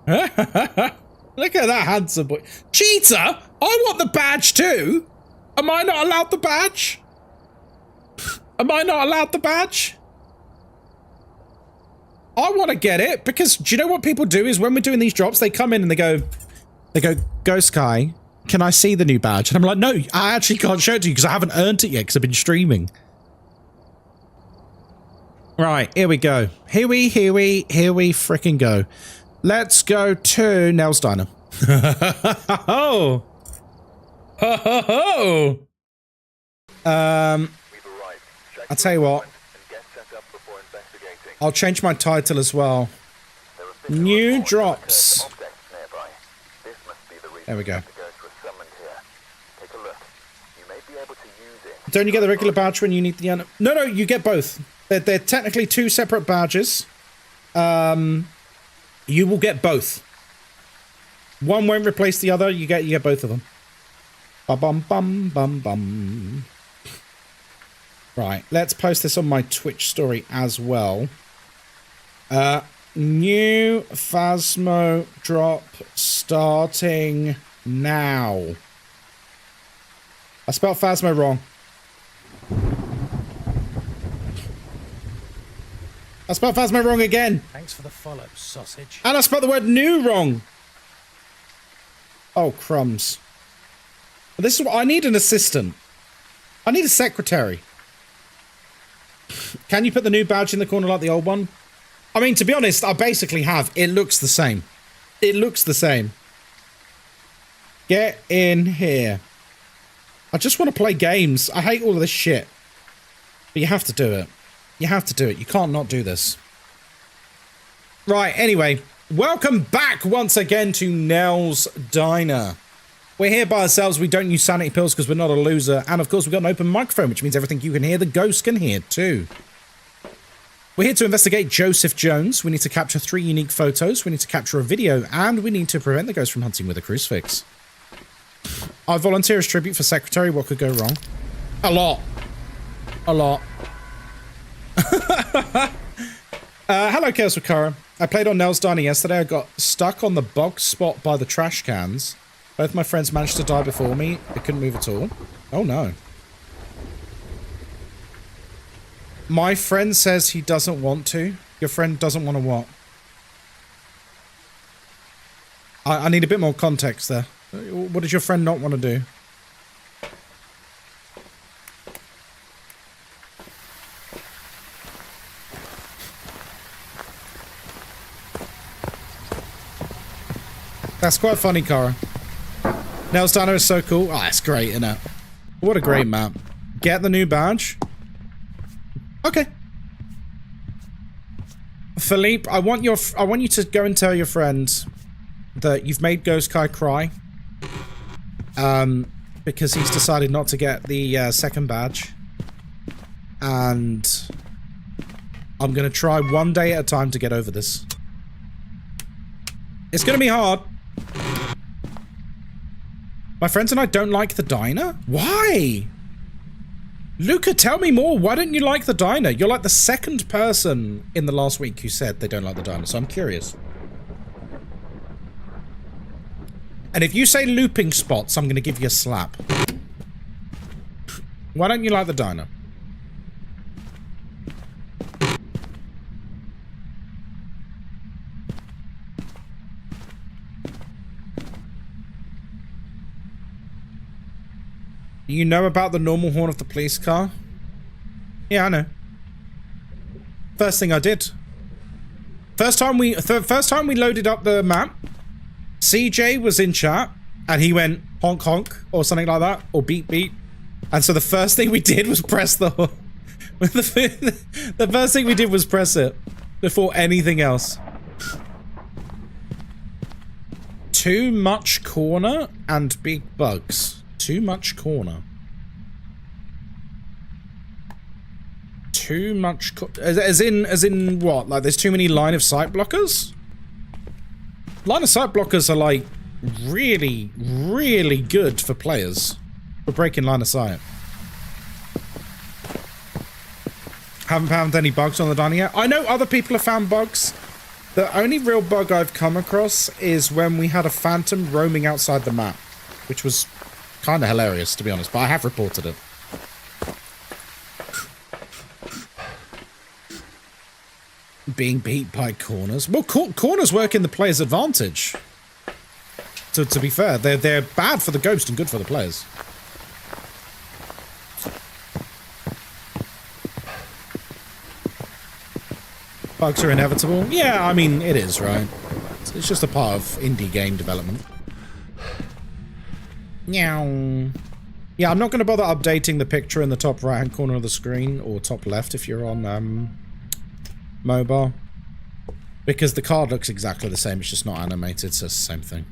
Speaker 1: Look at that handsome boy. Cheater? I want the badge too. Am I not allowed the badge? Am I not allowed the badge? I want to get it because do you know what people do is when we're doing these drops, they come in and they go, Ghostkai, can I see the new badge? And I'm like, no, I actually can't show it to you because I haven't earned it yet because I've been streaming. Right, here we go. Here we freaking go. Let's go to Nell's Diner. Oh. Oh. I'll tell you what. I'll change my title as well. New drops. There we go. Don't you get the regular badge when you need the... No, you get both. They're technically 2 separate badges. You will get both. One won't replace the other. You get both of them. Bum. Right, let's post this on my Twitch story as well. New Phasmo drop starting now. I spelled Phasmo wrong. I spelled Phasmo wrong again.
Speaker 3: Thanks for the follow, sausage.
Speaker 1: And I spelled the word new wrong. Oh, crumbs. This is what I need: an assistant. I need a secretary. Can you put the new badge in the corner like the old one? I mean, to be honest, I basically have. It looks the same. It looks the same. Get in here. I just want to play games. I hate all of this shit. But you have to do it. You have to do it. You can't not do this. Right, anyway. Welcome back once again to Nell's Diner. We're here by ourselves. We don't use sanity pills because we're not a loser. And of course, we've got an open microphone, which means everything you can hear, the ghost can hear too. We're here to investigate Joseph Jones. We need to capture 3 unique photos. We need to capture a video. And we need to prevent the ghost from hunting with a crucifix. I volunteer as tribute for secretary. What could go wrong? A lot. A lot. Hello, Chaos with Kara. I played on Nell's Diner yesterday. I got stuck on the bog spot by the trash cans. Both my friends managed to die before me. They couldn't move at all. Oh, no. My friend says he doesn't want to. Your friend doesn't want to what? I need a bit more context there. What does your friend not want to do? That's quite funny, Cara. Nell's Diner is so cool. Oh, that's great, isn't it? What a great map. Get the new badge. Okay. Philippe, I want you to go and tell your friend that you've made Ghostkai cry. Because he's decided not to get the second badge. And I'm gonna try one day at a time to get over this. It's gonna be hard. My friends and I don't like the diner? Why? Luca, tell me more. Why don't you like the diner? You're like the second person in the last week who said they don't like the diner, so I'm curious. And if you say looping spots, I'm going to give you a slap. Why don't you like the diner? You know about the normal horn of the police car? Yeah, I know. First thing I did. First time we loaded up the map, CJ was in chat, and he went honk honk, or something like that, or beep beep. And so the first thing we did was press the horn. The first thing we did was press it, before anything else. Too much corner and big bugs. Too much corner. Too much as in what? Like there's too many line of sight blockers? Line of sight blockers are like really, really good for players. For breaking line of sight. Haven't found any bugs on the diner yet. I know other people have found bugs. The only real bug I've come across is when we had a phantom roaming outside the map. Which was kind of hilarious, to be honest, but I have reported it. Being beat by corners. Well, corners work in the player's advantage. To be fair, they're bad for the ghost and good for the players. Bugs are inevitable. Yeah, I mean, it is, right? It's just a part of indie game development. Meow. Yeah, I'm not going to bother updating the picture in the top right-hand corner of the screen, or top left if you're on mobile. Because the card looks exactly the same, it's just not animated, so it's the same thing.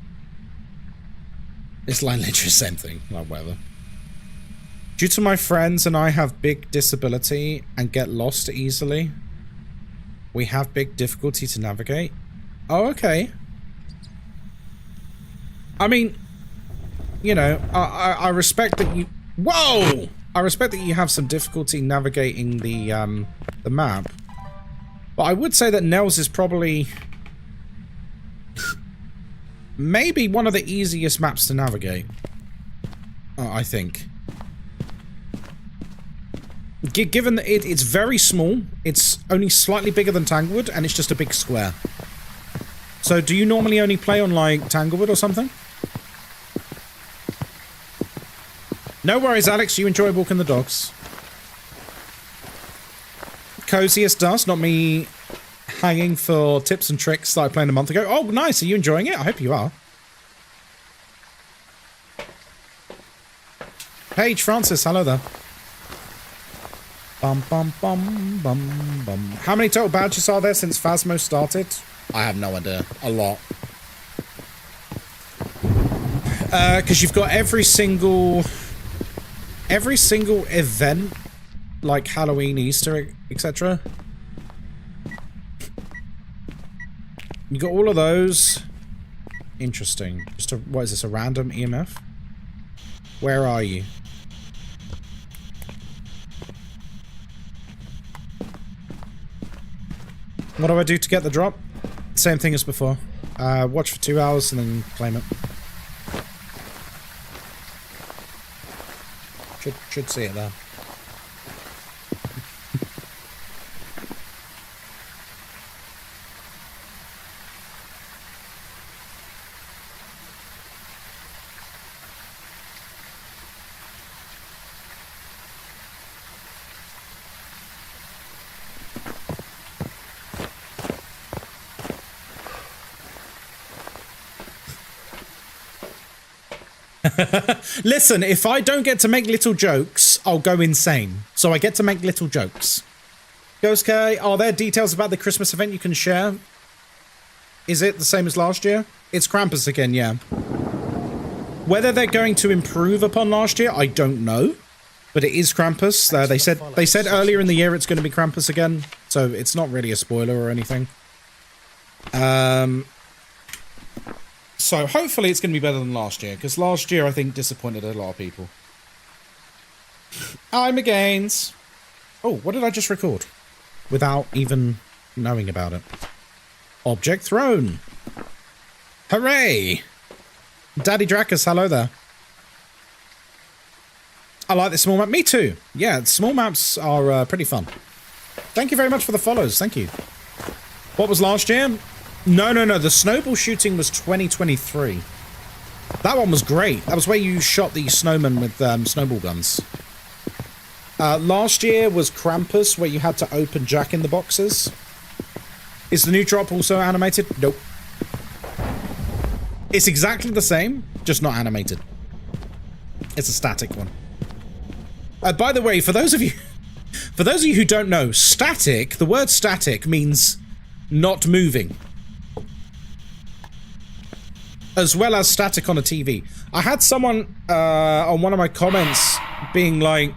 Speaker 1: It's like literally the same thing, like whatever. Due to my friends and I have big disability and get lost easily, we have big difficulty to navigate. Oh, okay. I mean... You know, I respect that you... Whoa! I respect that you have some difficulty navigating the map. But I would say that Nell's is probably... maybe one of the easiest maps to navigate. I think. Given that it's very small, it's only slightly bigger than Tanglewood, and it's just a big square. So do you normally only play on, like, Tanglewood or something? No worries, Alex. You enjoy walking the dogs. Coziest dust, not me hanging for tips and tricks that I played a month ago. Oh, nice. Are you enjoying it? I hope you are. Paige Francis, hello there. Bum, bum, bum, bum, bum. How many total badges are there since Phasmo started? I have no idea. A lot. Because you've got every single event, like Halloween, Easter, etc. You got all of those. Interesting. Just a, what is this, a random EMF? Where are you? What do I do to get the drop? Same thing as before. Watch for 2 hours and then claim it. Should see it there. Listen, if I don't get to make little jokes, I'll go insane. So I get to make little jokes. Ghostkai, are there details about the Christmas event you can share? Is it the same as last year? It's Krampus again, yeah. Whether they're going to improve upon last year, I don't know. But it is Krampus. They said earlier in the year it's going to be Krampus again. So it's not really a spoiler or anything. So hopefully it's going to be better than last year, because last year I think disappointed a lot of people. I'm against. Oh, what did I just record? Without even knowing about it. Object thrown. Hooray! Daddy Dracus, hello there. I like this small map. Me too. Yeah, small maps are pretty fun. Thank you very much for the follows. Thank you. What was last year? No. The snowball shooting was 2023. That one was great. That was where you shot the snowman with snowball guns. Last year was Krampus, where you had to open Jack-in-the-Boxes. Is the new drop also animated? Nope. It's exactly the same, just not animated. It's a static one. By the way, for those of you who don't know, static, the word static means not moving. As well as static on a TV. I had someone on one of my comments being like,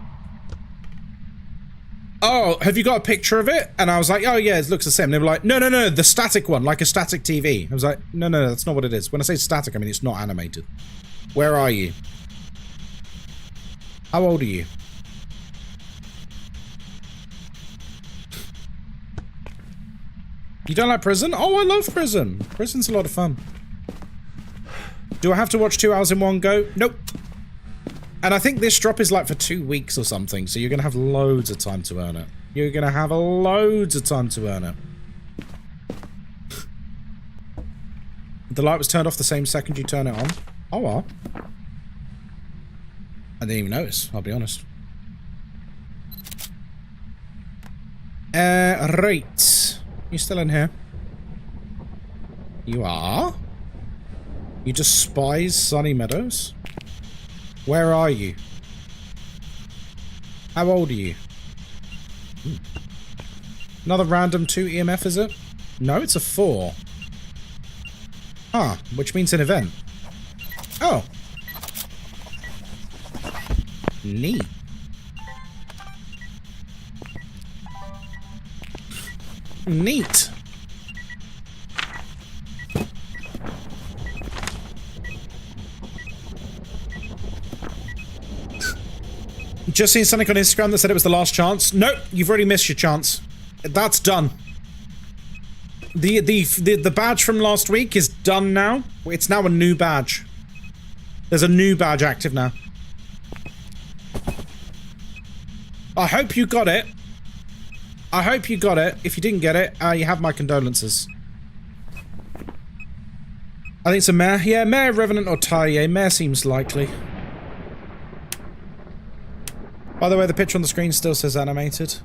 Speaker 1: oh, have you got a picture of it? And I was like, oh yeah, it looks the same. They were like, no, the static one, like a static TV. I was like, no, that's not what it is. When I say static, I mean it's not animated. Where are you? How old are you? You don't like Prison? Oh, I love Prison. Prison's a lot of fun. Do I have to watch 2 hours in one go? Nope. And I think this drop is like for 2 weeks or something, so you're going to have loads of time to earn it. You're going to have loads of time to earn it. The light was turned off the same second you turn it on. Oh, well. I didn't even notice, I'll be honest. Right. You still in here? You are? You despise Sunny Meadows? Where are you? How old are you? Another random 2 EMF, is it? No, it's a 4. Ah, which means an event. Oh. Neat. Neat. Just seen something on Instagram that said it was the last chance. Nope, you've already missed your chance. That's done. The badge from last week is done now. It's now a new badge. There's a new badge active now. I hope you got it. I hope you got it. If you didn't get it, you have my condolences. I think it's a Mare. Yeah, Mare, Revenant, or Taille. Mare seems likely. By the way, the picture on the screen still says animated. Do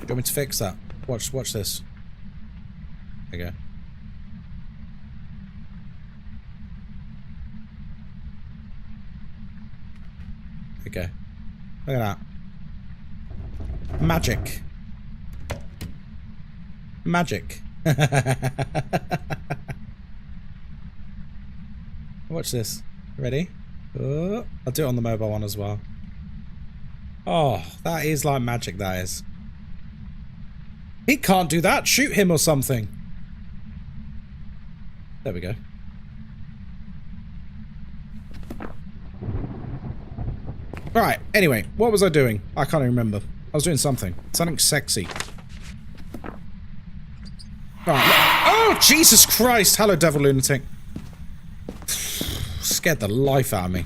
Speaker 1: you want me to fix that? Watch this. There you go. Okay. Look at that. Magic. Magic. Watch this. Ready? Oh, I'll do it on the mobile one as well. Oh, that is like magic, that is. He can't do that. Shoot him or something. There we go. Right, anyway, what was I doing? I can't even remember. I was doing something. Something sexy. Right. Oh, Jesus Christ! Hello, devil lunatic. Scared the life out of me.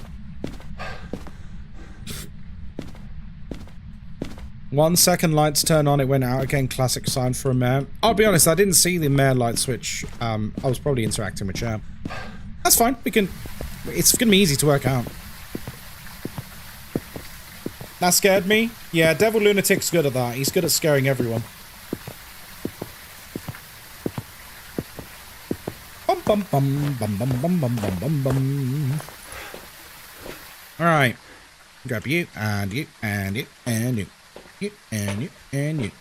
Speaker 1: 1 second, lights turn on, it went out again. Classic sign for a mare. I'll be honest, I didn't see the mare light switch. I was probably interacting with chat. That's fine. We can... It's gonna be easy to work out. That scared me. Yeah, Devil Lunatic's good at that. He's good at scaring everyone. Bum bum bum bum bum bum bum bum bum bum. Alright. Grab you and you and you and you. You and you and you.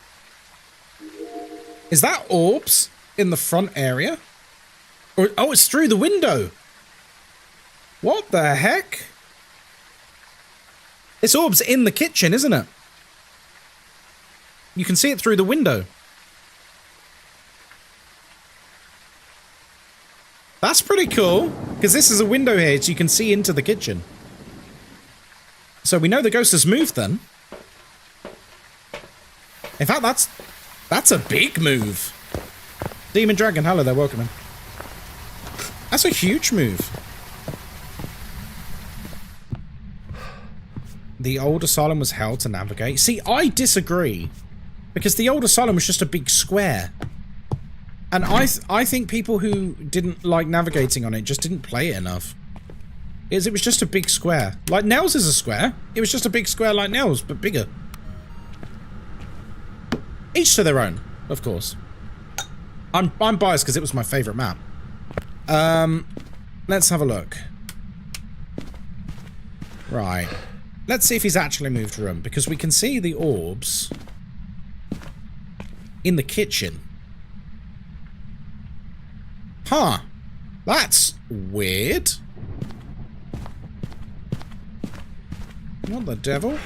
Speaker 1: Is that orbs in the front area? Or, oh, it's through the window. What the heck? It's orbs in the kitchen, isn't it? You can see it through the window. That's pretty cool, because this is a window here, so you can see into the kitchen. So we know the ghost has moved then. In fact, that's a big move. Demon Dragon, hello there, welcome in. That's a huge move. The old asylum was hell to navigate. See, I disagree. Because the old asylum was just a big square. And I think people who didn't like navigating on it just didn't play it enough. It was just a big square. Like Nels is a square. It was just a big square like Nels, but bigger. Each to their own, of course. I'm biased because it was my favourite map. Let's have a look. Right. Let's see if he's actually moved room, because we can see the orbs in the kitchen. Huh. That's weird. What the devil?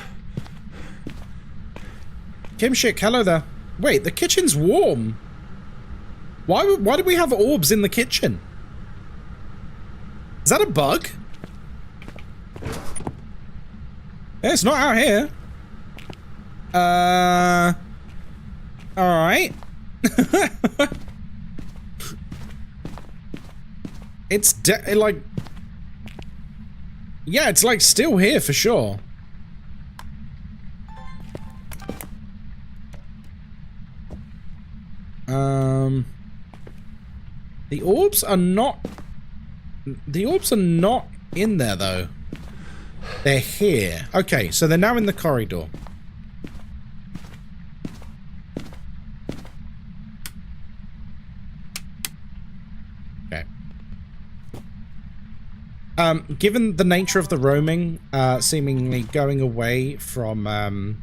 Speaker 1: Kimshik, hello there. Wait, the kitchen's warm. Why did we have orbs in the kitchen? Is that a bug? It's not out here. Alright. It's like... Yeah, it's like still here for sure. The orbs are not... The orbs are not in there, though. They're here. Okay, so they're now in the corridor. Okay. Given the nature of the roaming, seemingly going away from,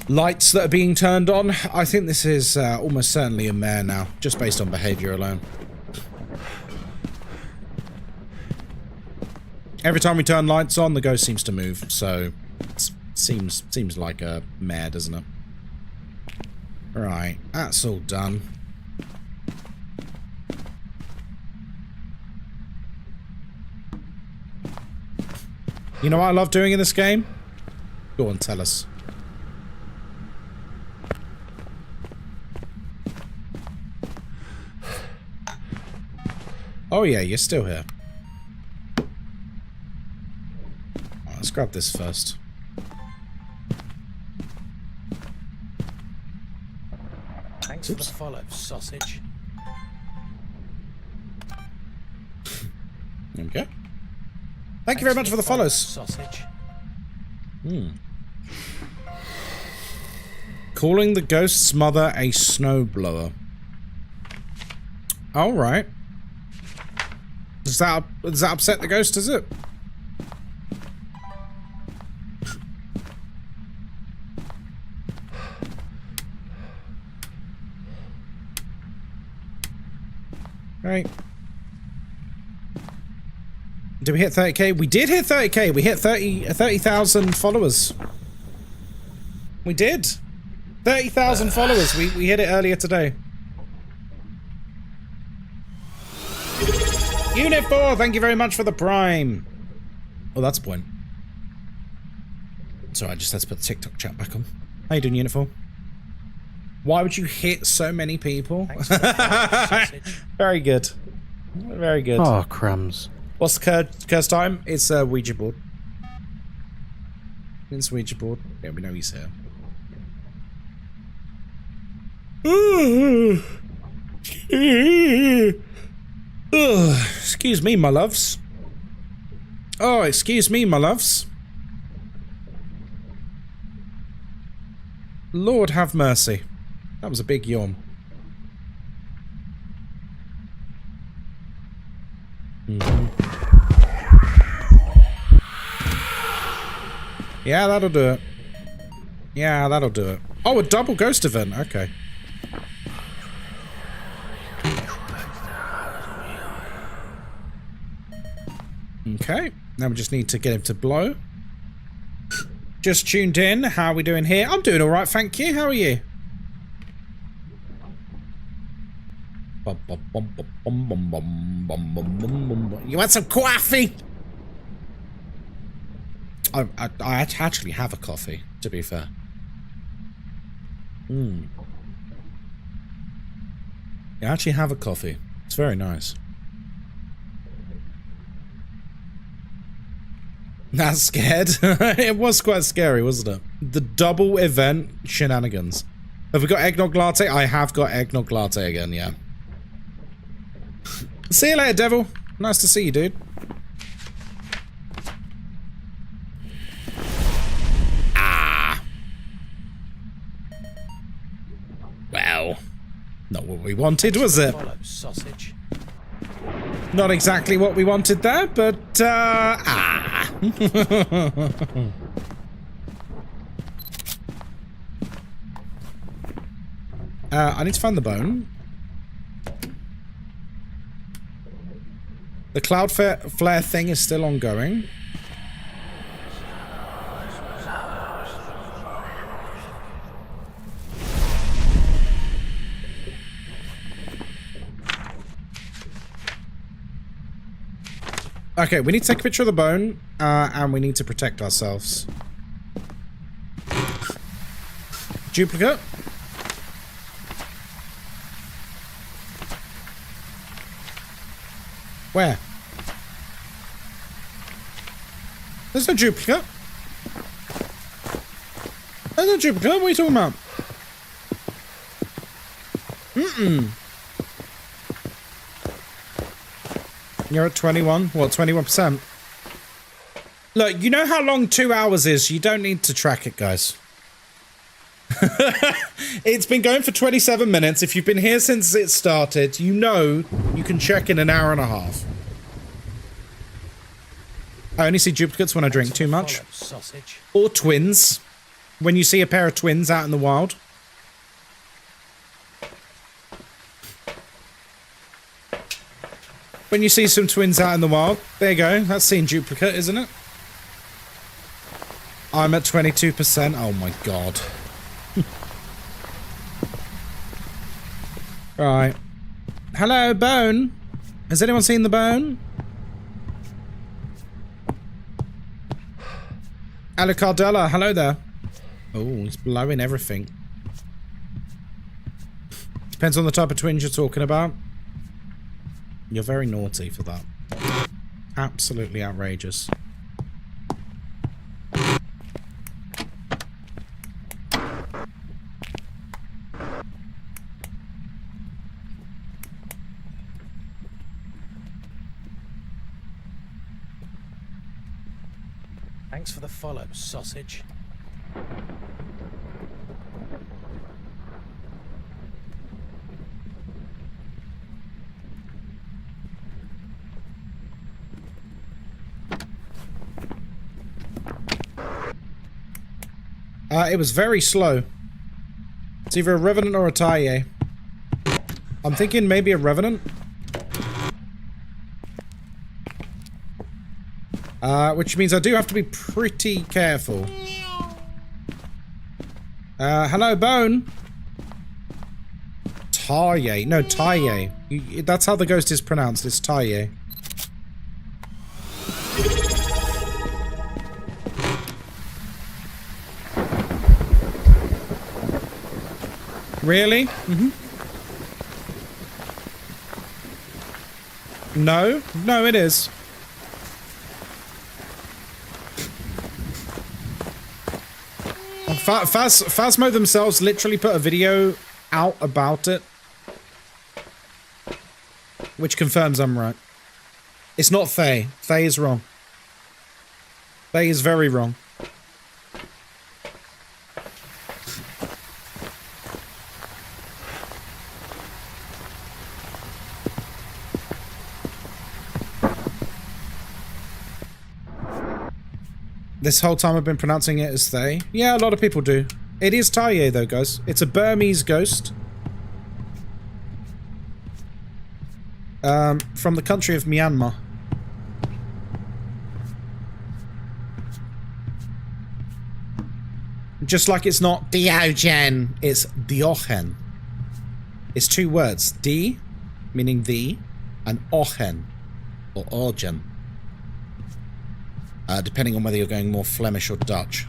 Speaker 1: lights that are being turned on, I think this is almost certainly a mare now, just based on behavior alone. Every time we turn lights on, the ghost seems to move, so it seems like a mare, doesn't it? Right, that's all done. You know what I love doing in this game? Go on, tell us. Oh yeah, you're still here. Let's grab this first.
Speaker 3: Thanks for the follow, sausage.
Speaker 1: Okay. Thank you very much for the follows.
Speaker 3: Sausage.
Speaker 1: Calling the ghost's mother a snowblower. All right. Does that upset the ghost, does it? Right. Did we hit 30k? We did hit 30k. We hit 30,000 followers. We did. 30,000 followers. We hit it earlier today. Unit 4, thank you very much for the prime. Oh, that's a point. Sorry, let's put the TikTok chat back on. How you doing, Unit 4? Why would you hit so many people? Very good. Very good.
Speaker 3: Oh, crumbs.
Speaker 1: What's the curse time? It's a Ouija board. It's a Ouija board. Yeah, we know he's here. Excuse me, my loves. Oh, excuse me, my loves. Lord have mercy. That was a big yawn. Yeah, that'll do it. Yeah, that'll do it. Oh, a double ghost event. Okay. Okay. Now we just need to get him to blow. Just tuned in. How are we doing here? I'm doing alright, thank you. How are you? You want some coffee? I actually have a coffee, to be fair. I actually have a coffee. It's very nice. That's scared. It was quite scary, wasn't it? The double event shenanigans. Have we got eggnog latte? I have got eggnog latte again, yeah. See you later, devil. Nice to see you, dude. Well, not what we wanted, was it?
Speaker 3: Sausage.
Speaker 1: Not exactly what we wanted there, but, I need to find the bone. The cloud flare thing is still ongoing. Okay, we need to take a picture of the bone, and we need to protect ourselves. Duplicate. Where? There's no duplicate. There's no duplicate. What are you talking about? You're at 21? What, 21%? Look, you know how long 2 hours is? You don't need to track it, guys. It's been going for 27 minutes. If you've been here since it started, you know you can check in an hour and a half. I only see duplicates when I drink too much.
Speaker 3: Sausage.
Speaker 1: Or twins. When you see a pair of twins out in the wild. When you see some twins out in the wild. There you go. That's seeing duplicate, isn't it? I'm at 22%. Oh my god. Right. Hello, bone. Has anyone seen the bone? Alicardella, hello there. Oh, he's blowing everything. Depends on the type of twins you're talking about. You're very naughty for that. Absolutely outrageous.
Speaker 3: Thanks for the follow, sausage.
Speaker 1: It was very slow. It's either a Revenant or a Taye. I'm thinking maybe a Revenant. Which means I do have to be pretty careful. Hello, Bone. Taye. No, Taye. That's how the ghost is pronounced. It's Taye. Really? Mm-hmm. No? No, it is. Phasmo themselves literally put a video out about it. Which confirms I'm right. It's not Faye. Faye is wrong. Faye is very wrong. This whole time I've been pronouncing it as they. Yeah, a lot of people do. It is Taye though, guys. It's a Burmese ghost. From the country of Myanmar. Just like it's not Diogen, it's Diogen. It's two words. Di, meaning the, and Ochen, or Orgen. Depending on whether you're going more Flemish or Dutch.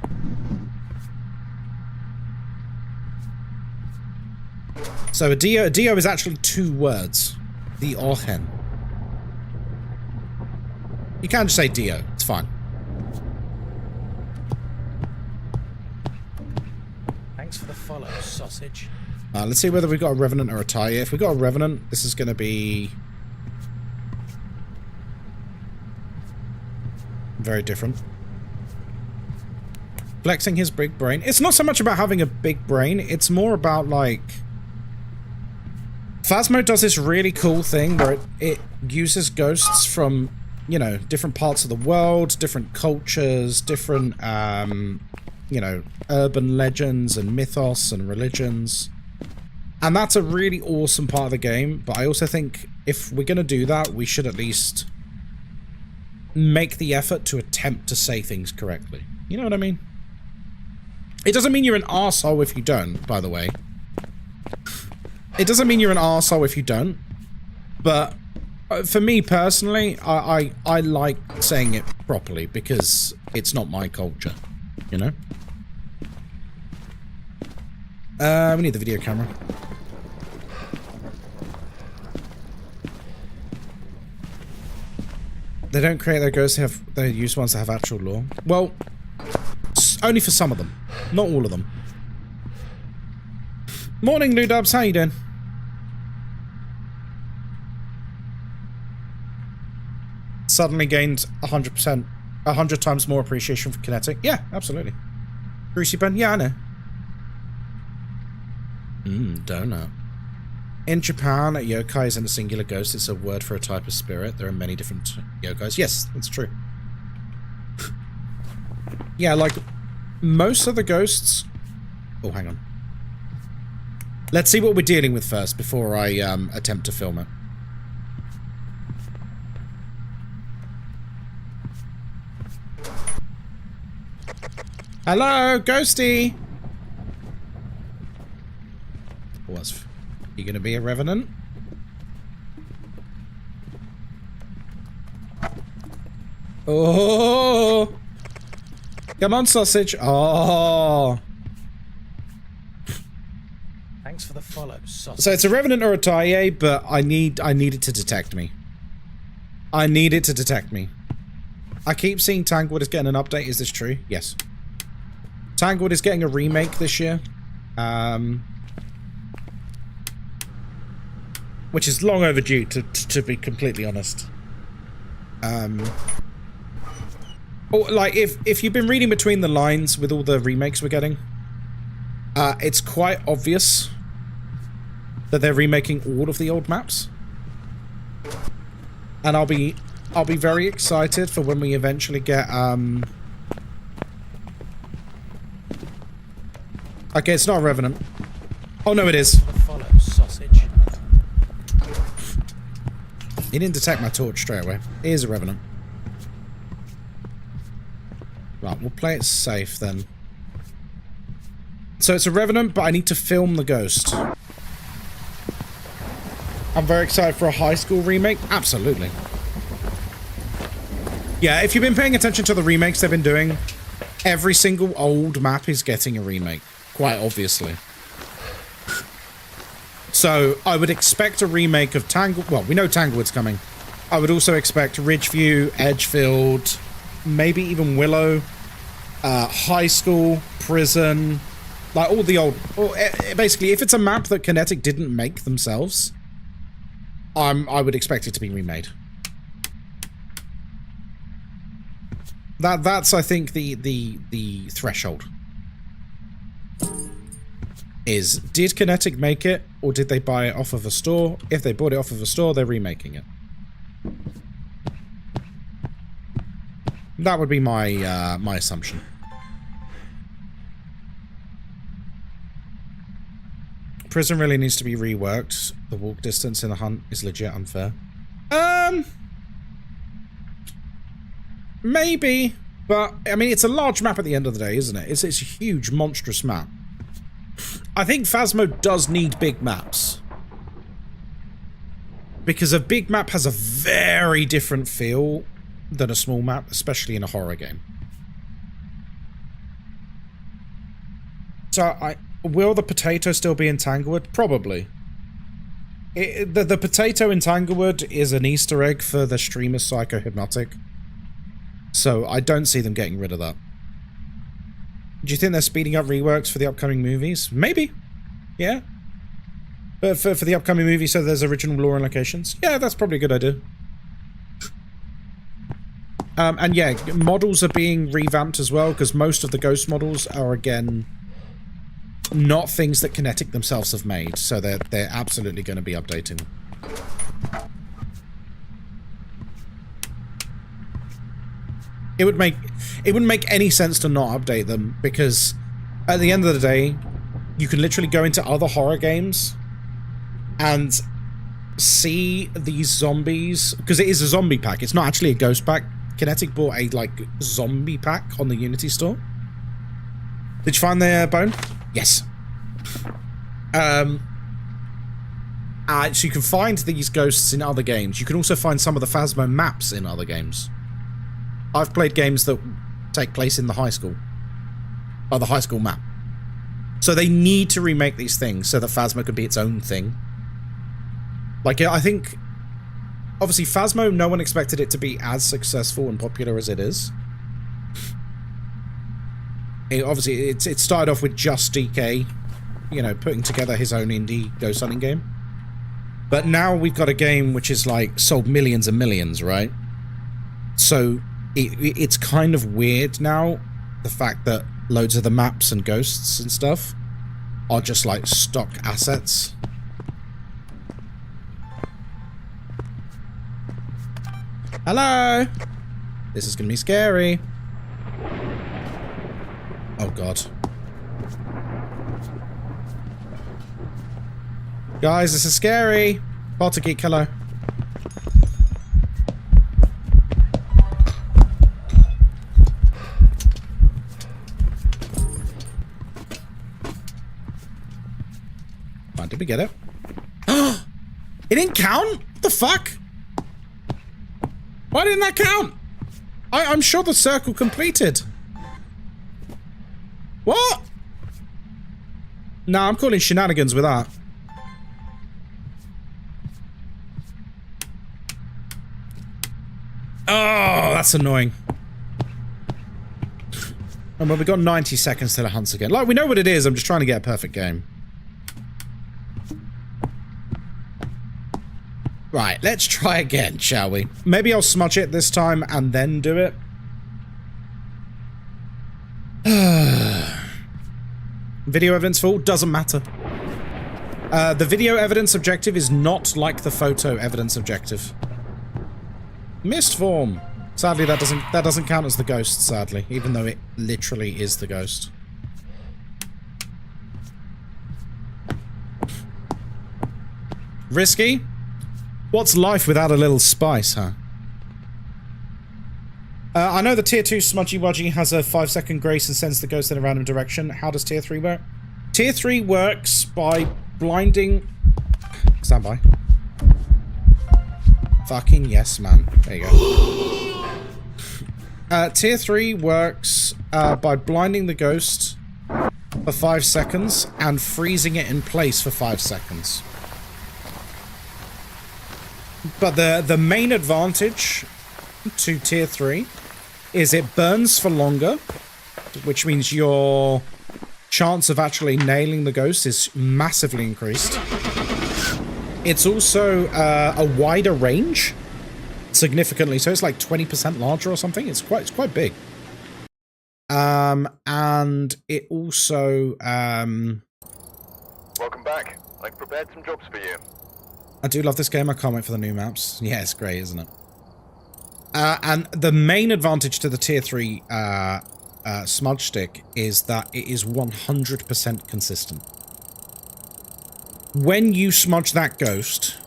Speaker 1: So a Dio is actually two words. The Ochen. You can just say Dio. It's fine.
Speaker 3: Thanks for the follow, sausage.
Speaker 1: Let's see whether we've got a Revenant or a Taye. If we've got a Revenant, this is going to be very different. Flexing his big brain. It's not so much about having a big brain, it's more about like Phasmo does this really cool thing where it uses ghosts from, you know, different parts of the world, different cultures, different you know, urban legends and mythos and religions. And that's a really awesome part of the game, but I also think if we're going to do that, we should at least make the effort to attempt to say things correctly. You know what I mean? It doesn't mean you're an arsehole if you don't, by the way. It doesn't mean you're an arsehole if you don't. But for me personally, I like saying it properly because it's not my culture. You know? We need the video camera. They don't create their ghosts, they use ones that have actual lore. Well, only for some of them. Not all of them. Morning, Ludubs. How you doing? Suddenly gained 100%, 100 times more appreciation for kinetic. Yeah, absolutely. Greasy pen. Yeah, I know. Donut. In Japan, yokai isn't a singular ghost, it's a word for a type of spirit. There are many different yokais. Yes, that's true. Yeah, like, most of the ghosts... Oh, hang on. Let's see what we're dealing with first before I attempt to film it. Hello, Ghosty! What's... You gonna be a Revenant? Oh! Come on, sausage! Oh!
Speaker 3: Thanks for the follow, sausage.
Speaker 1: So it's a Revenant or a Taye, but I need it to detect me. I need it to detect me. I keep seeing Tanglewood is getting an update. Is this true? Yes. Tanglewood is getting a remake this year. Which is long overdue, to be completely honest. Or, like, if you've been reading between the lines with all the remakes we're getting, it's quite obvious that they're remaking all of the old maps. And I'll be very excited for when we eventually get, okay, it's not a Revenant. Oh, no, it is.
Speaker 3: Follow, sausage.
Speaker 1: He didn't detect my torch straight away. It is a Revenant. Right, we'll play it safe then. So it's a Revenant, but I need to film the ghost. I'm very excited for a high school remake. Absolutely. Yeah, if you've been paying attention to the remakes they've been doing, every single old map is getting a remake. Quite obviously. So, I would expect a remake of Tanglewood. Well, we know Tanglewood's coming. I would also expect Ridgeview, Edgefield, maybe even Willow, High School, Prison, like all the old... basically, if it's a map that Kinetic didn't make themselves, I would expect it to be remade. That's I think the threshold. Is, did Kinetic make it, or did they buy it off of a store? If they bought it off of a store, they're remaking it. That would be my my assumption. Prison really needs to be reworked. The walk distance in the hunt is legit unfair. Maybe, but I mean, it's a large map at the end of the day, isn't it? It's a huge, monstrous map. I think Phasmo does need big maps. Because a big map has a very different feel than a small map, especially in a horror game. So, will the potato still be in Tanglewood? Probably. The potato in Tanglewood is an Easter egg for the streamer Psychohypnotic. So, I don't see them getting rid of that. Do you think they're speeding up reworks for the upcoming movies? Maybe. Yeah. But for the upcoming movie, so there's original lore and locations? Yeah, that's probably a good idea. And yeah, models are being revamped as well, because most of the ghost models are, again, not things that Kinetic themselves have made. So they're absolutely going to be updating. It wouldn't make any sense to not update them, because at the end of the day, you can literally go into other horror games and see these zombies, because it is a zombie pack. It's not actually a ghost pack. Kinetic bought a, like, zombie pack on the Unity store. Did you find the bone? Yes. So you can find these ghosts in other games. You can also find some of the Phasmo maps in other games. I've played games that take place in the high school. Or the high school map. So they need to remake these things so that Phasmo can be its own thing. Like, I think... Obviously, Phasmo, no one expected it to be as successful and popular as it is. Obviously, it started off with just DK, you know, putting together his own indie ghost hunting game. But now we've got a game which is, like, sold millions and millions, right? So... It's kind of weird now, the fact that loads of the maps and ghosts and stuff are just like stock assets. Hello! This is gonna be scary. Oh god. Guys, this is scary! Potter Geek, hello. Did we get it? It didn't count? What the fuck? Why didn't that count? I'm sure the circle completed. What? Nah, I'm calling shenanigans with that. Oh, that's annoying. And well, we got 90 seconds till it hunts again. Like, we know what it is. I'm just trying to get a perfect game. Right, let's try again, shall we? Maybe I'll smudge it this time and then do it. Video evidence full? Doesn't matter. The video evidence objective is not like the photo evidence objective. Mist form. Sadly, that doesn't count as the ghost, sadly, even though it literally is the ghost. Risky? What's life without a little spice, huh? I know the tier 2 Smudgy Wudgy has a 5-second grace and sends the ghost in a random direction. How does tier 3 work? Tier 3 works by blinding... Stand by. Fucking yes, man. There you go. Tier 3 works by blinding the ghost for 5 seconds and freezing it in place for 5 seconds. But the main advantage to tier 3 is it burns for longer, which means your chance of actually nailing the ghost is massively increased. It's also a wider range, significantly, so it's like 20% larger or something. It's quite big. And it also
Speaker 4: Welcome back. I've prepared some jobs for you.
Speaker 1: I do love this game. I can't wait for the new maps. Yeah, it's great, isn't it? And the main advantage to the tier 3 smudge stick is that it is 100% consistent. When you smudge that ghost,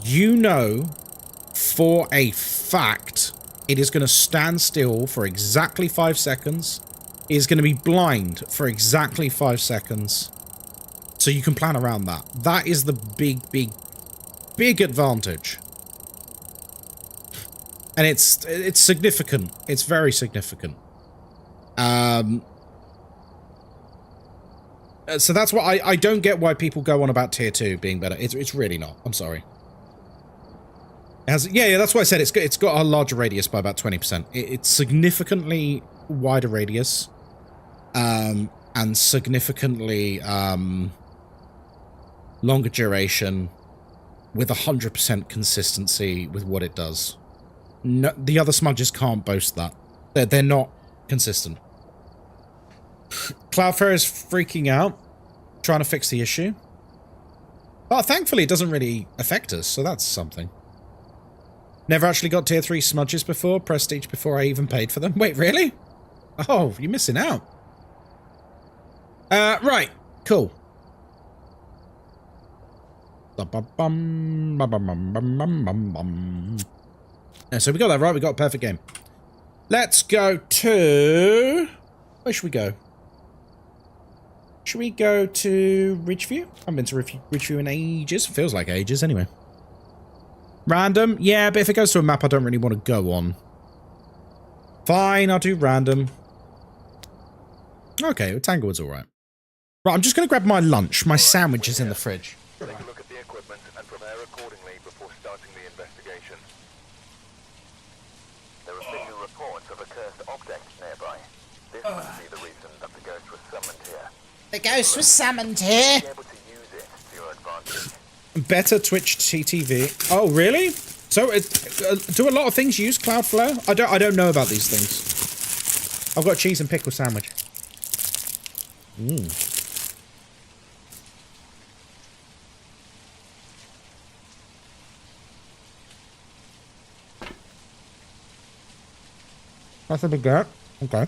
Speaker 1: you know for a fact it is going to stand still for exactly 5 seconds. It is going to be blind for exactly 5 seconds. So you can plan around that. That is the big advantage. And it's significant. It's very significant. So that's what I don't get why people go on about tier 2 being better. It's really not. I'm sorry. It has, yeah, that's why I said it's got a larger radius by about 20%. It's significantly wider radius. And significantly longer duration with 100% consistency with what it does. No, the other smudges can't boast that. They're not consistent. Cloudflare is freaking out, trying to fix the issue. But thankfully it doesn't really affect us, so that's something. Never actually got tier 3 smudges before, prestige before I even paid for them. Wait, really? Oh, you're missing out. Right, cool. Yeah, so we got that right, we got a perfect game. Let's go to... Where should we go? Should we go to Ridgeview? I haven't been to Ridgeview in ages. Feels like ages, anyway. Random? Yeah, but if it goes to a map I don't really want to go on. Fine, I'll do random. Okay, Tanglewood's alright. Right, I'm just going to grab my lunch. My sandwich is in the fridge.
Speaker 4: Take a look at the equipment and prepare accordingly before starting the investigation. There are visual reports of a cursed object nearby. This must be the reason that the ghost was summoned here.
Speaker 5: The ghost was summoned here.
Speaker 4: Be able to use it to your advantage.
Speaker 1: Better Twitch TTV. Oh, really? So, do a lot of things use Cloudflare? I don't know about these things. I've got a cheese and pickle sandwich. Mmm. That's a big gap. Okay.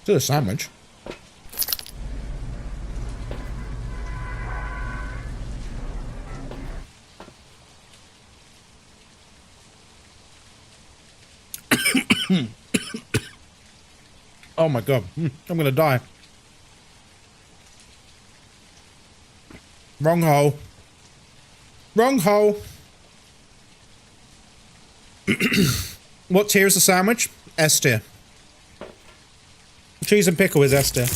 Speaker 1: Do a sandwich. Oh my god. I'm gonna die. Wrong hole. Wrong hole. What tier is the sandwich? S tier. Cheese and pickle is S tier.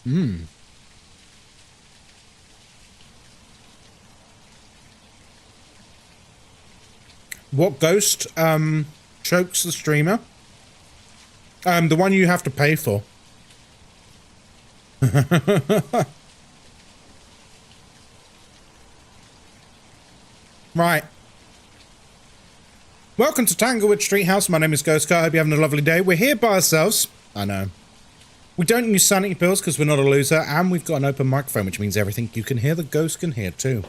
Speaker 1: Mmm. What ghost chokes the streamer? The one you have to pay for. Right. Welcome to Tanglewood Street House. My name is Ghostkai. I hope you're having a lovely day. We're here by ourselves. I know. We don't use sanity pills because we're not a loser, and we've got an open microphone, which means everything you can hear, the ghost can hear too.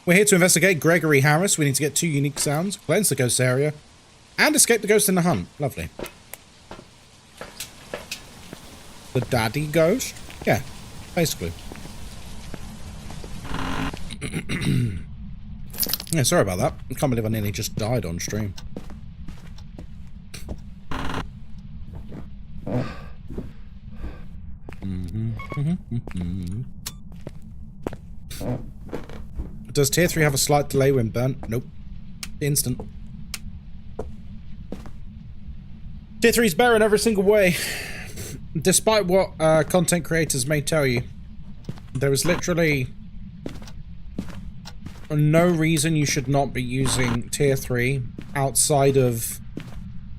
Speaker 1: We're here to investigate Gregory Harris. We need to get 2 unique sounds, cleanse the ghost area, and escape the ghost in the hunt. Lovely. The daddy ghost? Yeah, basically. Yeah, sorry about that. I can't believe I nearly just died on stream. Does tier 3 have a slight delay when burnt? Nope. Instant. Tier 3 is better in every single way. Despite what content creators may tell you, there is literally no reason you should not be using tier 3 outside of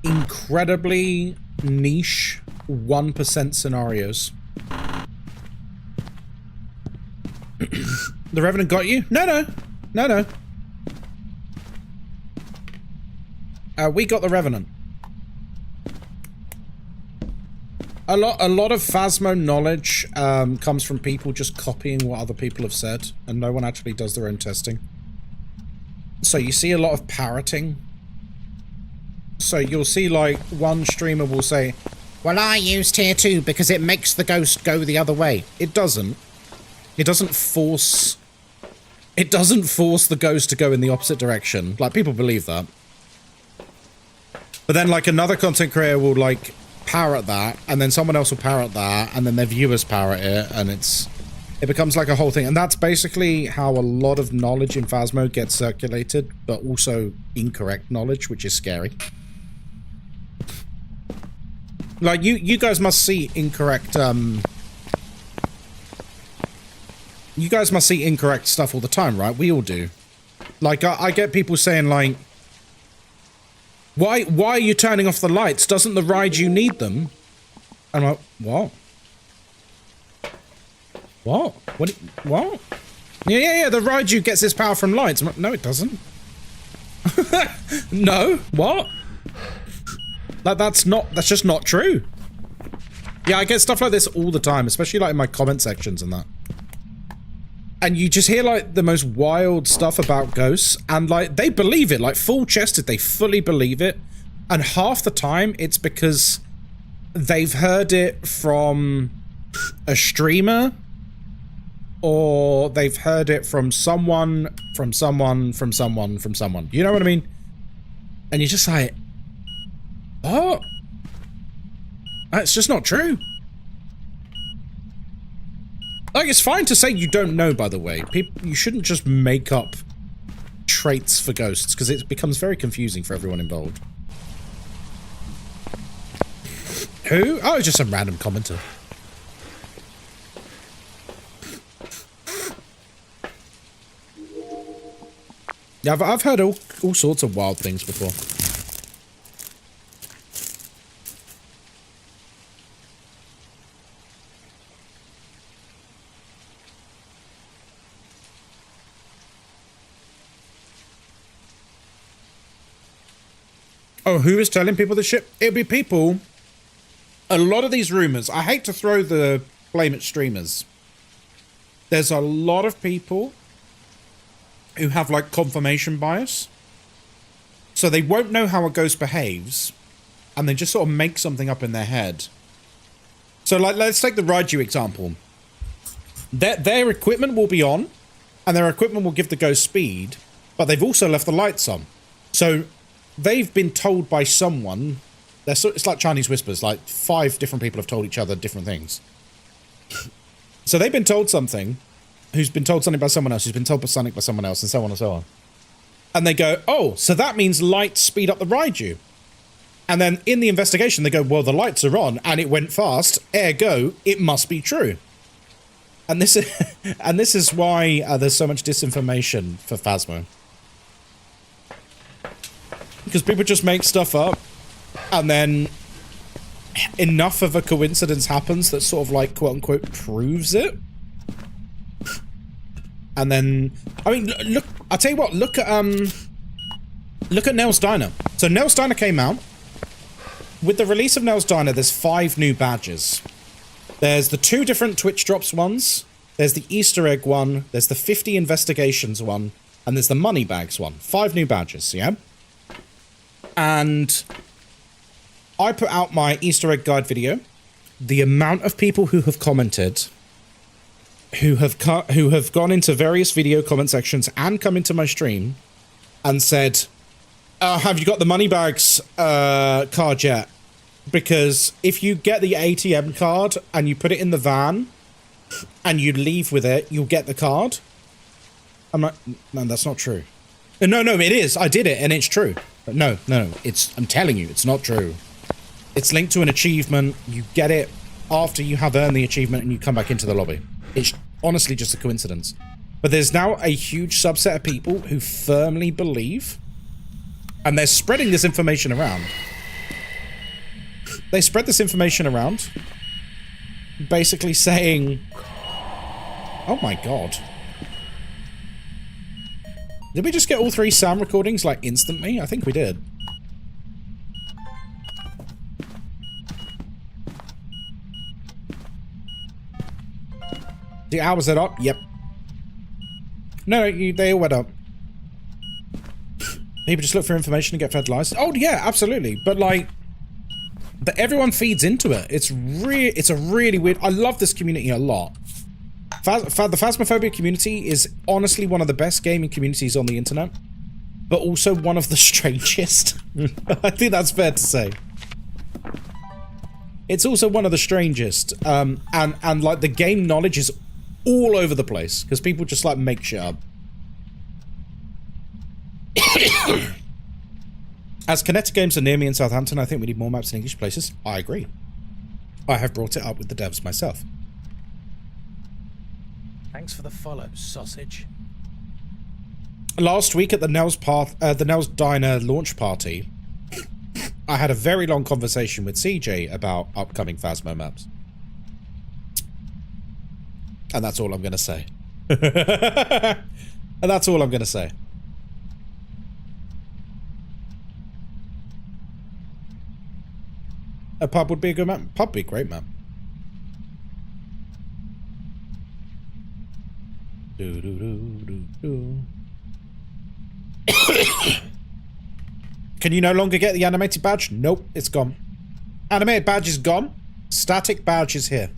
Speaker 1: incredibly niche 1% scenarios. The Revenant got you? No. We got the Revenant. A lot of Phasmo knowledge comes from people just copying what other people have said, and no one actually does their own testing. So you see a lot of parroting. So you'll see, like, one streamer will say, well, I use tier 2 because it makes the ghost go the other way. It doesn't. It doesn't force the ghost to go in the opposite direction. Like, people believe that. But then, like, another content creator will, like, parrot that, and then someone else will parrot that, and then their viewers parrot it, and it becomes like a whole thing. And that's basically how a lot of knowledge in Phasmo gets circulated, but also incorrect knowledge, which is scary. Like, you guys must see incorrect, you guys must see incorrect stuff all the time, right? We all do. Like, I get people saying, like, why are you turning off the lights? Doesn't the Raiju need them? I'm like, what? What? What? Yeah, the Raiju gets its power from lights. I'm like, no, it doesn't. No, what? That's just not true. Yeah, I get stuff like this all the time, especially like in my comment sections and that. And you just hear like the most wild stuff about ghosts, and like they believe it, like full chested, they fully believe it. And half the time it's because they've heard it from a streamer, or they've heard it from someone, from someone. You know what I mean? And you're just like, what? That's just not true. Like, it's fine to say you don't know, by the way. You shouldn't just make up traits for ghosts, because it becomes very confusing for everyone involved. Who? Oh, just some random commenter. Yeah, I've heard all sorts of wild things before. Oh, who is telling people this shit? It'll be people. A lot of these rumors, I hate to throw the blame at streamers. There's a lot of people who have like confirmation bias. So they won't know how a ghost behaves, and they just sort of make something up in their head. So like, let's take the Raiju example. Their equipment will be on, and their equipment will give the ghost speed, but they've also left the lights on. So they've been told by someone, it's like Chinese whispers, like 5 different people have told each other different things. So they've been told something, who's been told something by someone else, who's been told by something by someone else, and so on and so on. And they go, oh, so that means lights speed up the Raiju. And then in the investigation, they go, well, the lights are on, and it went fast, ergo, it must be true. And this is why there's so much disinformation for Phasmo. Because people just make stuff up, and then enough of a coincidence happens that sort of like quote-unquote proves it. And then, I mean, look, I'll tell you what, look at Nell's Diner. So Nell's Diner came out. With the release of Nell's Diner, there's 5 new badges. There's the 2 different Twitch Drops ones. There's the Easter egg one. There's the 50 investigations one. And there's the money bags one. 5 new badges, yeah? And I put out my Easter egg guide video. The amount of people who have commented, who have gone into various video comment sections and come into my stream and said, have you got the money bags card yet? Because if you get the ATM card and you put it in the van and you leave with it, you'll get the card. I'm like, no, that's not true. No, it is. I did it and it's true. But no, I'm telling you, it's not true. It's linked to an achievement. You get it after you have earned the achievement and you come back into the lobby. It's honestly just a coincidence. But there's now a huge subset of people who firmly believe, and they're spreading this information around. They spread this information around, basically saying, oh my god. Did we just get all 3 sound recordings, like, instantly? I think we did. The hours are up? Yep. No, they all went up. People just look for information and get fed lies. Oh, yeah, absolutely. But, like, but everyone feeds into it. It's a really weird... I love this community a lot. The Phasmophobia community is honestly one of the best gaming communities on the internet, but also one of the strangest. I think that's fair to say. It's also one of the strangest, and like the game knowledge is all over the place because people just like make shit up. As Kinetic Games are near me in Southampton, I think we need more maps in English places. I agree. I have brought it up with the devs myself.
Speaker 3: Thanks for the follow, sausage.
Speaker 1: Last week at the Nell's Diner launch party, I had a very long conversation with CJ about upcoming Phasmo maps. And that's all I'm going to say. And that's all I'm going to say. A pub would be a good map. Pub would be a great map. Can you no longer get the animated badge? Nope, it's gone. Animated badge is gone. Static badge is here.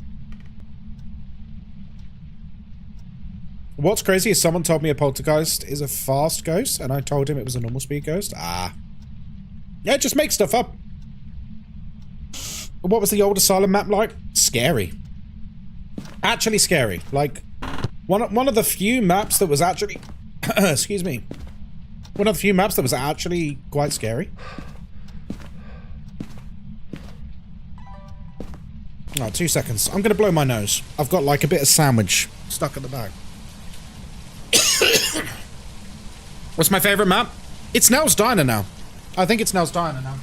Speaker 1: What's crazy is someone told me a poltergeist is a fast ghost, and I told him it was a normal speed ghost. Ah. Yeah, just make stuff up. What was the old asylum map like? Scary. Actually scary. Like, one of the few maps that was actually... excuse me. One of the few maps that was actually quite scary. Oh, 2 seconds. I'm going to blow my nose. I've got like a bit of sandwich stuck at the back. What's my favourite map? It's Nell's Diner now. I think it's Nell's Diner now.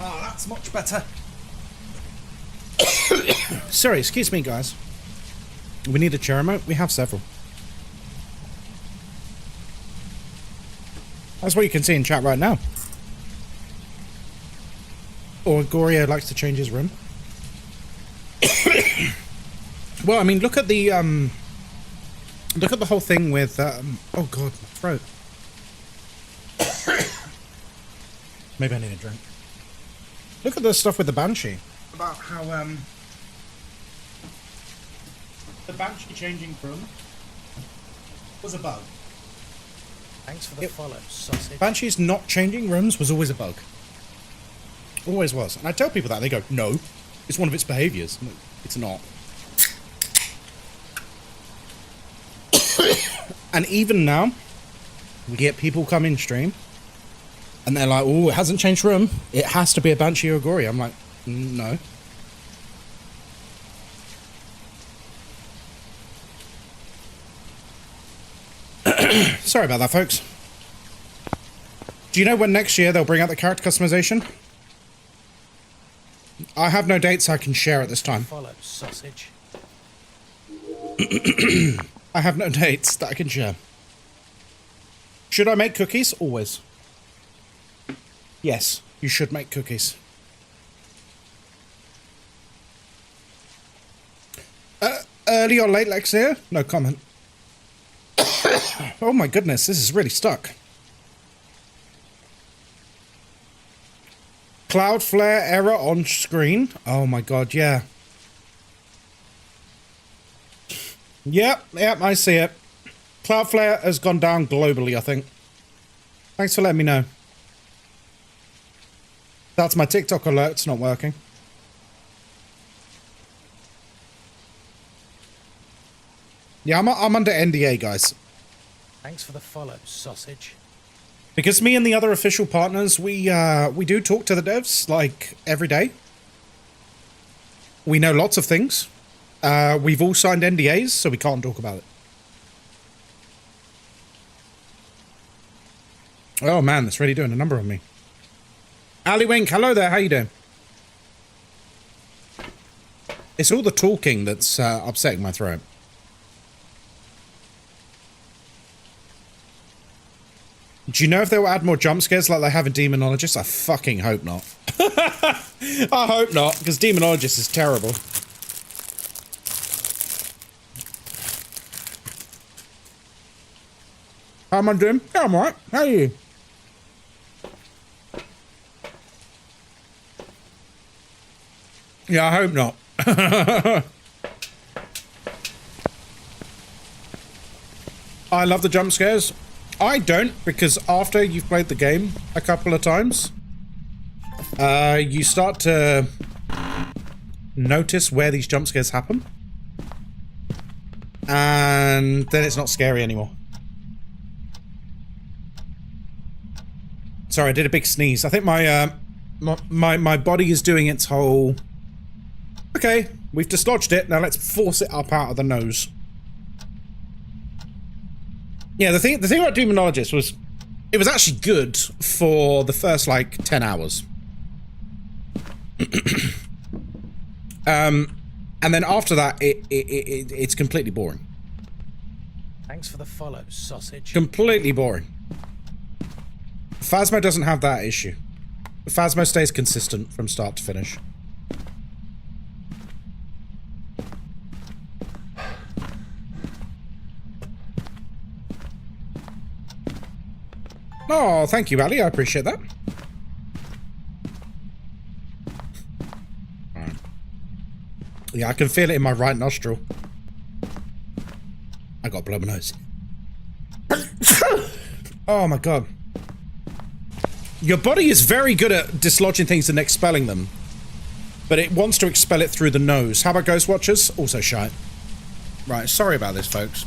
Speaker 1: Oh, that's much better. Sorry, excuse me, guys. We need a chair remote? We have several. That's what you can see in chat right now. Or Gorio likes to change his room. Well, I mean, look at the whole thing with oh god, my throat. Maybe I need a drink. Look at the stuff with the Banshee. About how, the Banshee changing room was a bug.
Speaker 3: Thanks for the follow, sausage.
Speaker 1: Banshee's not changing rooms was always a bug. Always was. And I tell people that, they go, no, it's one of its behaviours. Like, it's not. And even now, we get people come in stream, and they're like, oh, it hasn't changed room. It has to be a Banshee or a Gory. I'm like, no. Sorry about that, folks. Do you know when next year they'll bring out the character customization? I have no dates I can share at this time.
Speaker 3: Follow, sausage.
Speaker 1: I have no dates that I can share. Should I make cookies? Always. Yes, you should make cookies. Early or late, Lexia? No comment. Oh my goodness, this is really stuck. Cloudflare error on screen. Oh my god, yeah. Yep, I see it. Cloudflare has gone down globally, I think. Thanks for letting me know. That's my TikTok alert's not working. Yeah, I'm under NDA, guys.
Speaker 3: Thanks for the follow, sausage.
Speaker 1: Because me and the other official partners, we do talk to the devs, like, every day. We know lots of things. We've all signed NDAs, so we can't talk about it. Oh man, that's really doing a number on me. Ali Wink, hello there, how you doing? It's all the talking that's upsetting my throat. Do you know if they'll add more jump scares like they have in Demonologist? I fucking hope not. I hope not, because Demonologist is terrible. How am I doing? Yeah, I'm alright. How are you? Yeah, I hope not. I love the jump scares. I don't, because after you've played the game a couple of times, you start to notice where these jump scares happen. And then it's not scary anymore. Sorry, I did a big sneeze. I think my body is doing its whole... Okay, we've dislodged it, now let's force it up out of the nose. Yeah, the thing about Demonologist was, it was actually good for the first, like, 10 hours. And then after that, it's completely boring.
Speaker 3: Thanks for the follow, sausage.
Speaker 1: Completely boring. Phasmo doesn't have that issue. Phasmo stays consistent from start to finish. Oh, thank you, Ali. I appreciate that. Right. Yeah, I can feel it in my right nostril. I got to blow my nose. Oh my god. Your body is very good at dislodging things and expelling them. But it wants to expel it through the nose. How about Ghost Watchers? Also shite. Right, sorry about this, folks.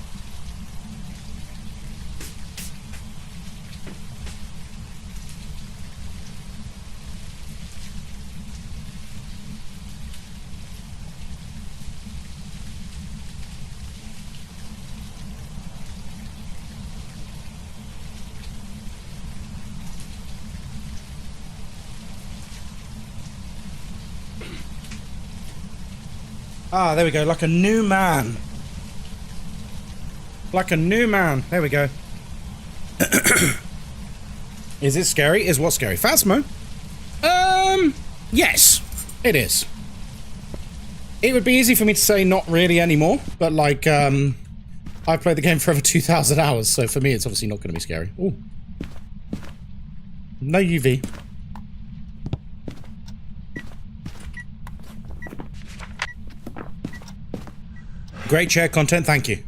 Speaker 1: Ah, there we go, like a new man. Like a new man. There we go. Is it scary? Is what scary? Phasmo? Yes, it is. It would be easy for me to say not really anymore, but like, I've played the game for over 2,000 hours, so for me it's obviously not going to be scary. Ooh. No UV. Great chair content, thank you.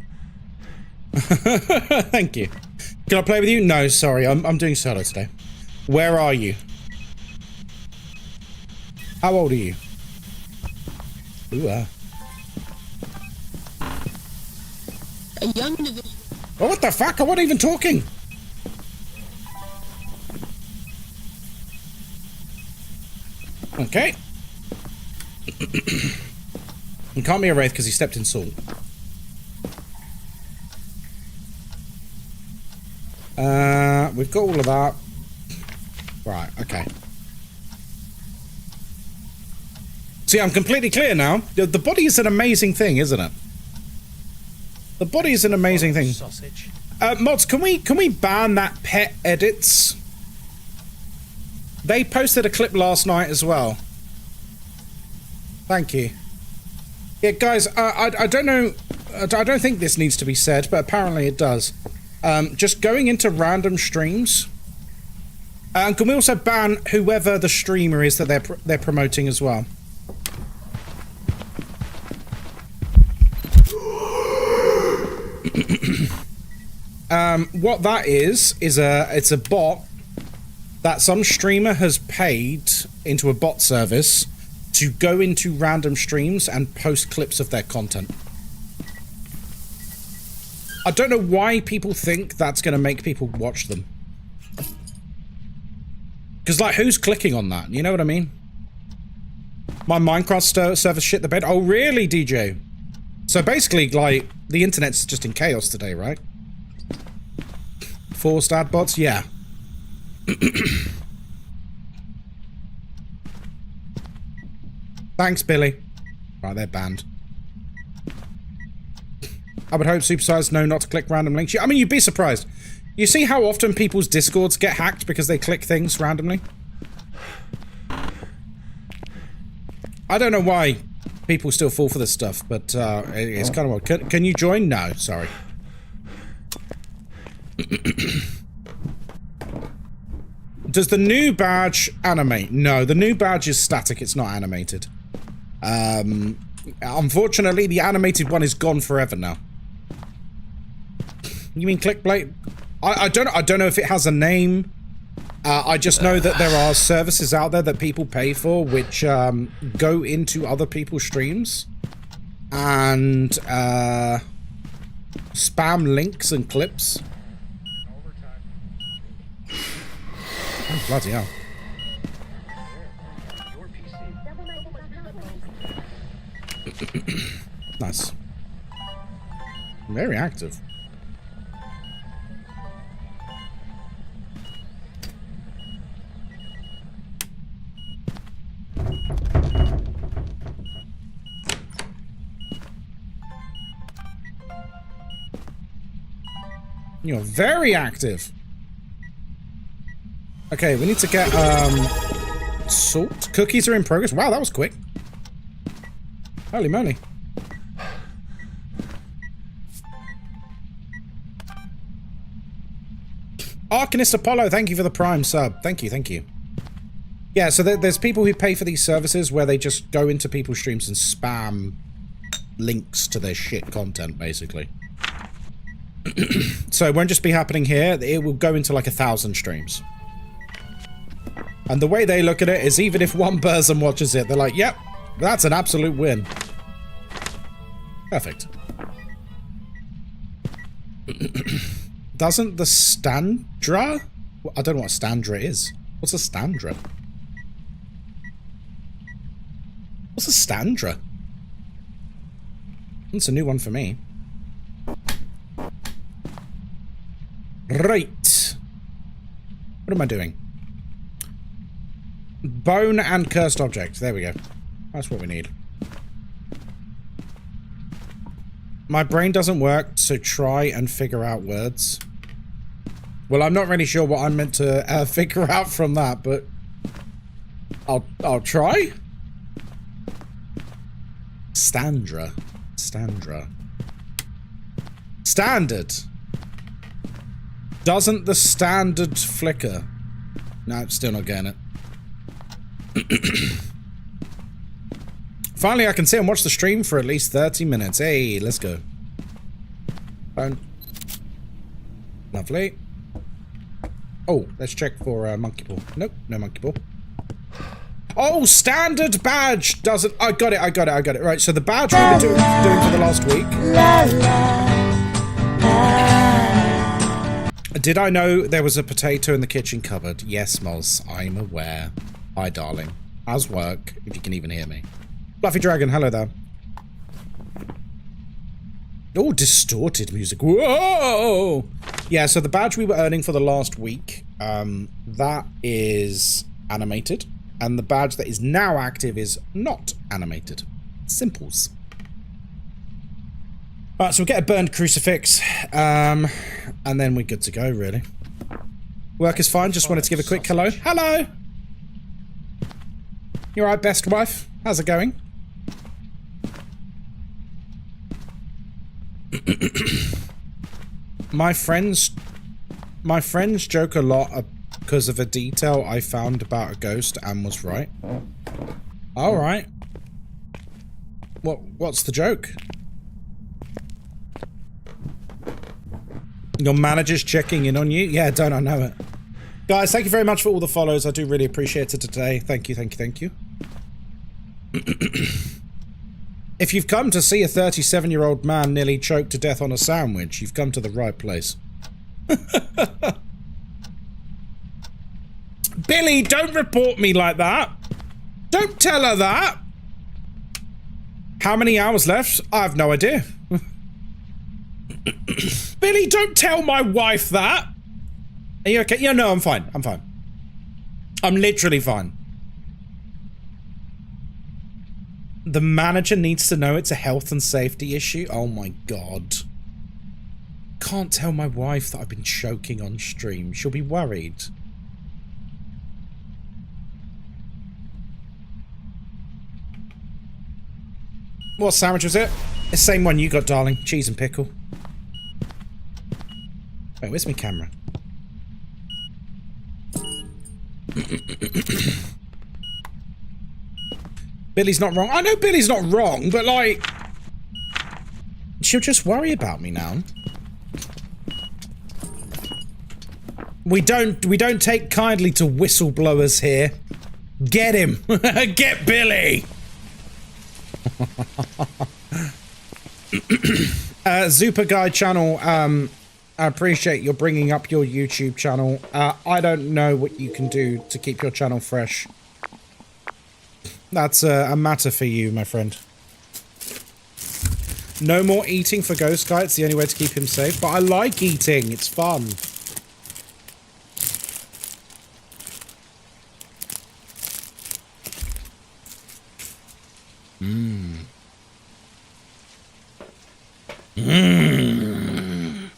Speaker 1: Thank you. Can I play with you? No, sorry, I'm doing solo today. Where are you? How old are you? Ooh,
Speaker 10: A young individual.
Speaker 1: Oh, what the fuck? I wasn't even talking. Okay. He can't be a wraith because he stepped in salt. We've got all of that. Right, okay. See, I'm completely clear now. The body is an amazing thing, isn't it? The body is an amazing thing.
Speaker 3: Sausage.
Speaker 1: Mods, can we ban that pet edits? They posted a clip last night as well. Thank you. Yeah, guys, I don't know. I don't think this needs to be said, but apparently it does. Just going into random streams. And can we also ban whoever the streamer is that they're promoting as well? What that is it's a bot that some streamer has paid into a bot service to go into random streams and post clips of their content. I don't know why people think that's going to make people watch them. Because, like, who's clicking on that? You know what I mean? My Minecraft server shit the bed. Oh, really, DJ? So basically, like, the internet's just in chaos today, right? Forced ad bots? Yeah. Thanks, Billy. Right, they're banned. I would hope Super Spies know not to click random links. I mean, you'd be surprised. You see how often people's Discords get hacked because they click things randomly? I don't know why people still fall for this stuff, but it's kind of odd. Can you join? No, sorry. Does the new badge animate? No, the new badge is static. It's not animated. Unfortunately, the animated one is gone forever now. You mean clickbait? I don't know if it has a name. I just know that there are services out there that people pay for which go into other people's streams and spam links and clips. Oh, bloody hell. Nice. Very active. You're very active. Okay, we need to get salt. Cookies are in progress. Wow, that was quick. Holy moly. Arcanist Apollo, thank you for the Prime sub. Thank you, thank you. Yeah, so there's people who pay for these services where they just go into people's streams and spam links to their shit content, basically. So it won't just be happening here, it will go into like 1,000 streams. And the way they look at it is even if one person watches it, they're like, yep, that's an absolute win. Perfect. Doesn't the Standra? I don't know what a Standra is. What's a Standra? What's a Standra? It's a new one for me. Right. What am I doing? Bone and cursed object. There we go. That's what we need. My brain doesn't work, so try and figure out words. Well, I'm not really sure what I'm meant to figure out from that, but I'll try. Standra. Standard. Doesn't the standard flicker? No, still not getting it. Finally, I can sit and watch the stream for at least 30 minutes. Hey, let's go. Phone. Lovely. Oh, let's check for monkey ball. Nope, no monkey ball. Oh, standard badge doesn't... I got it. Right, so the badge we've been doing for the last week. Did I know there was a potato in the kitchen cupboard? Yes, Moz, I'm aware. Hi, darling. as work, if you can even hear me. Fluffy Dragon, hello there. Oh, distorted music. Whoa! Yeah, so the badge we were earning for the last week, that is animated. And the badge that is now active is not animated. Simples. Alright, so we'll get a burned crucifix. And then we're good to go, really. Work is fine, just wanted to give a quick hello. Hello! You alright, best wife? How's it going? My friends joke a lot because of a detail I found about a ghost and was right. Alright. What's the joke? Your manager's checking in on you? Yeah, don't I know it. Guys, thank you very much for all the follows. I do really appreciate it today. Thank you, thank you, thank you. If you've come to see a 37-year-old man nearly choked to death on a sandwich, you've come to the right place. Billy, don't report me like that. Don't tell her that. How many hours left? I have no idea. Billy, don't tell my wife that. Are you okay? Yeah, no, I'm fine. I'm fine. I'm literally fine. The manager needs to know it's a health and safety issue. Oh my god. Can't tell my wife that I've been choking on stream. She'll be worried. What sandwich was it? The same one you got, darling. Cheese and pickle. Wait, where's my camera? Billy's not wrong. I know Billy's not wrong, but like, she'll just worry about me now. We don't take kindly to whistleblowers here. Get him. Get Billy. Super Guy channel, I appreciate you're bringing up your YouTube channel. I don't know what you can do to keep your channel fresh. That's a matter for you, my friend. No more eating for Ghostkai. It's the only way to keep him safe. But I like eating. It's fun. Mmm. Mmm.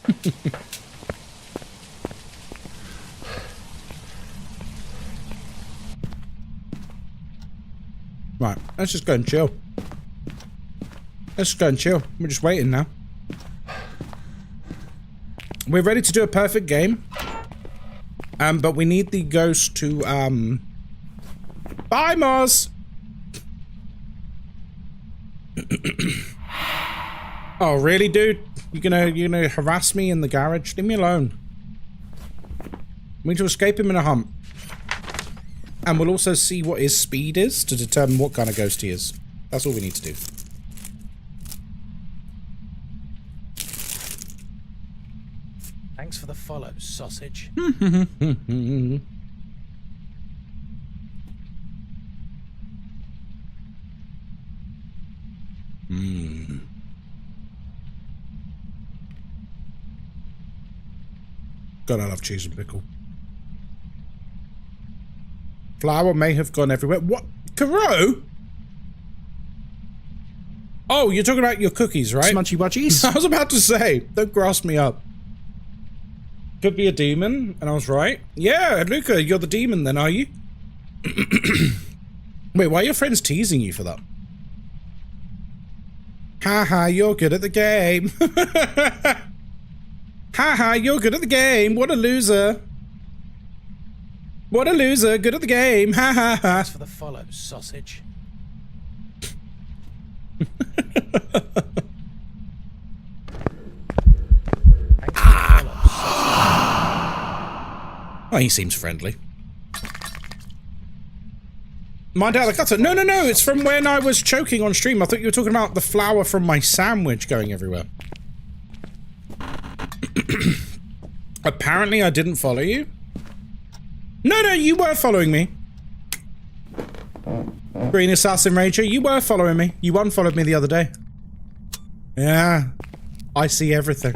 Speaker 1: Right, let's just go and chill. Let's just go and chill. We're just waiting now. We're ready to do a perfect game. But we need the ghost to, Bye, Mars! Oh, really, dude? You're gonna harass me in the garage? Leave me alone. We need to escape him in a hump. And we'll also see what his speed is to determine what kind of ghost he is. That's all we need to do.
Speaker 3: Thanks for the follow, sausage.
Speaker 1: God, I love cheese and pickle. Flour may have gone everywhere. What? Karo? Oh, you're talking about your cookies, right?
Speaker 6: Smunchy wudgies.
Speaker 1: I was about to say, don't grass me up. Could be a demon, and I was right. Yeah, Luca, you're the demon then, are you? Wait, why are your friends teasing you for that? Haha, you're good at the game. Haha, you're good at the game. What a loser. What a loser. Good at the game. Ha ha ha.
Speaker 3: Thanks for the follow, sausage.
Speaker 1: Oh, he seems friendly. Mind out the cutter. No, no, no. It's from when I was choking on stream. I thought you were talking about the flour from my sandwich going everywhere. Apparently, I didn't follow you. No, no, you were following me. Green Assassin Rager, you were following me. You unfollowed me the other day. Yeah. I see everything.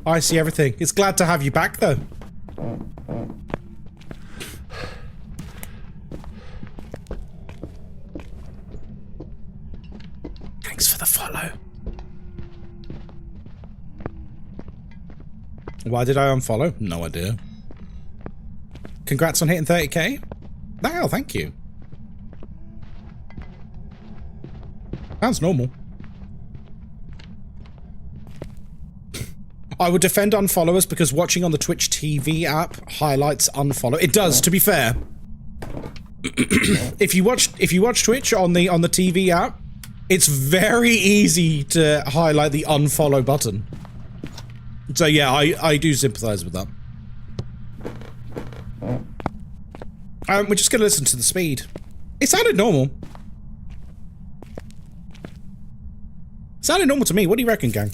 Speaker 1: I see everything. It's glad to have you back, though. Thanks for the follow. Why did I unfollow? No idea. Congrats on hitting 30k. Oh, thank you. Sounds normal. I would defend unfollowers because watching on the Twitch TV app highlights unfollow. It does, to be fair. If you watch Twitch on the TV app, it's very easy to highlight the unfollow button. So yeah, I do sympathize with that. We're just gonna listen to the speed. It sounded normal. It sounded normal to me. What do you reckon, gang?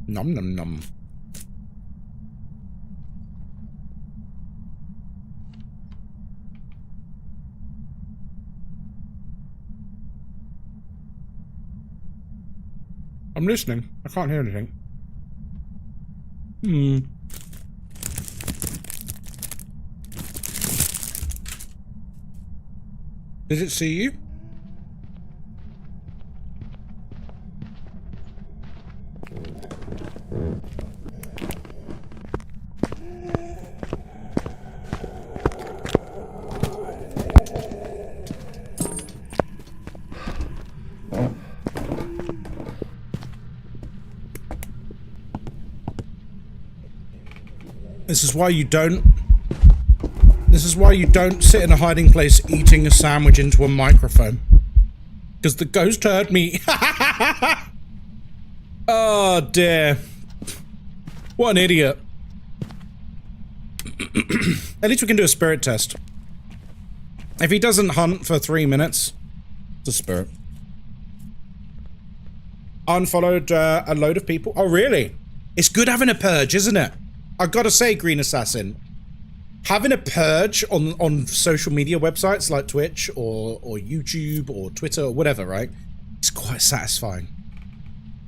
Speaker 1: Nom nom nom. I'm listening. I can't hear anything. Did it see you? This is why you don't sit in a hiding place eating a sandwich into a microphone. Because the ghost heard me. Oh dear. What an idiot. At least we can do a spirit test. If he doesn't hunt for 3 minutes, it's a spirit. Unfollowed a load of people. Oh really? It's good having a purge, isn't it? I've got to say, Green Assassin, having a purge on social media websites like Twitch or YouTube or Twitter or whatever, right? It's quite satisfying.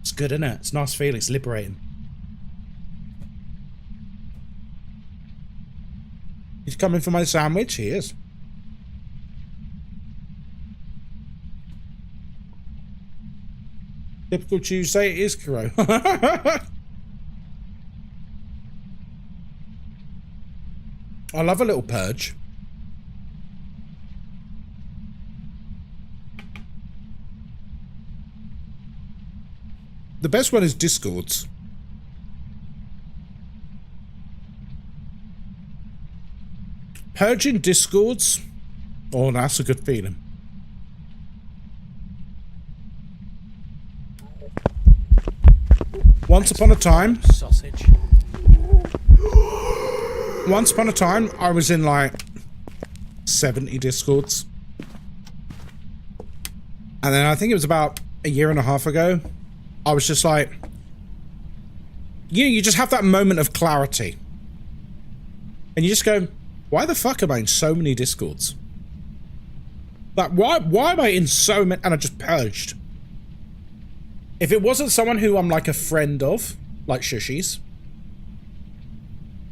Speaker 1: It's good, isn't it? It's a nice feeling. It's liberating. He's coming for my sandwich. He is. Typical Tuesday. It is, Kuro. I love a little purge. The best one is Discords. Purging Discords? Oh, that's a good feeling. Once upon a time...
Speaker 3: Sausage.
Speaker 1: Once upon a time, I was in like 70 Discords. And then I think it was about a year and a half ago, I was just like, you just have that moment of clarity. And you just go, why the fuck am I in so many Discords? Like, why am I in so many? And I just purged. If it wasn't someone who I'm like a friend of, like Shushies,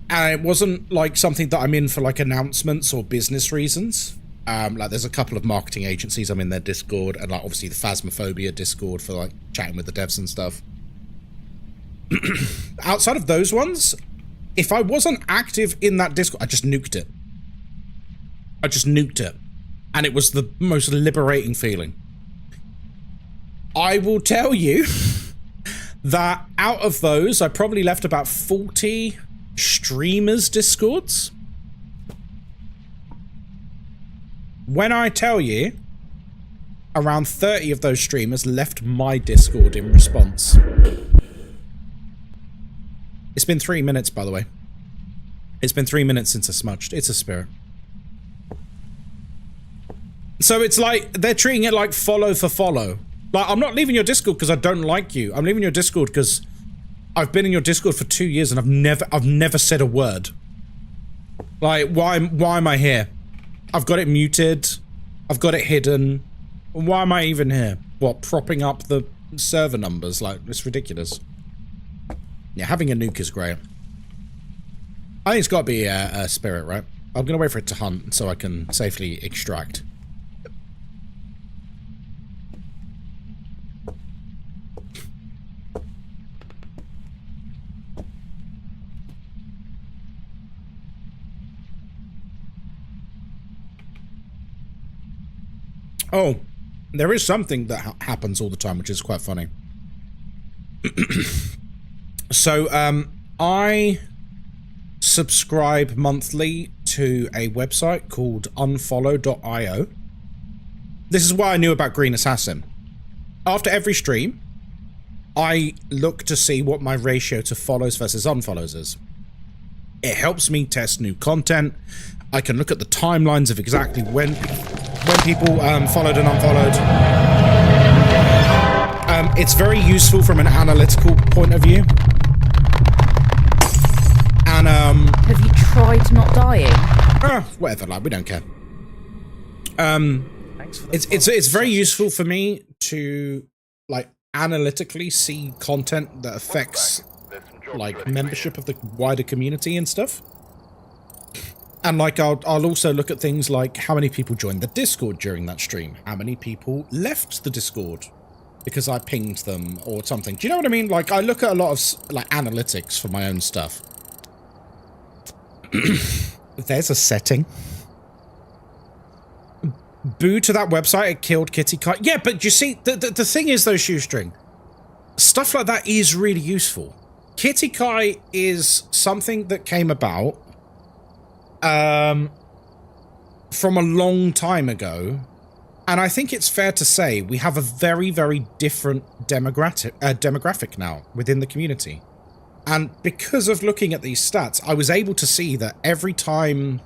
Speaker 1: and it wasn't like something that I'm in for like announcements or business reasons. Like there's a couple of marketing agencies I'm in their Discord, and like obviously the Phasmophobia Discord for like chatting with the devs and stuff. Outside of those ones, if I wasn't active in that Discord, I just nuked it. I just nuked it. And it was the most liberating feeling. I will tell you that out of those, I probably left about 40 streamers' Discords. When I tell you, around 30 of those streamers left my Discord in response. It's been 3 minutes, by the way. It's been 3 minutes since I smudged. It's a spirit. So it's like they're treating it like follow for follow. Like, I'm not leaving your Discord because I don't like you. I'm leaving your Discord because I've been in your Discord for 2 years and I've never said a word. Like, why am I here? I've got it muted. I've got it hidden. Why am I even here? What, propping up the server numbers? Like, it's ridiculous. Yeah, having a nuke is great. I think it's got to be a spirit, right? I'm going to wait for it to hunt so I can safely extract. Oh, there is something that happens all the time, which is quite funny. So, I subscribe monthly to a website called unfollow.io. This is why I knew about Green Assassin. After every stream, I look to see what my ratio to follows versus unfollows is. It helps me test new content. I can look at the timelines of exactly when people followed and unfollowed. It's very useful from an analytical point of view. And
Speaker 10: have you tried not dying?
Speaker 1: Whatever, like, we don't care. It's very useful for me to, like, analytically see content that affects, like, membership of the wider community and stuff. And, like, I'll also look at things like how many people joined the Discord during that stream, how many people left the Discord because I pinged them or something. Do you know what I mean? Like, I look at a lot of, like, analytics for my own stuff. There's a setting. Boo to that website, it killed Kitty Kai. Yeah, but you see, the thing is, though, Shoestring, stuff like that is really useful. Kitty Kai is something that came about from a long time ago, and I think it's fair to say we have a very, very different demographic now within the community. And because of looking at these stats, I was able to see that every time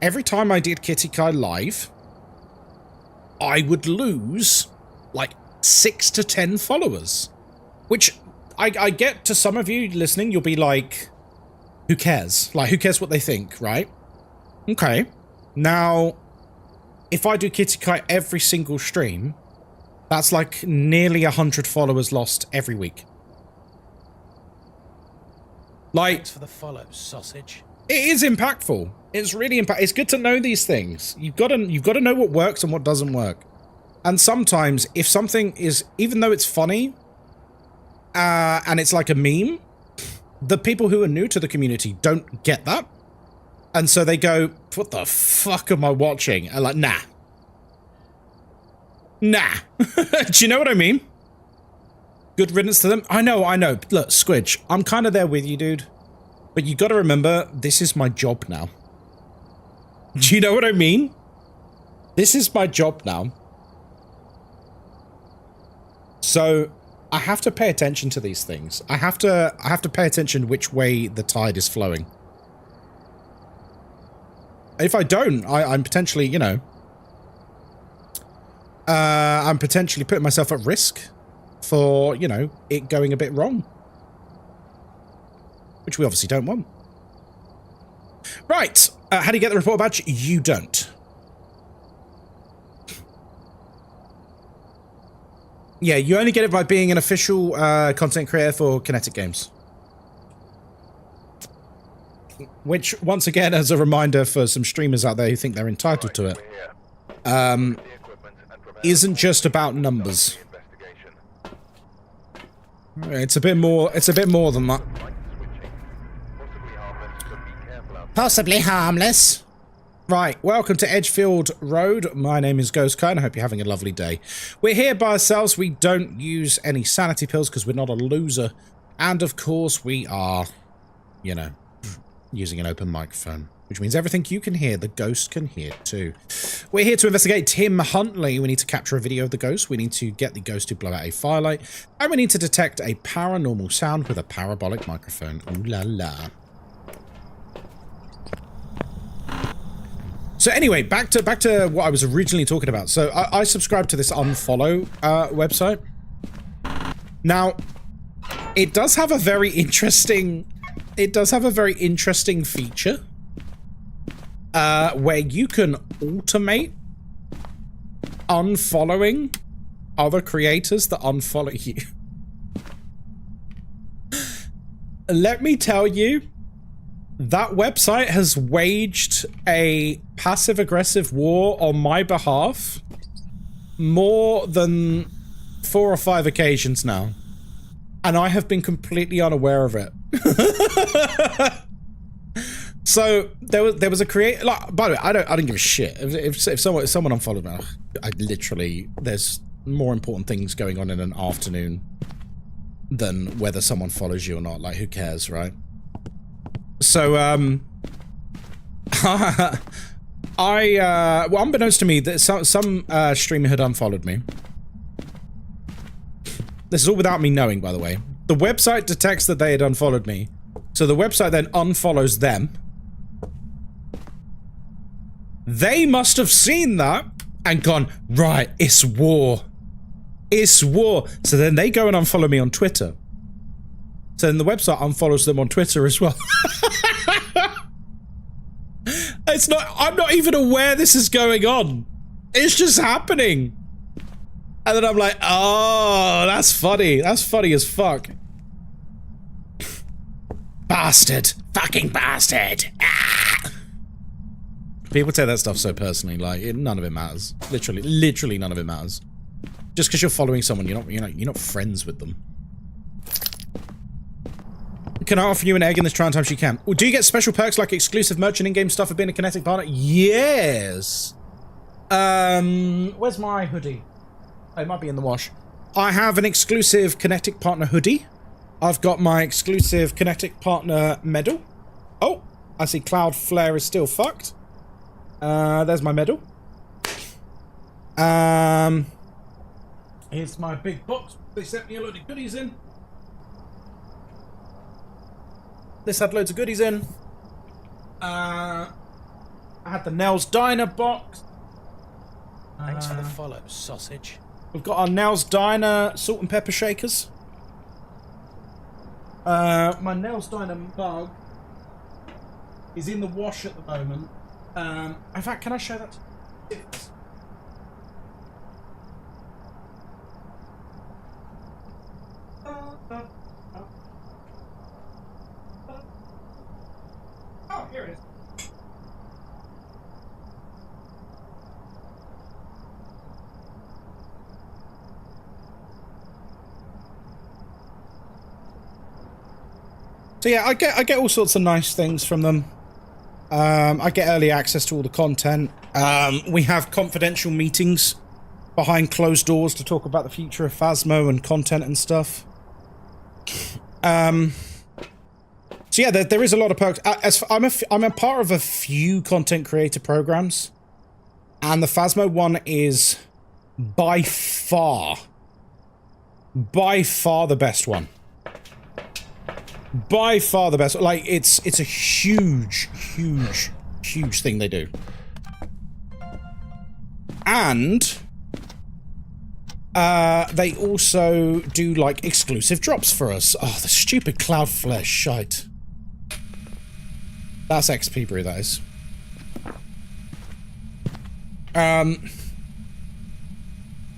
Speaker 1: I did Kitty Kai live, I would lose like 6 to 10 followers, which I get to some of you listening, you'll be like, who cares? Like, who cares what they think, right? Okay. Now, if I do Kitty Kai every single stream, that's like nearly 100 followers lost every week. Like,
Speaker 3: thanks for the follow, sausage.
Speaker 1: It is impactful. It's really impactful. It's good to know these things. You've got to know what works and what doesn't work. And sometimes, if something is, even though it's funny, and it's like a meme, the people who are new to the community don't get that. And so they go, what the fuck am I watching? And like, nah. Nah. Do you know what I mean? Good riddance to them. I know. Look, Squidge, I'm kind of there with you, dude. But you got to remember, this is my job now. Do you know what I mean? This is my job now. So I have to pay attention to these things. I have to pay attention which way the tide is flowing. If I don't, I'm potentially, you know, I'm potentially putting myself at risk for, you know, it going a bit wrong. Which we obviously don't want. Right. How do you get the report badge? You don't. Yeah, you only get it by being an official content creator for Kinetic Games. Which, once again, as a reminder for some streamers out there who think they're entitled to it, isn't just about numbers. It's a bit more than that.
Speaker 5: Possibly harmless.
Speaker 1: Right, welcome to Edgefield Road. My name is Ghostkai, and I hope you're having a lovely day. We're here by ourselves. We don't use any sanity pills because we're not a loser. And, of course, we are, you know, using an open microphone. Which means everything you can hear, the ghost can hear too. We're here to investigate Tim Huntley. We need to capture a video of the ghost. We need to get the ghost to blow out a firelight. And we need to detect a paranormal sound with a parabolic microphone. Ooh la la. So anyway, back to what I was originally talking about. So I subscribe to this unfollow website. Now, it does have a very interesting feature where you can automate unfollowing other creators that unfollow you. Let me tell you, that website has waged a passive-aggressive war on my behalf more than 4 or 5 occasions now. And I have been completely unaware of it. So there was a creator. Like, by the way, I don't give a shit if someone unfollowed me. I literally, there's more important things going on in an afternoon than whether someone follows you or not. Like, who cares, right? So well, unbeknownst to me, that some streamer had unfollowed me. This is all without me knowing, by the way. The website detects that they had unfollowed me, so the website then unfollows them. They must have seen that and gone, right, it's war. It's war. So then they go and unfollow me on Twitter. So then the website unfollows them on Twitter as well. I'm not even aware this is going on. It's just happening. And then I'm like, oh, that's funny. That's funny as fuck. Bastard. Fucking bastard. Ah! People take that stuff so personally, like, none of it matters. Literally none of it matters. Just because you're following someone, you're not friends with them. Can I offer you an egg in this trying time? She can. Well, do you get special perks like exclusive merch and in-game stuff for being a Kinetic partner? Yes. Where's my hoodie? Oh, it might be in the wash. I have an exclusive Kinetic partner hoodie. I've got my exclusive Kinetic partner medal. Oh, I see Cloud Flare is still fucked. There's my medal. Here's my big box. They sent me a load of goodies in. This had loads of goodies in. I had the Nels Diner box.
Speaker 3: Thanks for the follow, sausage.
Speaker 1: We've got our Nels Diner salt and pepper shakers. My Nels Diner mug is in the wash at the moment. In fact, can I show that to you? Oh, here it is. So yeah, I get all sorts of nice things from them. I get early access to all the content. We have confidential meetings behind closed doors to talk about the future of Phasmo and content and stuff. So yeah, there is a lot of perks. I'm a part of a few content creator programs, and the Phasmo one is by far the best one. By far the best. Like, it's a huge thing they do. And they also do, like, exclusive drops for us. Oh, the stupid Cloud Flare shite. That's XP brew, that is.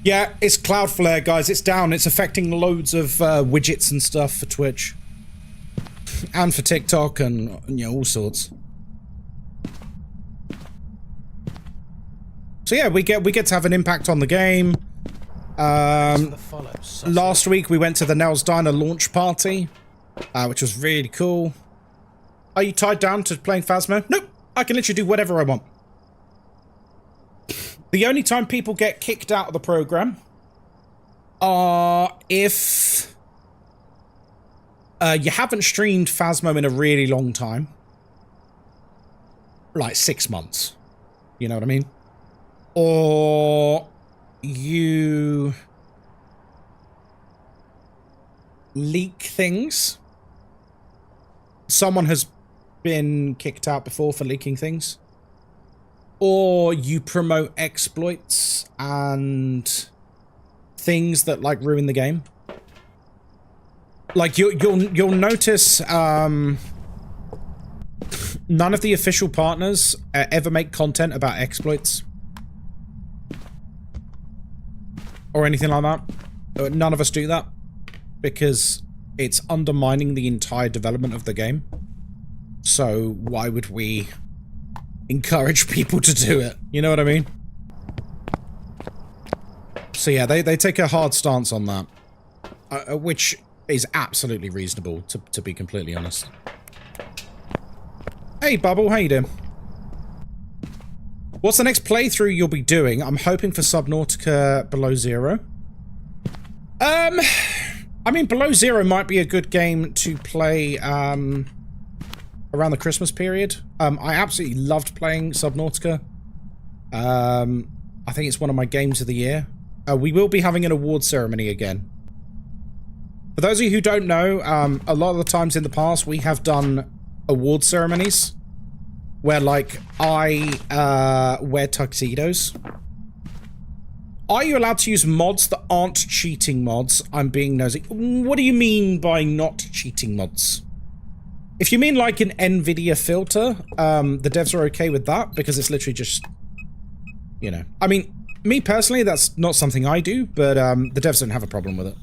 Speaker 1: Yeah, it's Cloud Flare, guys. It's down. It's affecting loads of widgets and stuff for Twitch. And for TikTok and, you know, all sorts. So yeah, we get to have an impact on the game. Last week we went to the Nels Diner launch party, which was really cool. Are you tied down to playing Phasmo? Nope. I can literally do whatever I want. The only time people get kicked out of the program are if you haven't streamed Phasmo in a really long time. Like 6 months. You know what I mean? Or you leak things. Someone has been kicked out before for leaking things. or you promote exploits and things that like ruin the game. Like you'll notice none of the official partners ever make content about exploits or anything like that. None of us do that because it's undermining the entire development of the game. So why would we encourage people to do it? You know what I mean? So yeah, they take a hard stance on that, which is absolutely reasonable, to be completely honest. Hey, Bubble, how you doing? What's the next playthrough you'll be doing? I'm hoping for Subnautica Below Zero. I mean, Below Zero might be a good game to play around the Christmas period. I absolutely loved playing Subnautica. I think it's one of my games of the year. We will be having an award ceremony again. For those of you who don't know, a lot of the times in the past we have done award ceremonies where, like, I wear tuxedos. Are you allowed to use mods that aren't cheating mods? I'm being nosy. What do you mean by not cheating mods? If you mean like an NVIDIA filter, the devs are okay with that because it's literally just, you know. I mean, me personally, that's not something I do, but the devs don't have a problem with it.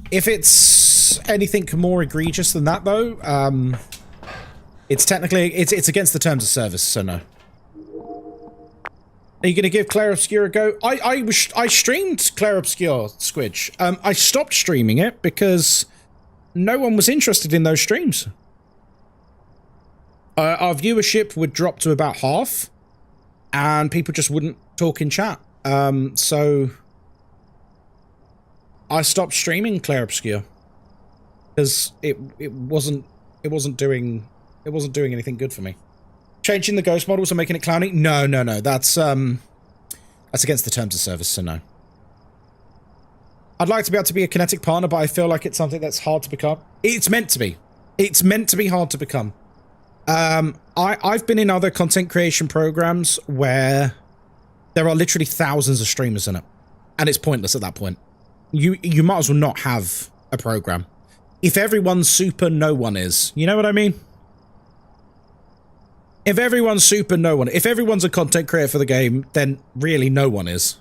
Speaker 1: If it's anything more egregious than that, though, it's technically, it's against the terms of service, so no. Are you going to give Claire Obscure a go? I streamed Claire Obscure, Squidge. I stopped streaming it because no one was interested in those streams. Our viewership would drop to about half, and people just wouldn't talk in chat. So I stopped streaming Claire Obscure because it wasn't doing anything good for me. Changing the ghost models and making it clowny? No. That's against the terms of service, so no. I'd like to be able to be a kinetic partner, but I feel like it's something that's hard to become. It's meant to be. It's meant to be hard to become. I've been in other content creation programs where there are literally thousands of streamers in it, and it's pointless at that point. You might as well not have a program. If everyone's super, no one is. You know what I mean? If everyone's super, no one. If everyone's a content creator for the game, then really no one is.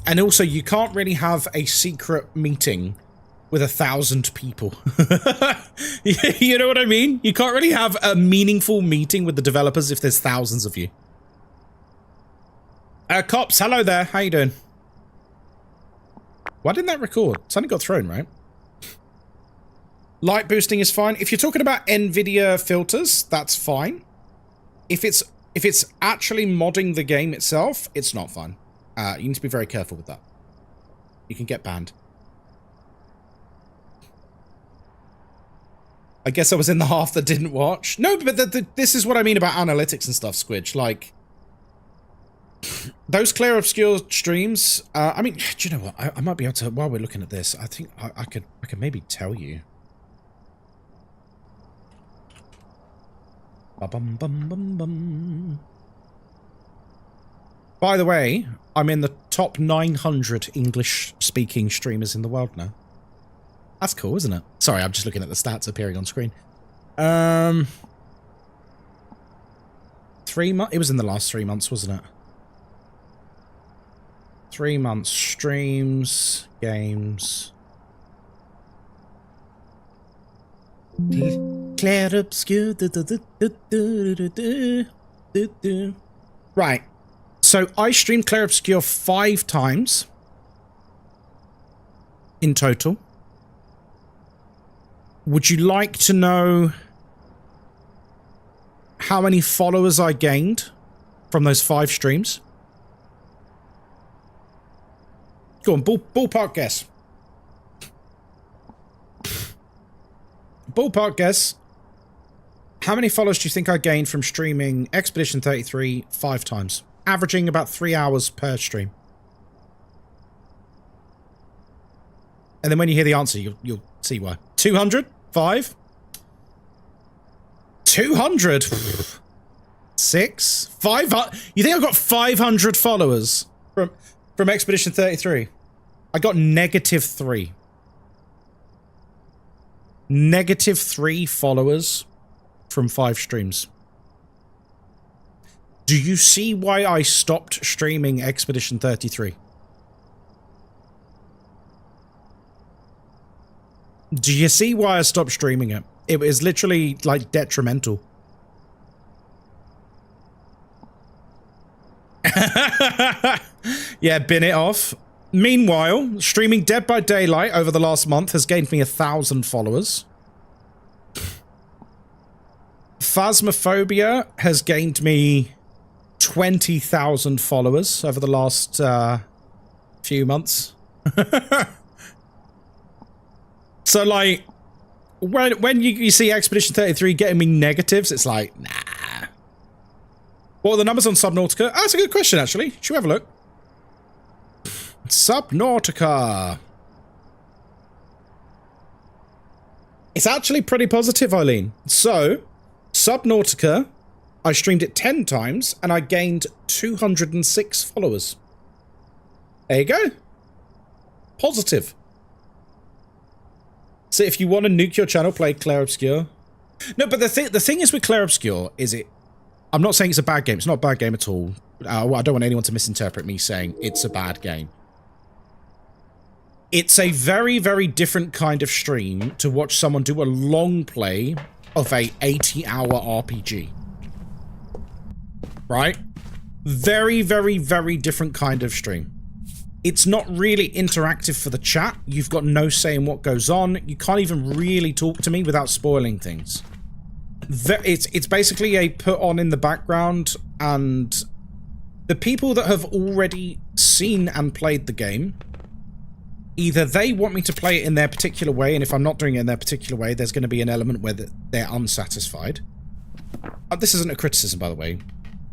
Speaker 1: And also, you can't really have a secret meeting with 1,000 people. You know what I mean? You can't really have a meaningful meeting with the developers if there's thousands of you. Cops, hello there. How you doing? Why didn't that record? Something got thrown, right? Light boosting is fine. If you're talking about NVIDIA filters, that's fine. If it's actually modding the game itself, it's not fine. You need to be very careful with that. You can get banned. I guess I was in the half that didn't watch. No, but this is what I mean about analytics and stuff, Squidge. Like, those Claire Obscure streams, I mean, do you know what? I might be able to, while we're looking at this, I think I could maybe tell you. Ba-bum-bum-bum-bum. By the way, I'm in the top 900 English-speaking streamers in the world now. That's cool, isn't it? Sorry, I'm just looking at the stats appearing on screen. 3 months? It was in the last 3 months, wasn't it? 3 months. Streams, games. Claire Obscure. Right. So I streamed Claire Obscure 5 times in total. Would you like to know how many followers I gained from those 5 streams? Go on, ballpark guess. Ballpark guess. How many followers do you think I gained from streaming Expedition 33 5 times? Averaging about 3 hours per stream. And then when you hear the answer, you'll see why. 200? 5? 200. 6? 500. You think I got 500 followers from Expedition 33? I got -3. -3 followers from 5 streams. Do you see why I stopped streaming Expedition 33? Do you see why I stopped streaming it? It was literally, like, detrimental. Yeah, bin it off. Meanwhile, streaming Dead by Daylight over the last month has gained me 1,000 followers. Phasmophobia has gained me 20,000 followers over the last few months. So, like, when you see Expedition 33 getting me negatives, it's like, nah. What are the numbers on Subnautica? Oh, that's a good question, actually. Should we have a look? Subnautica. It's actually pretty positive, Eileen. So, Subnautica, I streamed it 10 times, and I gained 206 followers. There you go. Positive. So if you want to nuke your channel, play Clair Obscur. No, but the thing is with Clair Obscur is I'm not saying it's a bad game. It's not a bad game at all. I don't want anyone to misinterpret me saying it's a bad game. It's a very, very different kind of stream to watch someone do a long play of a 80-hour RPG. Right? Very, very, very different kind of stream. It's not really interactive for the chat. You've got no say in what goes on. You can't even really talk to me without spoiling things. It's basically a put on in the background, and the people that have already seen and played the game, either they want me to play it in their particular way, and if I'm not doing it in their particular way, there's going to be an element where they're unsatisfied. This isn't a criticism, by the way.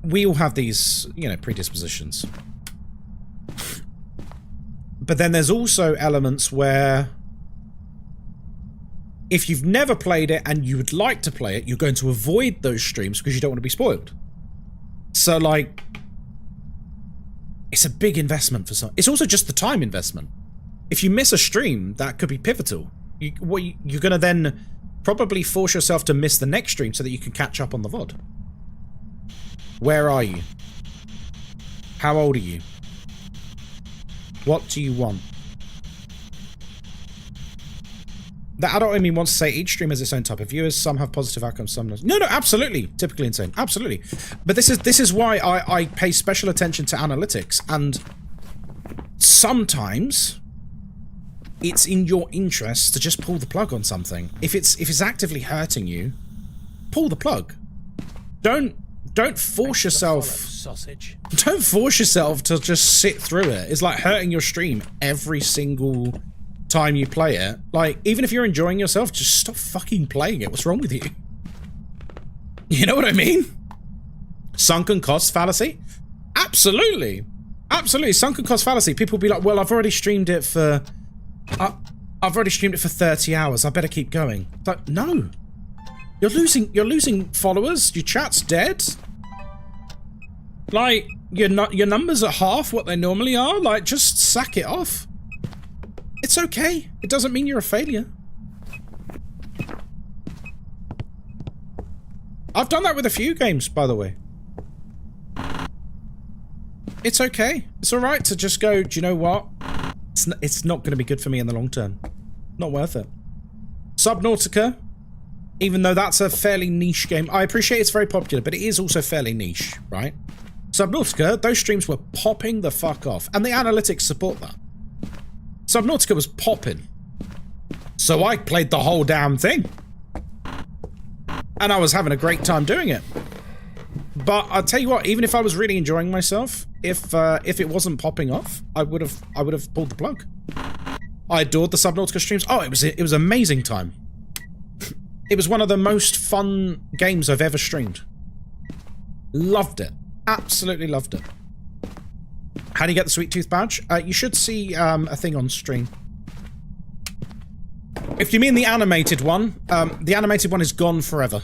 Speaker 1: We all have these, you know, predispositions. But then there's also elements where if you've never played it and you would like to play it, you're going to avoid those streams because you don't want to be spoiled. So, like, it's a big investment for some. It's also just the time investment. If you miss a stream, that could be pivotal. You're going to then probably force yourself to miss the next stream so that you can catch up on the VOD. Where are you? How old are you? What do you want? The adult in me wants to say each stream has its own type of viewers. Some have positive outcomes, some not. No, absolutely. Typically insane. Absolutely. But this is why I pay special attention to analytics. And sometimes it's in your interest to just pull the plug on something. If it's actively hurting you, pull the plug. Don't force yourself.
Speaker 3: Sausage.
Speaker 1: Don't force yourself to just sit through it. It's like hurting your stream every single time you play it. Like, even if you're enjoying yourself, just stop fucking playing it. What's wrong with you? You know what I mean? Sunken cost fallacy? Absolutely. Absolutely. Sunken cost fallacy. People will be like, well, I've already streamed it for 30 hours. I better keep going. But no. You're losing followers. Your chat's dead. Like, your numbers are half what they normally are. Like, just sack it off. It's okay. It doesn't mean you're a failure. I've done that with a few games, by the way. It's okay. It's alright to just go, do you know what? It's not going to be good for me in the long term. Not worth it. Subnautica, even though that's a fairly niche game, I appreciate it's very popular, but it is also fairly niche, right? Subnautica, those streams were popping the fuck off, and the analytics support that. Subnautica was popping. So I played the whole damn thing. And I was having a great time doing it. But I'll tell you what, even if I was really enjoying myself, if it wasn't popping off, I would have pulled the plug. I adored the Subnautica streams. Oh, it was an amazing time. It was one of the most fun games I've ever streamed. Loved it. Absolutely loved it. How do you get the Sweet Tooth badge? You should see a thing on stream. If you mean the animated one is gone forever.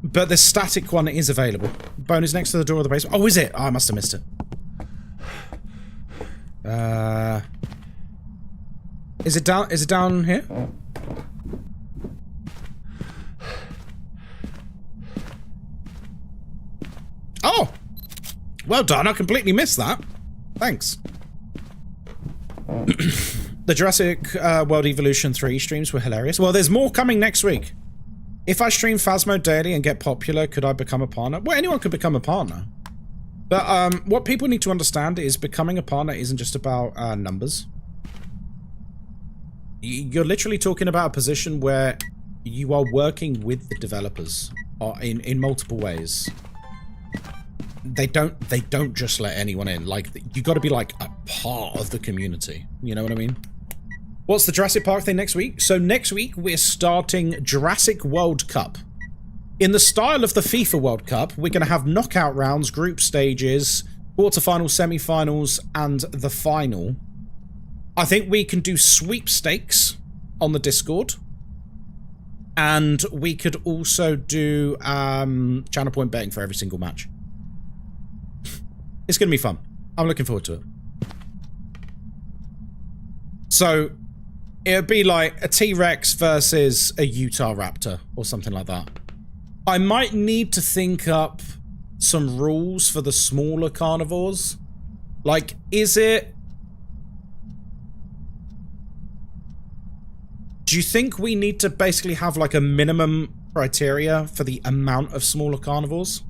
Speaker 1: But the static one is available. Bone is next to the door of the basement. Oh, is it? Oh, I must have missed it. Is it down? Is it down here? Oh! Well done, I completely missed that. Thanks. The Jurassic World Evolution 3 streams were hilarious. Well, there's more coming next week. If I stream Phasmo daily and get popular, could I become a partner? Well, anyone could become a partner. But what people need to understand is becoming a partner isn't just about numbers. You're literally talking about a position where you are working with the developers in multiple ways. They don't just let anyone in. Like, you got to be like a part of the community. You know what I mean? What's the Jurassic Park thing next week? So next week we're starting Jurassic World Cup. In the style of the FIFA World Cup, we're going to have knockout rounds, group stages, quarterfinals, semi-finals, and the final. I think we can do sweepstakes on the Discord. And we could also do channel point betting for every single match. It's going to be fun. I'm looking forward to it. So, it would be like a T-Rex versus a Utah Raptor or something like that. I might need to think up some rules for the smaller carnivores. Like, is it... Do you think we need to basically have like a minimum criteria for the amount of smaller carnivores?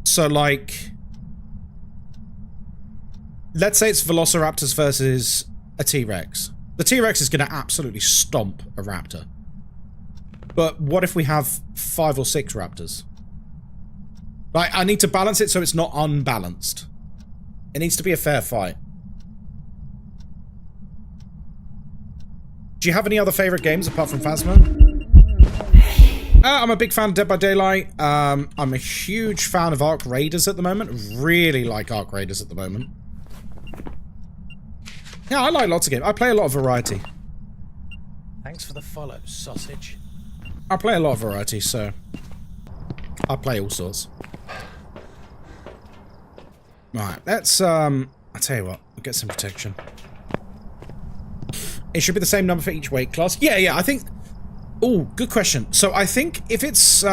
Speaker 1: So like... Let's say it's Velociraptors versus a T-Rex. The T-Rex is going to absolutely stomp a raptor. But what if we have 5 or 6 raptors? Like, I need to balance it so it's not unbalanced. It needs to be a fair fight. Do you have any other favorite games apart from Phasmo? I'm a big fan of Dead by Daylight. I'm a huge fan of Ark Raiders at the moment. Really like Ark Raiders at the moment. Yeah, I like lots of games. I play a lot of variety.
Speaker 3: Thanks for the follow, sausage.
Speaker 1: I play a lot of variety, so... I play all sorts. Right, let's, I'll tell you what. I'll get some protection. It should be the same number for each weight class. Yeah, I think... Oh, good question. So I think if it's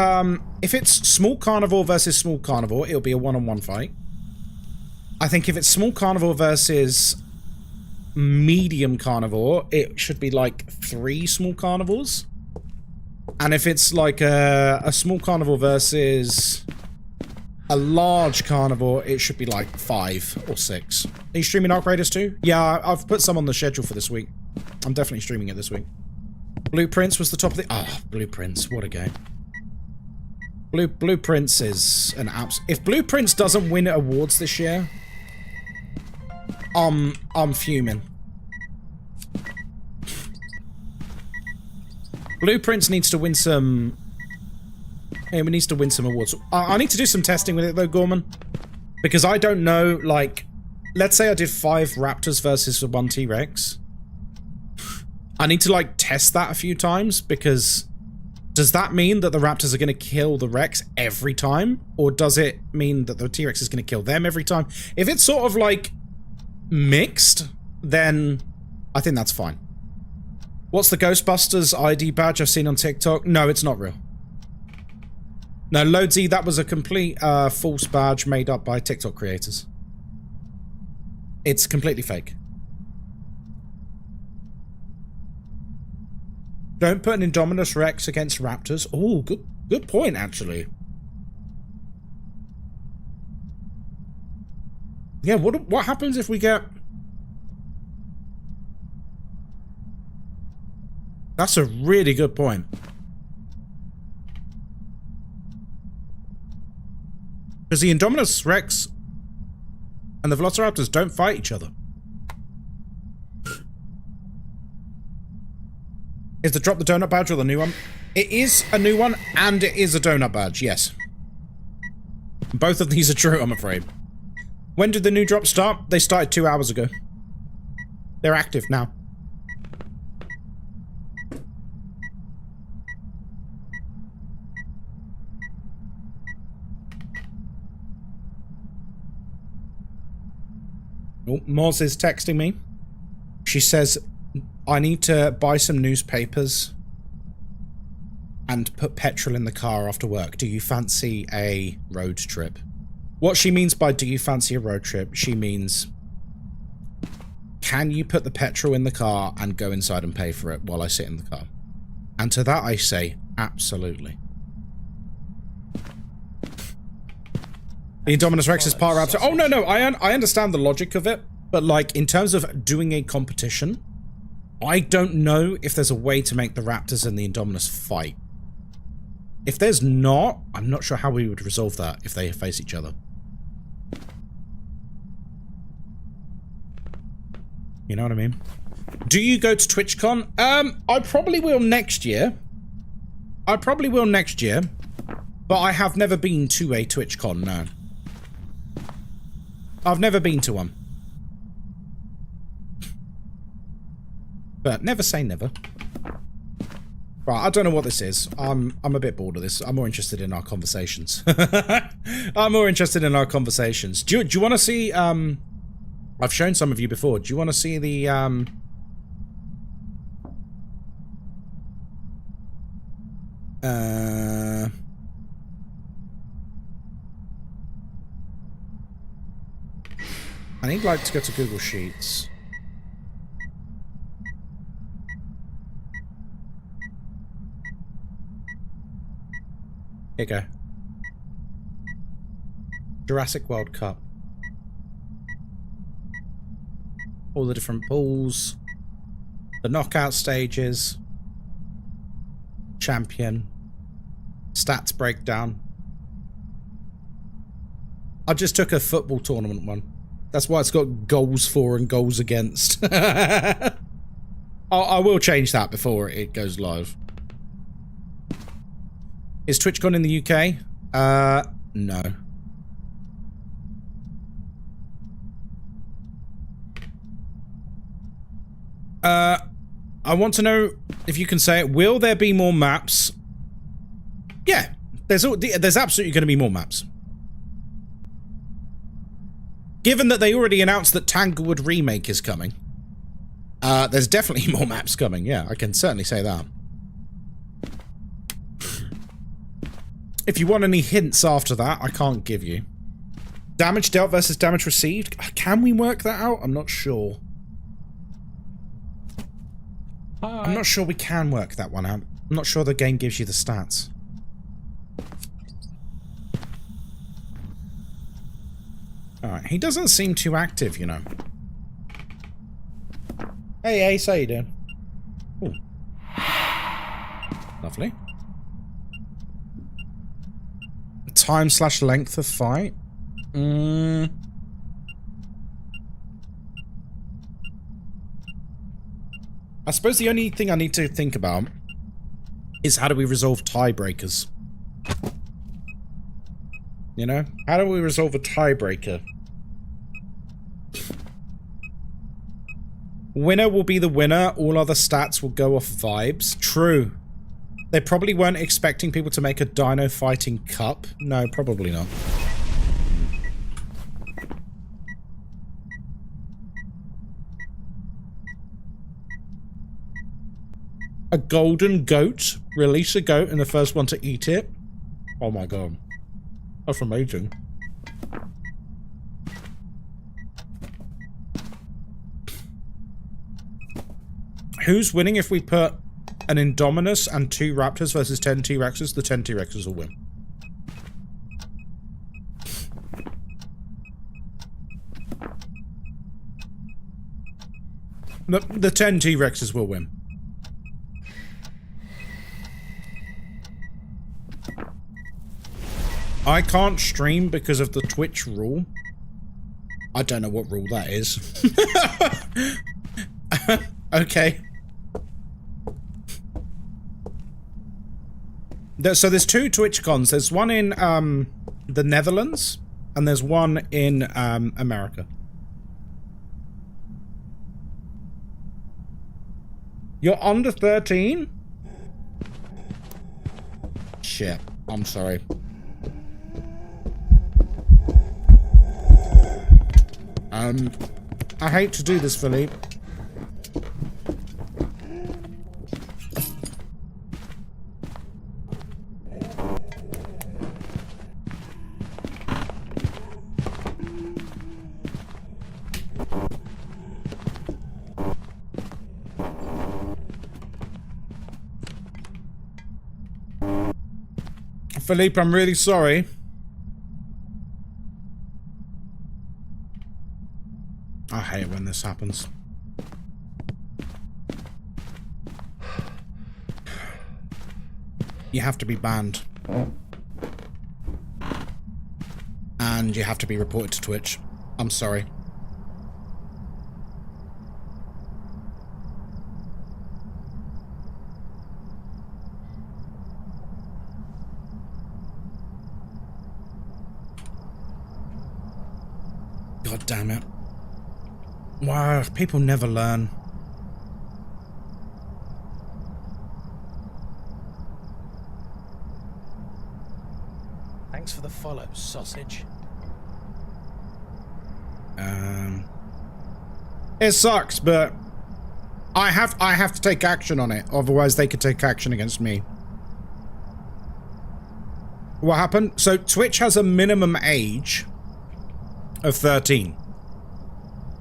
Speaker 1: small carnivore versus small carnivore, it'll be a one-on-one fight. I think if it's small carnivore versus medium carnivore, it should be like 3 small carnivores. And if it's like a small carnivore versus a large carnivore, it should be like 5 or 6. Are you streaming Ark Raiders too? Yeah, I've put some on the schedule for this week. I'm definitely streaming it this week. Blueprints was the top of the... Ah, Blueprints. What a game. Blueprints is an abs... If Blueprints doesn't win awards this year, I'm fuming. Blueprints needs to win some... It needs to win some awards. I need to do some testing with it though, Gorman. Because I don't know, like... Let's say I did 5 raptors versus 1 T-Rex. I need to, like, test that a few times, because does that mean that the raptors are going to kill the Rex every time? Or does it mean that the T-Rex is going to kill them every time? If it's sort of, like, mixed, then I think that's fine. What's the Ghostbusters ID badge I've seen on TikTok? No, it's not real. No, Loadsy, that was a complete false badge made up by TikTok creators. It's completely fake. Don't put an Indominus Rex against raptors. Oh, good point, actually. Yeah, what happens if we get... That's a really good point. Because the Indominus Rex and the Velociraptors don't fight each other. Is the Drop the Donut badge or the new one? It is a new one, and it is a donut badge, yes. Both of these are true, I'm afraid. When did the new drop start? They started 2 hours ago. They're active now. Oh, Moz is texting me. She says, I need to buy some newspapers and put petrol in the car after work. Do you fancy a road trip? What she means by do you fancy a road trip, she means, can you put the petrol in the car and go inside and pay for it while I sit in the car? And to that I say, absolutely. The Indominus Rex is part raptor. Oh, no, I understand the logic of it. But, like, in terms of doing a competition, I don't know if there's a way to make the raptors and the Indominus fight. If there's not, I'm not sure how we would resolve that if they face each other. You know what I mean? Do you go to TwitchCon? I probably will next year. But I have never been to a TwitchCon, no. I've never been to one. But never say never. Right, I don't know what this is. I'm a bit bored of this. I'm more interested in our conversations. Do you want to see, I've shown some of you before. Do you want to see the, I need, like, to go to Google Sheets. Here you go. Jurassic World Cup. All the different pools. The knockout stages. Champion. Stats breakdown. I just took a football tournament one. That's why it's got goals for and goals against. I will change that before it goes live. Is TwitchCon in the UK? No. I want to know if you can say it. Will there be more maps? Yeah, there's absolutely going to be more maps. Given that they already announced that Tanglewood Remake is coming, there's definitely more maps coming. Yeah, I can certainly say that. If you want any hints after that, I can't give you. Damage dealt versus damage received? Can we work that out? I'm not sure. I'm not sure we can work that one out. I'm not sure the game gives you the stats. Alright, he doesn't seem too active, you know. Hey Ace, how you doing? Ooh. Lovely. Time/length of fight? I suppose the only thing I need to think about is how do we resolve tiebreakers? You know? How do we resolve a tiebreaker? Winner will be the winner. All other stats will go off vibes. True. They probably weren't expecting people to make a Dino Fighting Cup. No, probably not. A golden goat? Release a goat and the first one to eat it? Oh my god. That's amazing. Who's winning if we put an Indominus and 2 Raptors versus 10 T-Rexes? The 10 T-Rexes will win. The 10 T-Rexes will win. I can't stream because of the Twitch rule. I don't know what rule that is. Okay. So there's 2 TwitchCons. There's one in the Netherlands and there's one in America. You're under 13? Shit. I'm sorry. I hate to do this, Philippe. Philippe, I'm really sorry. I hate when this happens. You have to be banned. And you have to be reported to Twitch. I'm sorry. God damn it. Wow, people never learn.
Speaker 3: Thanks for the follow, sausage.
Speaker 1: It sucks, but I have to take action on it, otherwise they could take action against me. What happened? So Twitch has a minimum age of 13.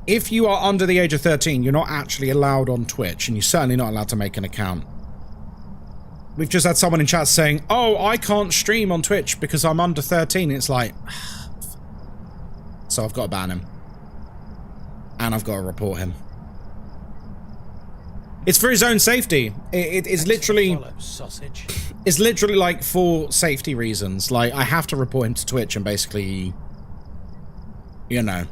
Speaker 1: If you are under the age of 13, you're not actually allowed on Twitch, and you're certainly not allowed to make an account. We've just had someone in chat saying, oh, I can't stream on Twitch because I'm under 13. It's like... So I've got to ban him. And I've got to report him. It's for his own safety. It's literally...
Speaker 3: Sausage.
Speaker 1: It's literally like for safety reasons. Like, I have to report him to Twitch and basically... You know...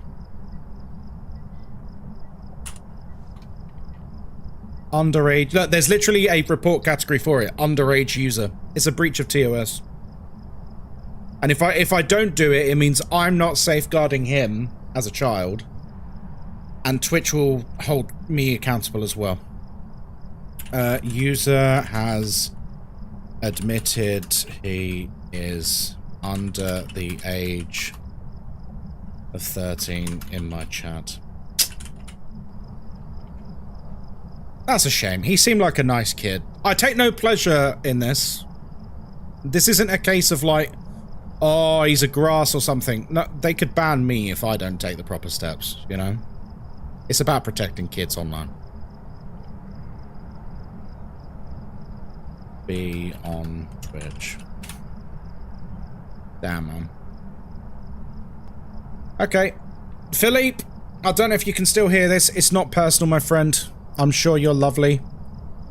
Speaker 1: Underage. Look, there's literally a report category for it. Underage user. It's a breach of TOS. And if I don't do it, it means I'm not safeguarding him as a child. And Twitch will hold me accountable as well. User has admitted he is under the age of 13 in my chat. That's a shame. He seemed like a nice kid. I take no pleasure in this. This isn't a case of like, oh, he's a grass or something. No, they could ban me if I don't take the proper steps, you know? It's about protecting kids online. Be on Twitch. Damn, man. Okay. Philippe, I don't know if you can still hear this. It's not personal, my friend. I'm sure you're lovely.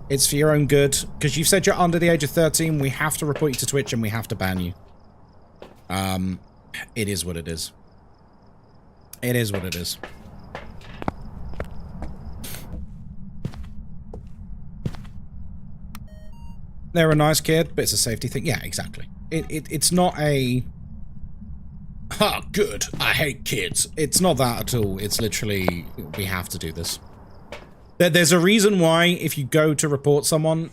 Speaker 1: It's for your own good. Because you've said you're under the age of 13. We have to report you to Twitch and we have to ban you. It is what it is. It is what it is. They're a nice kid, but it's a safety thing. Yeah, exactly. It's not a... Ha, good. I hate kids. It's not that at all. It's literally, we have to do this. There's a reason why, if you go to report someone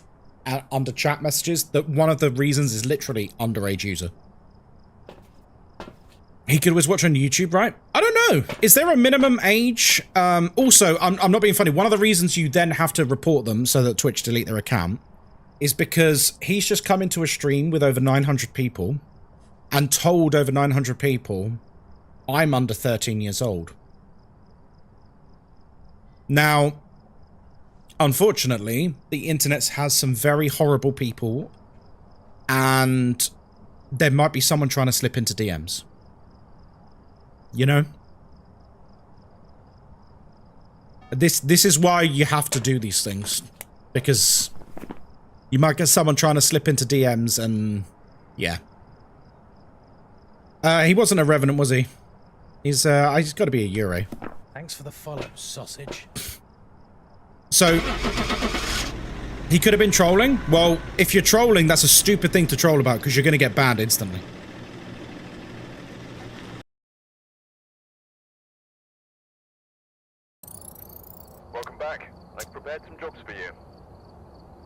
Speaker 1: under chat messages, that one of the reasons is literally underage user. He could always watch on YouTube, right? I don't know. Is there a minimum age? Also, I'm not being funny. One of the reasons you then have to report them so that Twitch delete their account is because he's just come into a stream with over 900 people and told over 900 people, I'm under 13 years old. Now, unfortunately, the internet has some very horrible people, and there might be someone trying to slip into DMs. You know? This is why you have to do these things. Because you might get someone trying to slip into DMs and... yeah. He wasn't a Revenant, was he? He's got to be a Euro.
Speaker 3: Thanks for the follow, sausage.
Speaker 1: So, he could have been trolling? Well, if you're trolling, that's a stupid thing to troll about, because you're going to get banned instantly.
Speaker 4: Welcome back. I've prepared some jobs for you.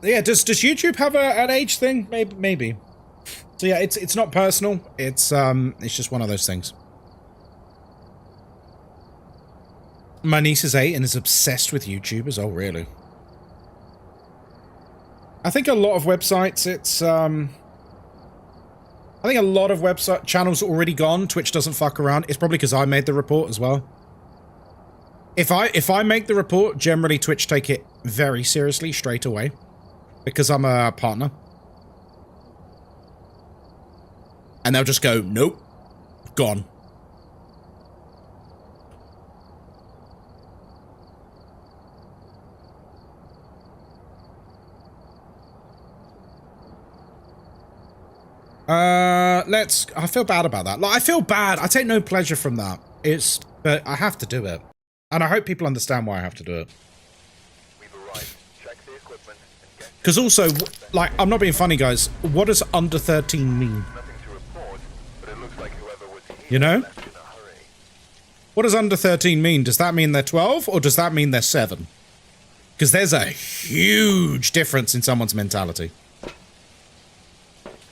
Speaker 1: Yeah, does YouTube have an age thing? Maybe. So yeah, it's not personal. It's just one of those things. My niece is 8 and is obsessed with YouTubers. Oh, really? I think a lot of websites, it's, I think a lot of website channels are already gone. Twitch doesn't fuck around. It's probably because I made the report as well. If I make the report, generally Twitch take it very seriously straight away. Because I'm a partner. And they'll just go, nope, gone. I feel bad about that. Like, I feel bad. I take no pleasure from that. But I have to do it. And I hope people understand why I have to do it. Because also, like, I'm not being funny, guys. What does under 13 mean? You know? What does under 13 mean? Does that mean they're 12 or does that mean they're 7? Because there's a huge difference in someone's mentality.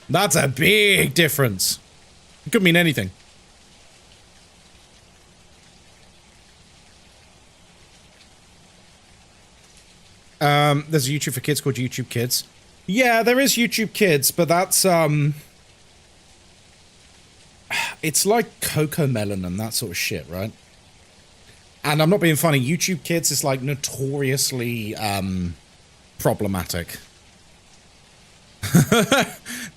Speaker 1: That's a big difference. It could mean anything. There's a YouTube for kids called YouTube Kids. Yeah, there is YouTube Kids, but that's, it's like Coco Melon and that sort of shit, right? And I'm not being funny, YouTube Kids is like notoriously, problematic.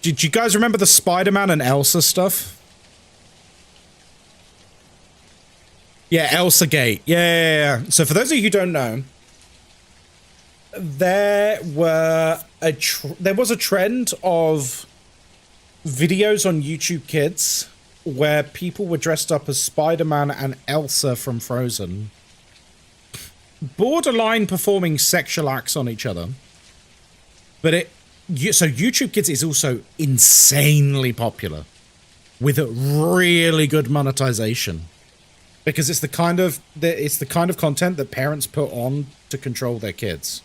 Speaker 1: Did you guys remember the Spider-Man and Elsa stuff? Yeah, Elsa Gate. Yeah. So for those of you who don't know, there was a trend of videos on YouTube Kids where people were dressed up as Spider-Man and Elsa from Frozen, borderline performing sexual acts on each other. But so YouTube Kids is also insanely popular with a really good monetization because it's the kind of content that parents put on to control their kids.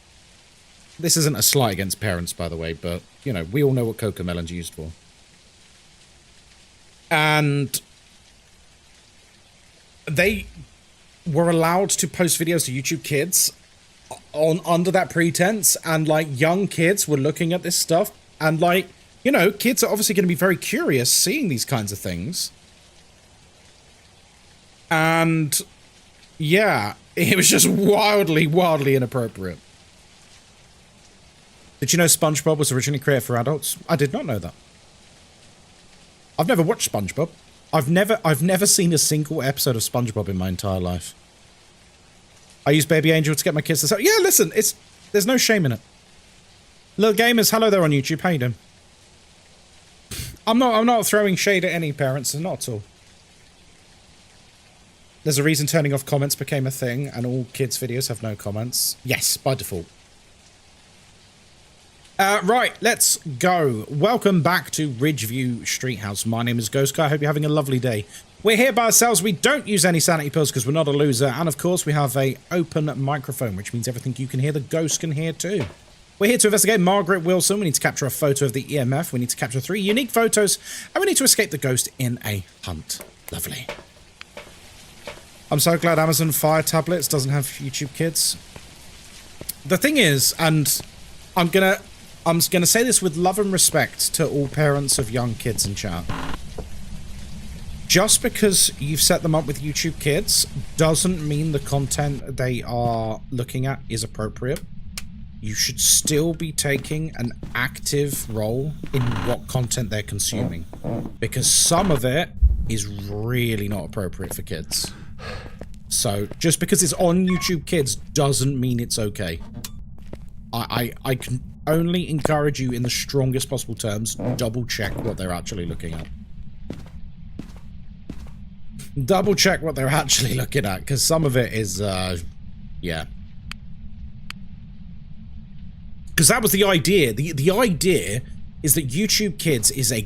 Speaker 1: This isn't a slight against parents, by the way, but, you know, we all know what Coco Melon's used for. And they were allowed to post videos to YouTube Kids under that pretense, and, like, young kids were looking at this stuff, and, like, you know, kids are obviously going to be very curious seeing these kinds of things. And, yeah, it was just wildly inappropriate. Did you know SpongeBob was originally created for adults? I did not know that. I've never watched SpongeBob. I've never seen a single episode of SpongeBob in my entire life. I use Baby Angel to get my kids to say, yeah, listen, there's no shame in it. Little gamers, hello there on YouTube. How you doing? I'm not throwing shade at any parents, not at all. There's a reason turning off comments became a thing, and all kids' videos have no comments. Yes, by default. Right, let's go. Welcome back to Ridgeview Street House. My name is Ghostkai. I hope you're having a lovely day. We're here by ourselves. We don't use any sanity pills because we're not a loser. And of course, we have an open microphone, which means everything you can hear, the ghost can hear too. We're here to investigate Margaret Wilson. We need to capture a photo of the EMF. We need to capture 3 unique photos. And we need to escape the ghost in a hunt. Lovely. I'm so glad Amazon Fire Tablets doesn't have YouTube Kids. The thing is, and I'm gonna say this with love and respect to all parents of young kids in chat. Just because you've set them up with YouTube Kids doesn't mean the content they are looking at is appropriate. You should still be taking an active role in what content they're consuming, because some of it is really not appropriate for kids. So just because it's on YouTube Kids doesn't mean it's okay. I can only encourage you in the strongest possible terms, double check what they're actually looking at. Double check what they're actually looking at, because some of it is, yeah. Because that was the idea. The idea is that YouTube Kids is a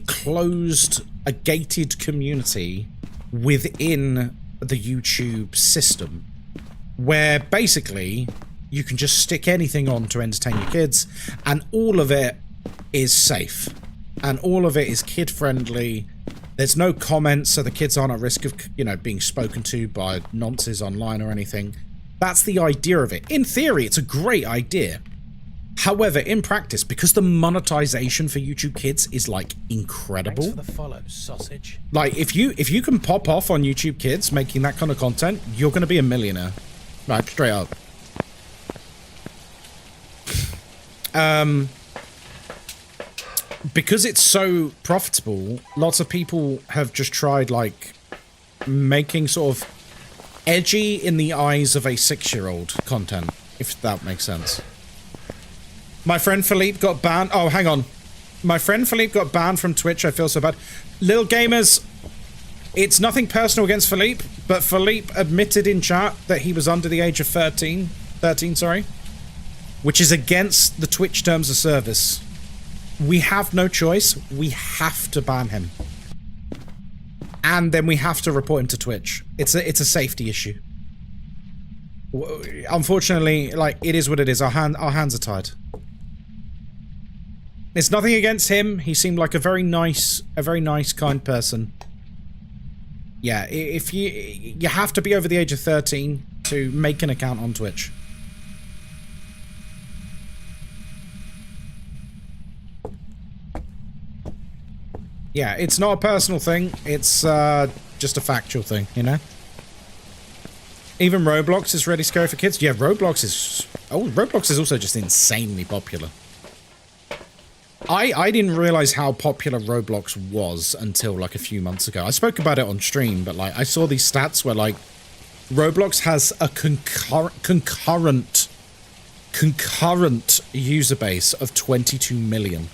Speaker 1: gated community within the YouTube system, where basically you can just stick anything on to entertain your kids, and all of it is safe, and all of it is kid-friendly. There's no comments, so the kids aren't at risk of, you know, being spoken to by nonces online or anything. That's the idea of it. In theory, it's a great idea. However, in practice, because the monetization for YouTube Kids is like incredible.
Speaker 3: Thanks for the follow, sausage.
Speaker 1: Like if you can pop off on YouTube Kids making that kind of content, you're going to be a millionaire. Like straight up. Because it's so profitable, lots of people have just tried like making sort of edgy in the eyes of a 6-year-old content, if that makes sense. My friend Philippe got banned. Oh, hang on. My friend Philippe got banned from Twitch. I feel so bad. Little gamers, it's nothing personal against Philippe, but Philippe admitted in chat that he was under the age of 13, sorry, which is against the Twitch terms of service. We have no choice. We have to ban him. And then we have to report him to Twitch. It's a safety issue. Unfortunately, like, it is what it is. Our hands are tied. It's nothing against him. He seemed like a very nice, kind person. Yeah, if you have to be over the age of 13 to make an account on Twitch. Yeah, it's not a personal thing. It's just a factual thing, you know? Even Roblox is really scary for kids. Yeah, Roblox is... Oh, Roblox is also just insanely popular. I didn't realize how popular Roblox was until like a few months ago. I spoke about it on stream, but like I saw these stats where like Roblox has a concurrent user base of 22 million.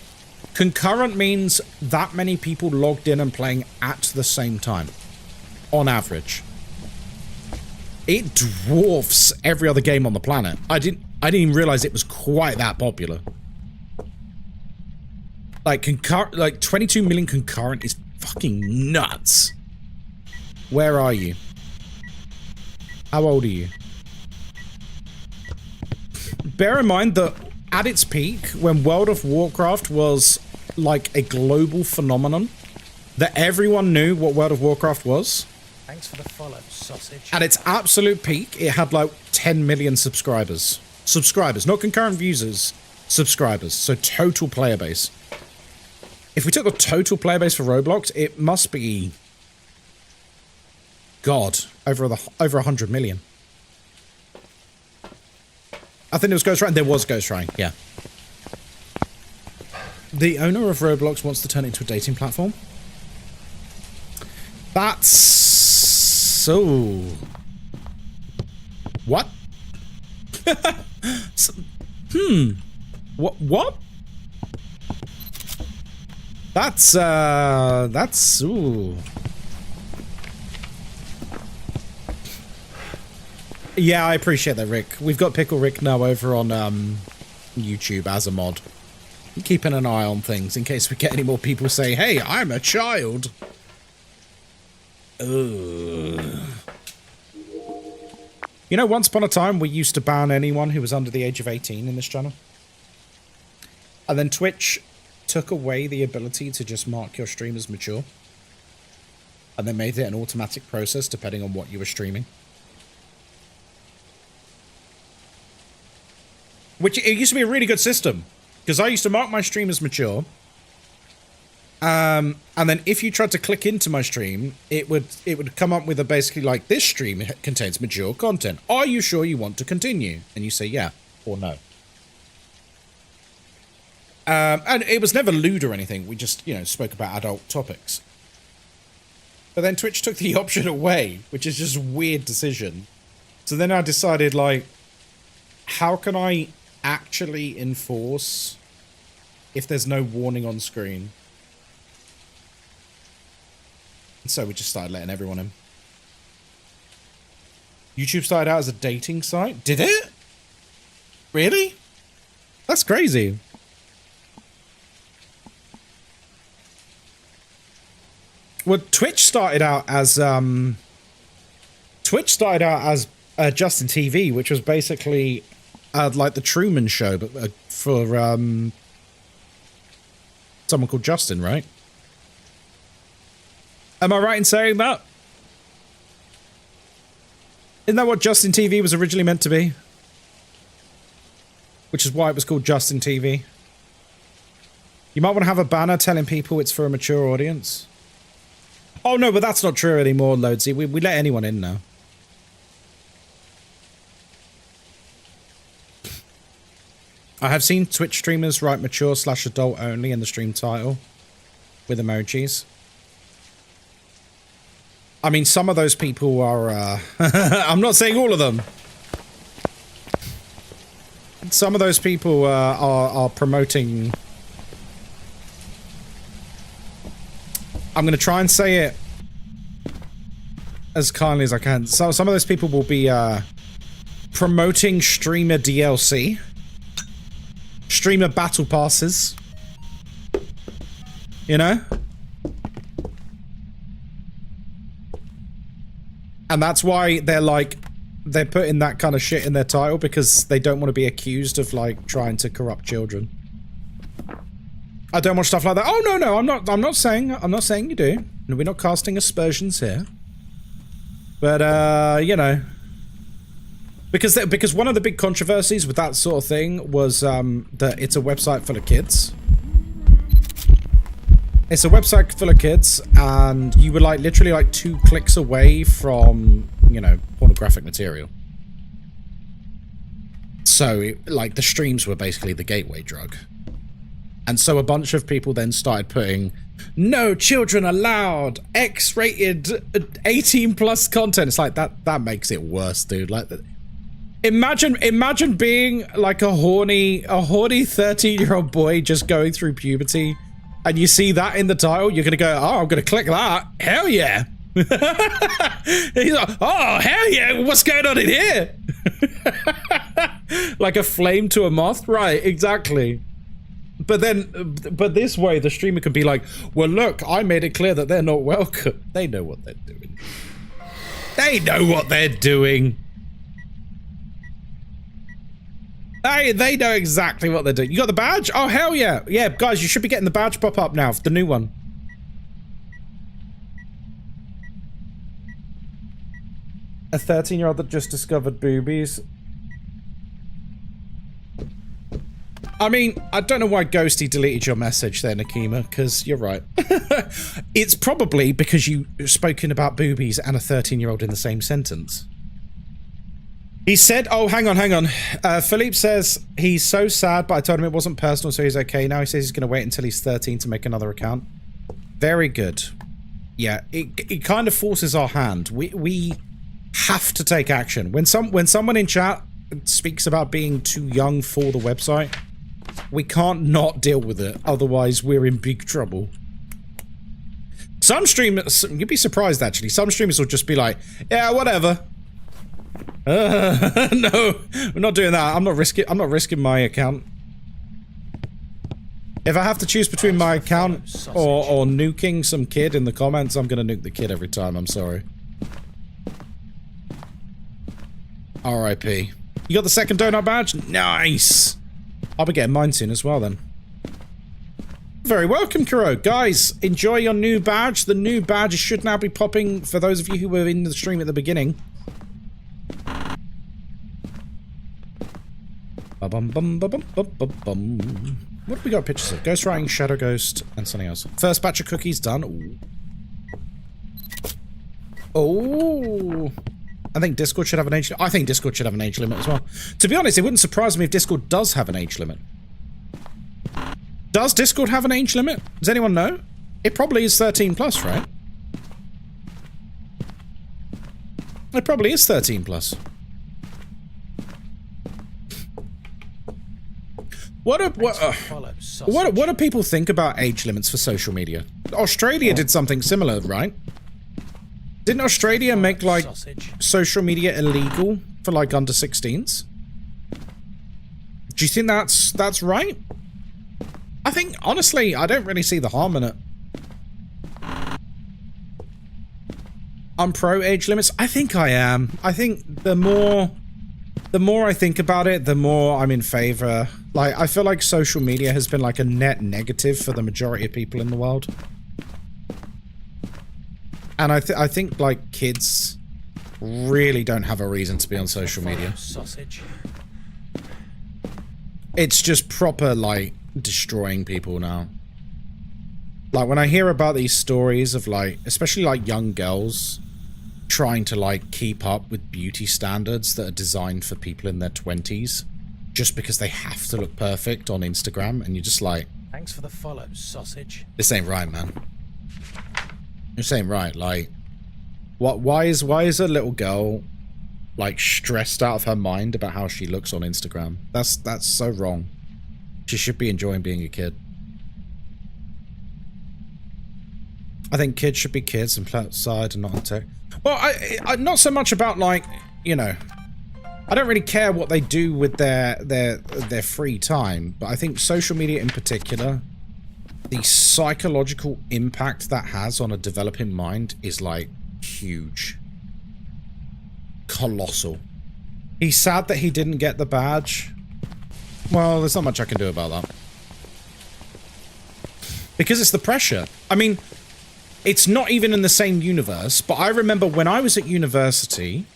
Speaker 1: Concurrent means that many people logged in and playing at the same time, on average. It dwarfs every other game on the planet. I didn't even realize it was quite that popular. Like 22 million concurrent is fucking nuts. Where are you? How old are you? Bear in mind that at its peak, when World of Warcraft was like a global phenomenon, that everyone knew what World of Warcraft was.
Speaker 3: Thanks for the follow, sausage.
Speaker 1: At its absolute peak, it had like 10 million subscribers. Subscribers, not concurrent users. Subscribers, so total player base. If we took the total player base for Roblox, it must be... God, over 100 million. I think it was Ghostkai. There was Ghostkai, yeah. The owner of Roblox wants to turn it into a dating platform. That's... so... What? What? That's, ooh. Yeah, I appreciate that, Rick. We've got Pickle Rick now over on, YouTube as a mod. Keeping an eye on things in case we get any more people say, hey, I'm a child. Ugh. You know, once upon a time, we used to ban anyone who was under the age of 18 in this channel. And then Twitch took away the ability to just mark your stream as mature. And they made it an automatic process depending on what you were streaming. Which, it used to be a really good system. Because I used to mark my stream as mature. And then if you tried to click into my stream, it would come up with a basically like, this stream contains mature content. Are you sure you want to continue? And you say yeah or no. And it was never lewd or anything. We just, you know, spoke about adult topics. But then Twitch took the option away, which is just a weird decision. So then I decided, like, how can I actually enforce if there's no warning on screen? And so we just started letting everyone in. YouTube started out as a dating site. Did it? Really? That's crazy. Well, Twitch started out as Justin TV, which was basically like the Truman Show, but for someone called Justin, right? Am I right in saying that? Isn't that what Justin TV was originally meant to be? Which is why it was called Justin TV. You might want to have a banner telling people it's for a mature audience. Oh no, but that's not true anymore, Loadsy. We let anyone in now. I have seen Twitch streamers write mature/adult only in the stream title with emojis. I mean, some of those people are, I'm not saying all of them. Some of those people are promoting... I'm going to try and say it as kindly as I can. So some of those people will be promoting streamer DLC. Streamer battle passes. You know? And that's why they're putting that kind of shit in their title, because they don't want to be accused of like trying to corrupt children. I don't want stuff like that. Oh no, I'm not saying you do. We're not casting aspersions here. But you know, because one of the big controversies with that sort of thing was that it's a website full of kids. It's a website full of kids, and you were like literally like 2 clicks away from, you know, pornographic material. So like the streams were basically the gateway drug. And so a bunch of people then started putting, no children allowed, X-rated 18+ content. It's like that makes it worse, dude. Like, imagine being like a horny 13-year-old boy just going through puberty, and you see that in the title, you're gonna go, oh, I'm gonna click that. Hell yeah. He's like, oh, hell yeah, what's going on in here? Like a flame to a moth? Right, exactly. But this way, the streamer can be like, well, look, I made it clear that they're not welcome. They know what they're doing. They know what they're doing. They know exactly what they're doing. You got the badge? Oh, hell yeah. Yeah, guys, you should be getting the badge pop up now, the new one. A 13-year-old that just discovered boobies. I mean, I don't know why Ghosty deleted your message there, Nakima, because you're right. It's probably because you've spoken about boobies and a 13-year-old in the same sentence. He said, oh, hang on. Philippe says he's so sad, but I told him it wasn't personal, so he's okay. Now he says he's going to wait until he's 13 to make another account. Very good. Yeah, it kind of forces our hand. We have to take action. When someone in chat speaks about being too young for the website, we can't not deal with it. Otherwise, we're in big trouble. Some streamers, you'd be surprised actually, some streamers will just be like, yeah, whatever. No, we're not doing that. I'm not risking my account. If I have to choose between my account or nuking some kid in the comments, I'm gonna nuke the kid every time. I'm sorry. R.I.P. You got the second donut badge? Nice. I'll be getting mine soon as well then. Very welcome, Kuro. Guys, enjoy your new badge. The new badge should now be popping for those of you who were in the stream at the beginning. What have we got pictures of? Ghostwriting, Shadow Ghost, and something else. First batch of cookies done. Ooh. Oh. I think Discord should have an age limit. I think Discord should have an age limit as well. To be honest, it wouldn't surprise me if Discord does have an age limit. Does Discord have an age limit? Does anyone know? It probably is 13 plus, right? It probably is 13 plus. What do people think about age limits for social media? Australia did something similar, right? Didn't Australia make like social media illegal for like under 16s? Do you think that's right? I think honestly, I don't really see the harm in it. I'm pro age limits. I think I am. I think the more I think about it, the more I'm in favor. Like, I feel like social media has been like a net negative for the majority of people in the world. And I think like kids really don't have a reason to be on social media.
Speaker 3: Sausage.
Speaker 1: It's just proper, like, destroying people now. Like, when I hear about these stories of, like, especially, like, young girls trying to, like, keep up with beauty standards that are designed for people in their 20s just because they have to look perfect on Instagram, and you're just like...
Speaker 3: Thanks for the follow, sausage.
Speaker 1: This ain't right, man. This ain't right, like... Why is a little girl, like, stressed out of her mind about how she looks on Instagram? That's so wrong. She should be enjoying being a kid. I think kids should be kids and play outside and not on tech. Well, I not so much about, like, you know, I don't really care what they do with their free time, but I think social media in particular, the psychological impact that has on a developing mind is, like, huge. Colossal. He's sad that he didn't get the badge. Well, there's not much I can do about that. Because it's the pressure. I mean, it's not even in the same universe, but I remember when I was at university,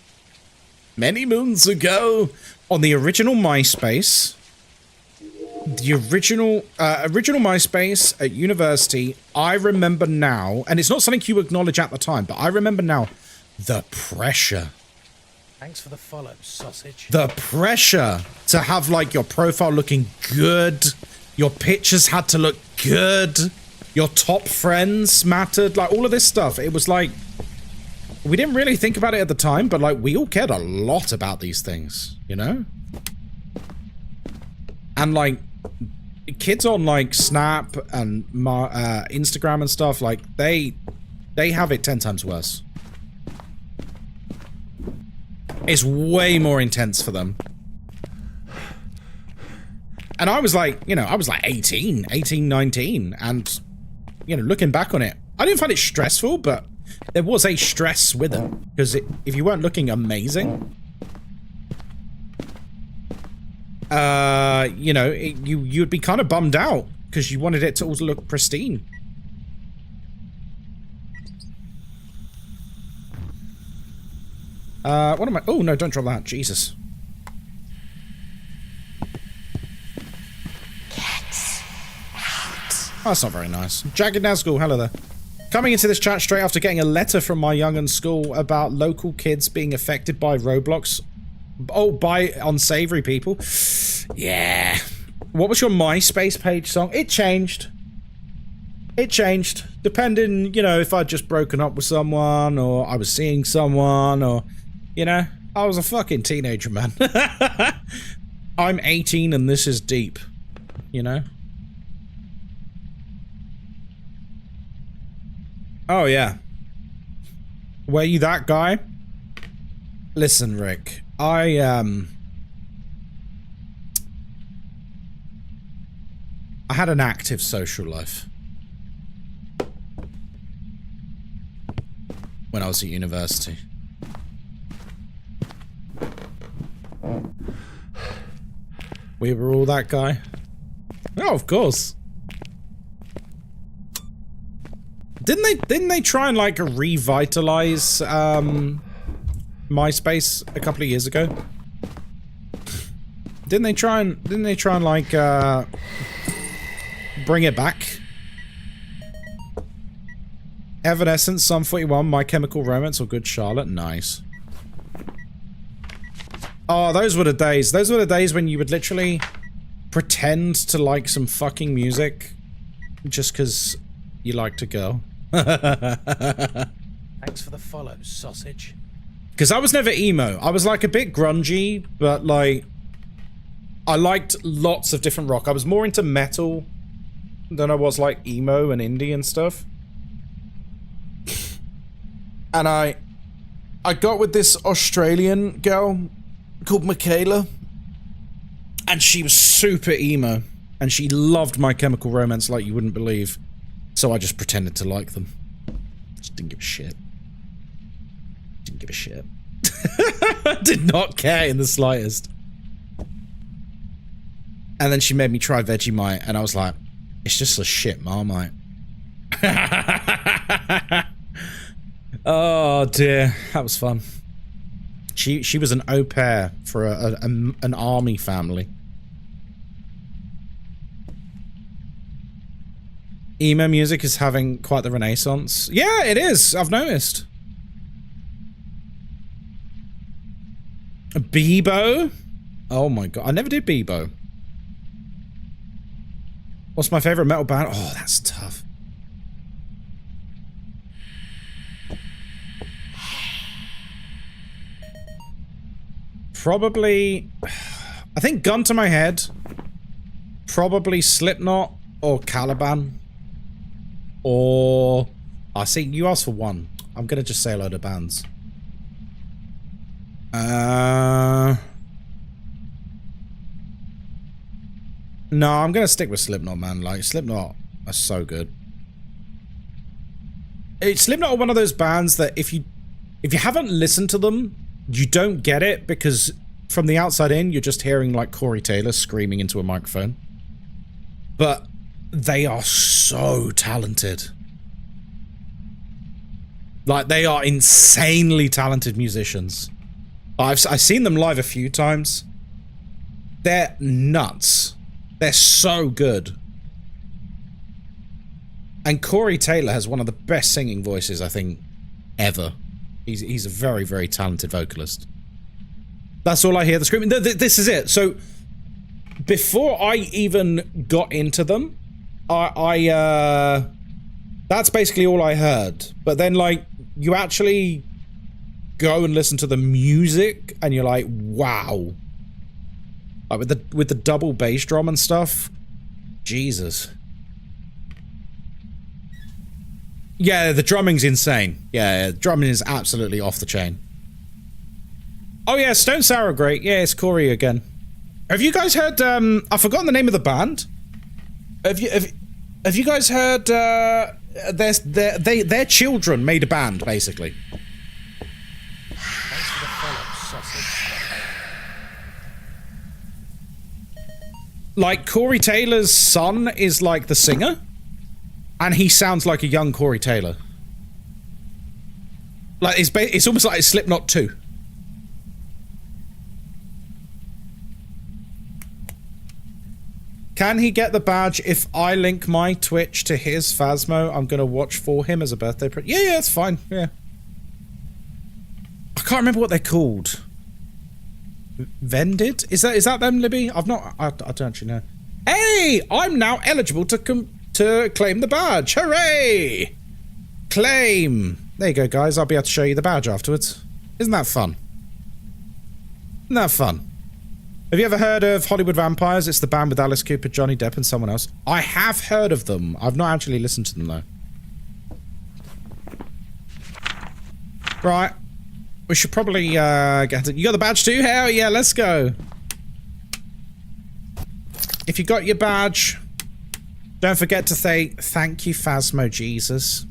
Speaker 1: many moons ago, on the original MySpace, the original MySpace at university, I remember now, and it's not something you acknowledge at the time, but I remember now, the pressure.
Speaker 3: Thanks for the follow, sausage.
Speaker 1: The pressure to have, like, your profile looking good, your pictures had to look good, your top friends mattered, like, all of this stuff. It was like, we didn't really think about it at the time, but, like, we all cared a lot about these things, you know? And, like, kids on, like, Snap and Instagram and stuff, like, they have it 10 times worse. It's way more intense for them. And I was like, you know, I was like 18, 19, and, you know, looking back on it, I didn't find it stressful, but there was a stress with it, because if you weren't looking amazing, you know, you'd be kind of bummed out, because you wanted it to also look pristine. What am I? Oh, no, don't drop that. Jesus.
Speaker 5: Cats out.
Speaker 1: Oh, that's not very nice. Jagged Nazgul, hello there. Coming into this chat straight after getting a letter from my young'un school about local kids being affected by Roblox. Oh, by unsavory people. Yeah. What was your MySpace page song? It changed. It changed. Depending, you know, if I'd just broken up with someone, or I was seeing someone, or... You know, I was a fucking teenager, man. I'm 18 and this is deep. You know? Oh, yeah. Were you that guy? Listen, Rick. I had an active social life. When I was at university. We were all that guy. Oh, of course. Didn't they try and, like, revitalize MySpace a couple of years ago? Didn't they try and like bring it back? Evanescence, Sum 41, My Chemical Romance, or Good Charlotte? Nice. Oh, those were the days. Those were the days when you would literally pretend to like some fucking music just because you liked a girl.
Speaker 3: Thanks for the follow, sausage.
Speaker 1: Because I was never emo. I was like a bit grungy, but like I liked lots of different rock. I was more into metal than I was like emo and indie and stuff. And I got with this Australian girl called Michaela, and she was super emo, and she loved My Chemical Romance like you wouldn't believe. So I just pretended to like them. Just didn't give a shit. Didn't give a shit. Did not care in the slightest. And then she made me try Vegemite, and I was like, it's just a shit Marmite. Oh dear, that was fun. She was an au pair for an army family. Emo music is having quite the renaissance. Yeah, it is. I've noticed. Bebo? Oh my god. I never did Bebo. What's my favorite metal band? Oh, that's tough. Probably... I think gun to my head. Probably Slipknot or Caliban. Or... I see, you asked for one. I'm gonna just say a load of bands. No, I'm gonna stick with Slipknot, man. Like, Slipknot are so good. Slipknot are one of those bands that if you haven't listened to them, you don't get it, because from the outside in, you're just hearing, like, Corey Taylor screaming into a microphone. But they are so talented. Like, they are insanely talented musicians. I've seen them live a few times. They're nuts. They're so good. And Corey Taylor has one of the best singing voices, I think, ever. He's a very, very talented vocalist. That's all I hear, the screaming. This is it. So, before I even got into them, that's basically all I heard. But then, like, you actually go and listen to the music, and you're like, wow. Like, with the double bass drum and stuff, Jesus. Yeah, the drumming's insane. Yeah, drumming is absolutely off the chain. Oh yeah, Stone Sour are great. Yeah, it's Corey again. Have you guys heard, I've forgotten the name of the band. Have you guys heard, their children made a band, basically.
Speaker 3: Thanks for the follow, sausage.
Speaker 1: Like, Corey Taylor's son is, like, the singer. And he sounds like a young Corey Taylor. Like, it's almost like Slipknot 2. Can he get the badge if I link my Twitch to his Phasmo? I'm gonna watch for him as a birthday present. Yeah, it's fine. Yeah. I can't remember what they're called. Vended? Is that them, Libby? I don't actually know. Hey! I'm now eligible to claim the badge. Hooray! Claim. There you go, guys. I'll be able to show you the badge afterwards. Isn't that fun? Isn't that fun? Have you ever heard of Hollywood Vampires? It's the band with Alice Cooper, Johnny Depp, and someone else. I have heard of them. I've not actually listened to them, though. Right. We should probably get it. You got the badge too? Hell yeah, let's go. If you got your badge, don't forget to say thank you, Phasmo Jesus.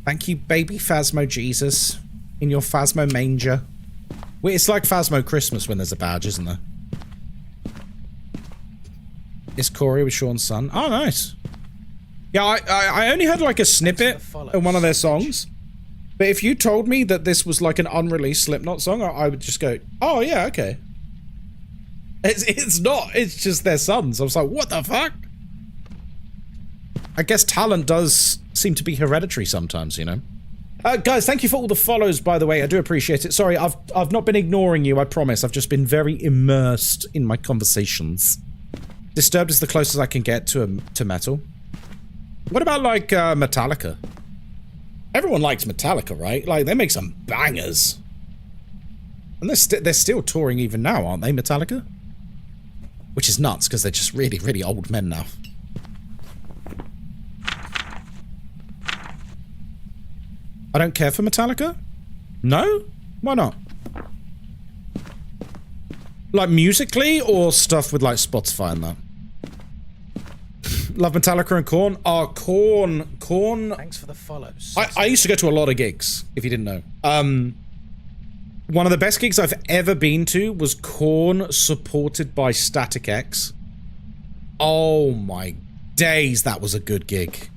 Speaker 1: Thank you, baby Phasmo Jesus, in your Phasmo manger. Wait, it's like Phasmo Christmas when there's a badge, isn't there? It's Corey with Sean's son. Oh, nice. Yeah, I only heard like a snippet in one of their songs. But if you told me that this was like an unreleased Slipknot song, I would just go, oh yeah, okay. It's not, it's just their sons. I was like, what the fuck? I guess talent does seem to be hereditary sometimes, you know? Guys, thank you for all the follows, by the way. I do appreciate it. Sorry, I've not been ignoring you, I promise. I've just been very immersed in my conversations. Disturbed is the closest I can get to metal. What about, like, Metallica? Everyone likes Metallica, right? Like, they make some bangers. And they're still touring even now, aren't they, Metallica? Which is nuts, because they're just really, really old men now. I don't care for Metallica? No? Why not? Like, musically, or stuff with, like, Spotify and that? Love Metallica and Korn? Oh, Korn.
Speaker 3: Thanks for the follows.
Speaker 1: I used to go to a lot of gigs, if you didn't know. One of the best gigs I've ever been to was Korn supported by Static X. Oh my days, that was a good gig.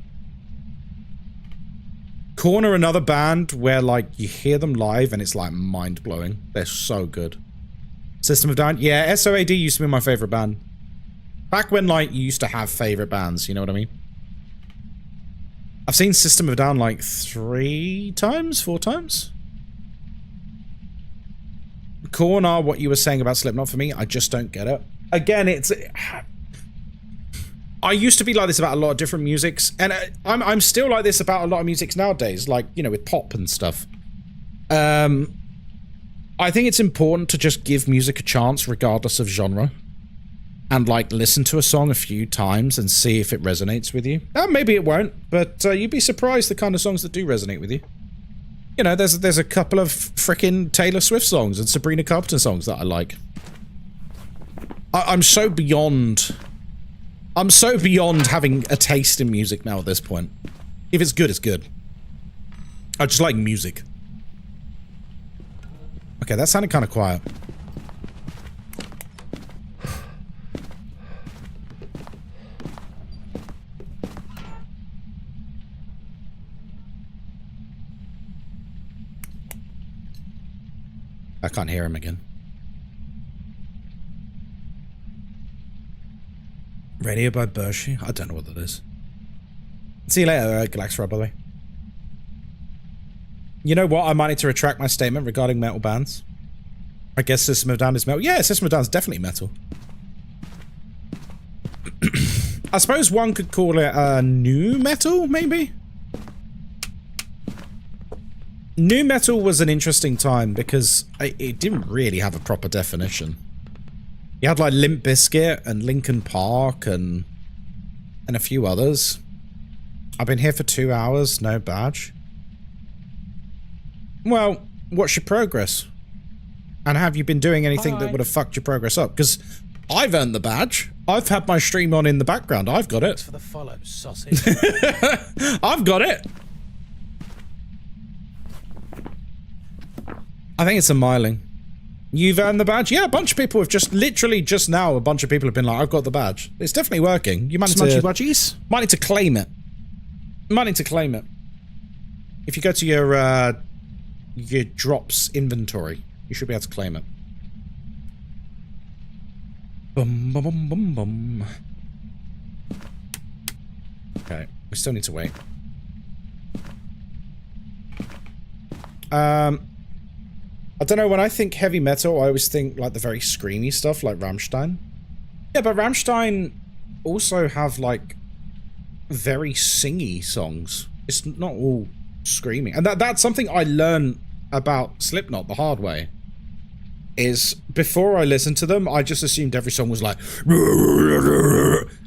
Speaker 1: Korn are another band where, like, you hear them live and it's, like, mind-blowing. They're so good. System of a Down? Yeah, SOAD used to be my favorite band. Back when, like, you used to have favorite bands, you know what I mean? I've seen System of a Down, like, 3 times? 4 times? Korn are what you were saying about Slipknot for me. I just don't get it. Again, it's... I used to be like this about a lot of different musics, and I'm still like this about a lot of musics nowadays, like, you know, with pop and stuff. I think it's important to just give music a chance regardless of genre, and, like, listen to a song a few times and see if it resonates with you. Maybe it won't, but you'd be surprised the kind of songs that do resonate with you. You know, there's a couple of frickin' Taylor Swift songs and Sabrina Carpenter songs that I like. I'm so beyond having a taste in music now at this point. If it's good, it's good. I just like music. Okay, that sounded kind of quiet. I can't hear him again. Radio by Bershi? I don't know what that is. See you later, Galaxra, by the way. You know what? I might need to retract my statement regarding metal bands. I guess System of a Down is metal. Yeah, System of a Down is definitely metal. I suppose one could call it new metal, maybe? New metal was an interesting time because it didn't really have a proper definition. You had, like, Limp Bizkit and Linkin Park and a few others. I've been here for 2 hours, no badge. Well, what's your progress? And have you been doing anything that would have fucked your progress up? Because I've earned the badge. I've had my stream on in the background. I've got it.
Speaker 3: Thanks for the follow, sausage.
Speaker 1: I've got it. I think it's a miling. You've earned the badge? Yeah, a bunch of people have just, literally just now, a bunch of people have been like, I've got the badge. It's definitely working. You might need to... Might need to claim it. Might need to claim it. If you go to your drops inventory, you should be able to claim it. Bum, bum, bum, bum, bum. Okay, we still need to wait. I don't know, when I think heavy metal, I always think, like, the very screamy stuff, like Rammstein. Yeah, but Rammstein also have, like, very singy songs. It's not all screaming. And that's something I learned about Slipknot the hard way. Is, before I listened to them, I just assumed every song was like...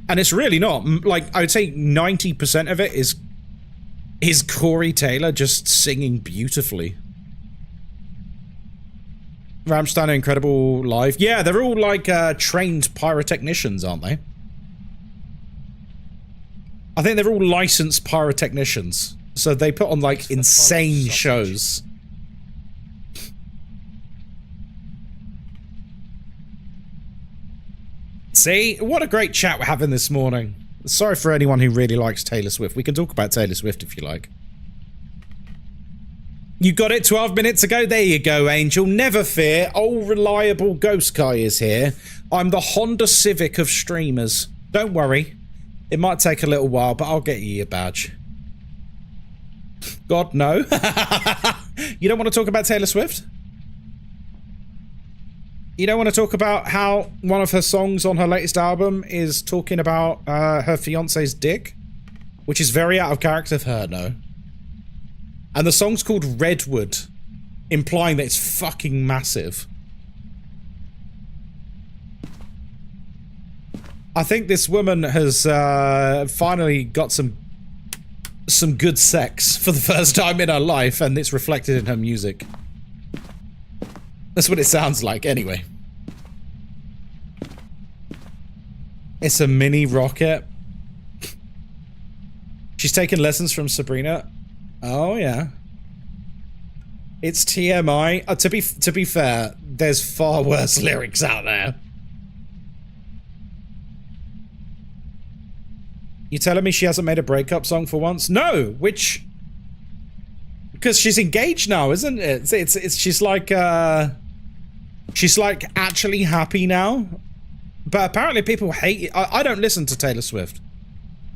Speaker 1: And it's really not. Like, I would say 90% of it is Corey Taylor just singing beautifully. Rammstein are incredible live. Yeah, they're all like trained pyrotechnicians, aren't they? I think they're all licensed pyrotechnicians. So they put on like insane shows. See? What a great chat we're having this morning. Sorry for anyone who really likes Taylor Swift. We can talk about Taylor Swift if you like. You got it 12 minutes ago? There you go, Angel. Never fear. Old reliable Ghostkai is here. I'm the Honda Civic of streamers. Don't worry. It might take a little while, but I'll get you your badge. God, no. You don't want to talk about Taylor Swift? You don't want to talk about how one of her songs on her latest album is talking about her fiance's dick? Which is very out of character for her, no. And the song's called Redwood, implying that it's fucking massive. I think this woman has finally got some good sex for the first time in her life, and it's reflected in her music. That's what it sounds like, anyway. It's a mini rocket. She's taken lessons from Sabrina. Oh, yeah. It's TMI. To be fair, there's far worse lyrics out there. You telling me she hasn't made a breakup song for once? No! Which Because she's engaged now, isn't it? She's like actually happy now. But apparently people hate it. I don't listen to Taylor Swift.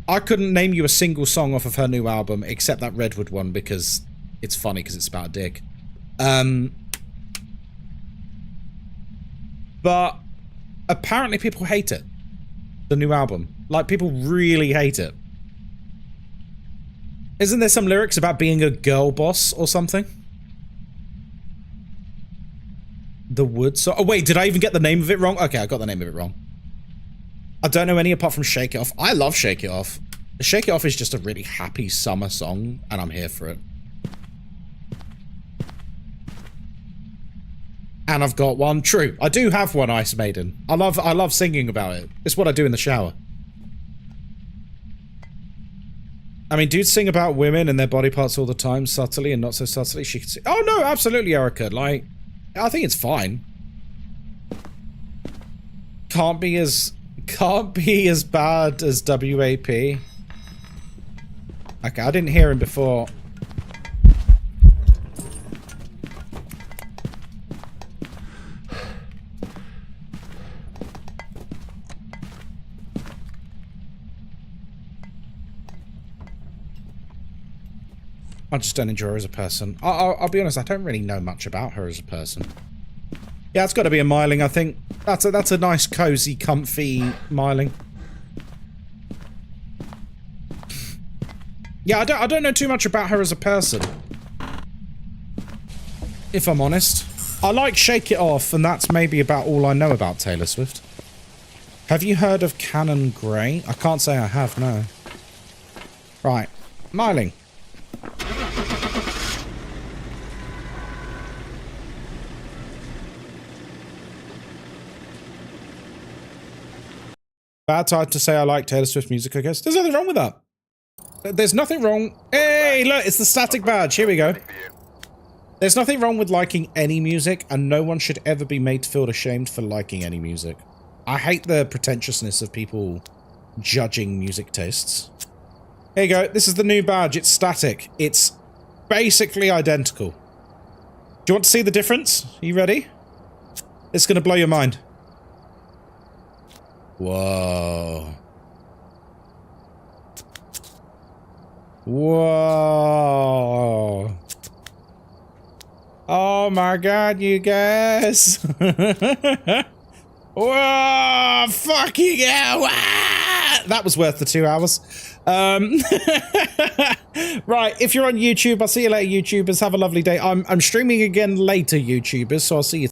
Speaker 1: I couldn't name you a single song off of her new album except that Redwood one because it's funny because it's about a dick. But apparently people hate it. The new album. Like, people really hate it. Isn't there some lyrics about being a girl boss or something? The Woods. Oh, wait, did I even get the name of it wrong? Okay, I got the name of it wrong. I don't know any apart from Shake It Off. I love Shake It Off. Shake It Off is just a really happy summer song, and I'm here for it. And I've got one. True, I do have one, Ice Maiden. I love singing about it. It's what I do in the shower. I mean, dudes sing about women and their body parts all the time, subtly and not so subtly. She could say, oh no, absolutely, Erica. Like, I think it's fine. Can't be as bad as WAP. Okay, I didn't hear him before. I just don't enjoy her as a person. I'll be honest, I don't really know much about her as a person. Yeah, it's got to be a Myling, I think. That's a nice, cozy, comfy Myling. Yeah, I don't know too much about her as a person. If I'm honest. I like Shake It Off, and that's maybe about all I know about Taylor Swift. Have you heard of Canon Grey? I can't say I have, no. Right. Myling. Bad time to say I like Taylor Swift music, I guess. There's nothing wrong with that. There's nothing wrong. Hey, look, it's the static badge. Here we go. There's nothing wrong with liking any music, and no one should ever be made to feel ashamed for liking any music. I hate the pretentiousness of people judging music tastes. Here you go. This is the new badge. It's static. It's basically identical. Do you want to see the difference? Are you ready? It's going to blow your mind. Whoa. Whoa. Oh my god, you guys. Whoa, fucking hell. That was worth the 2 hours. Right, if you're on YouTube, I'll see you later, YouTubers. Have a lovely day. I'm streaming again later, YouTubers, so I'll see you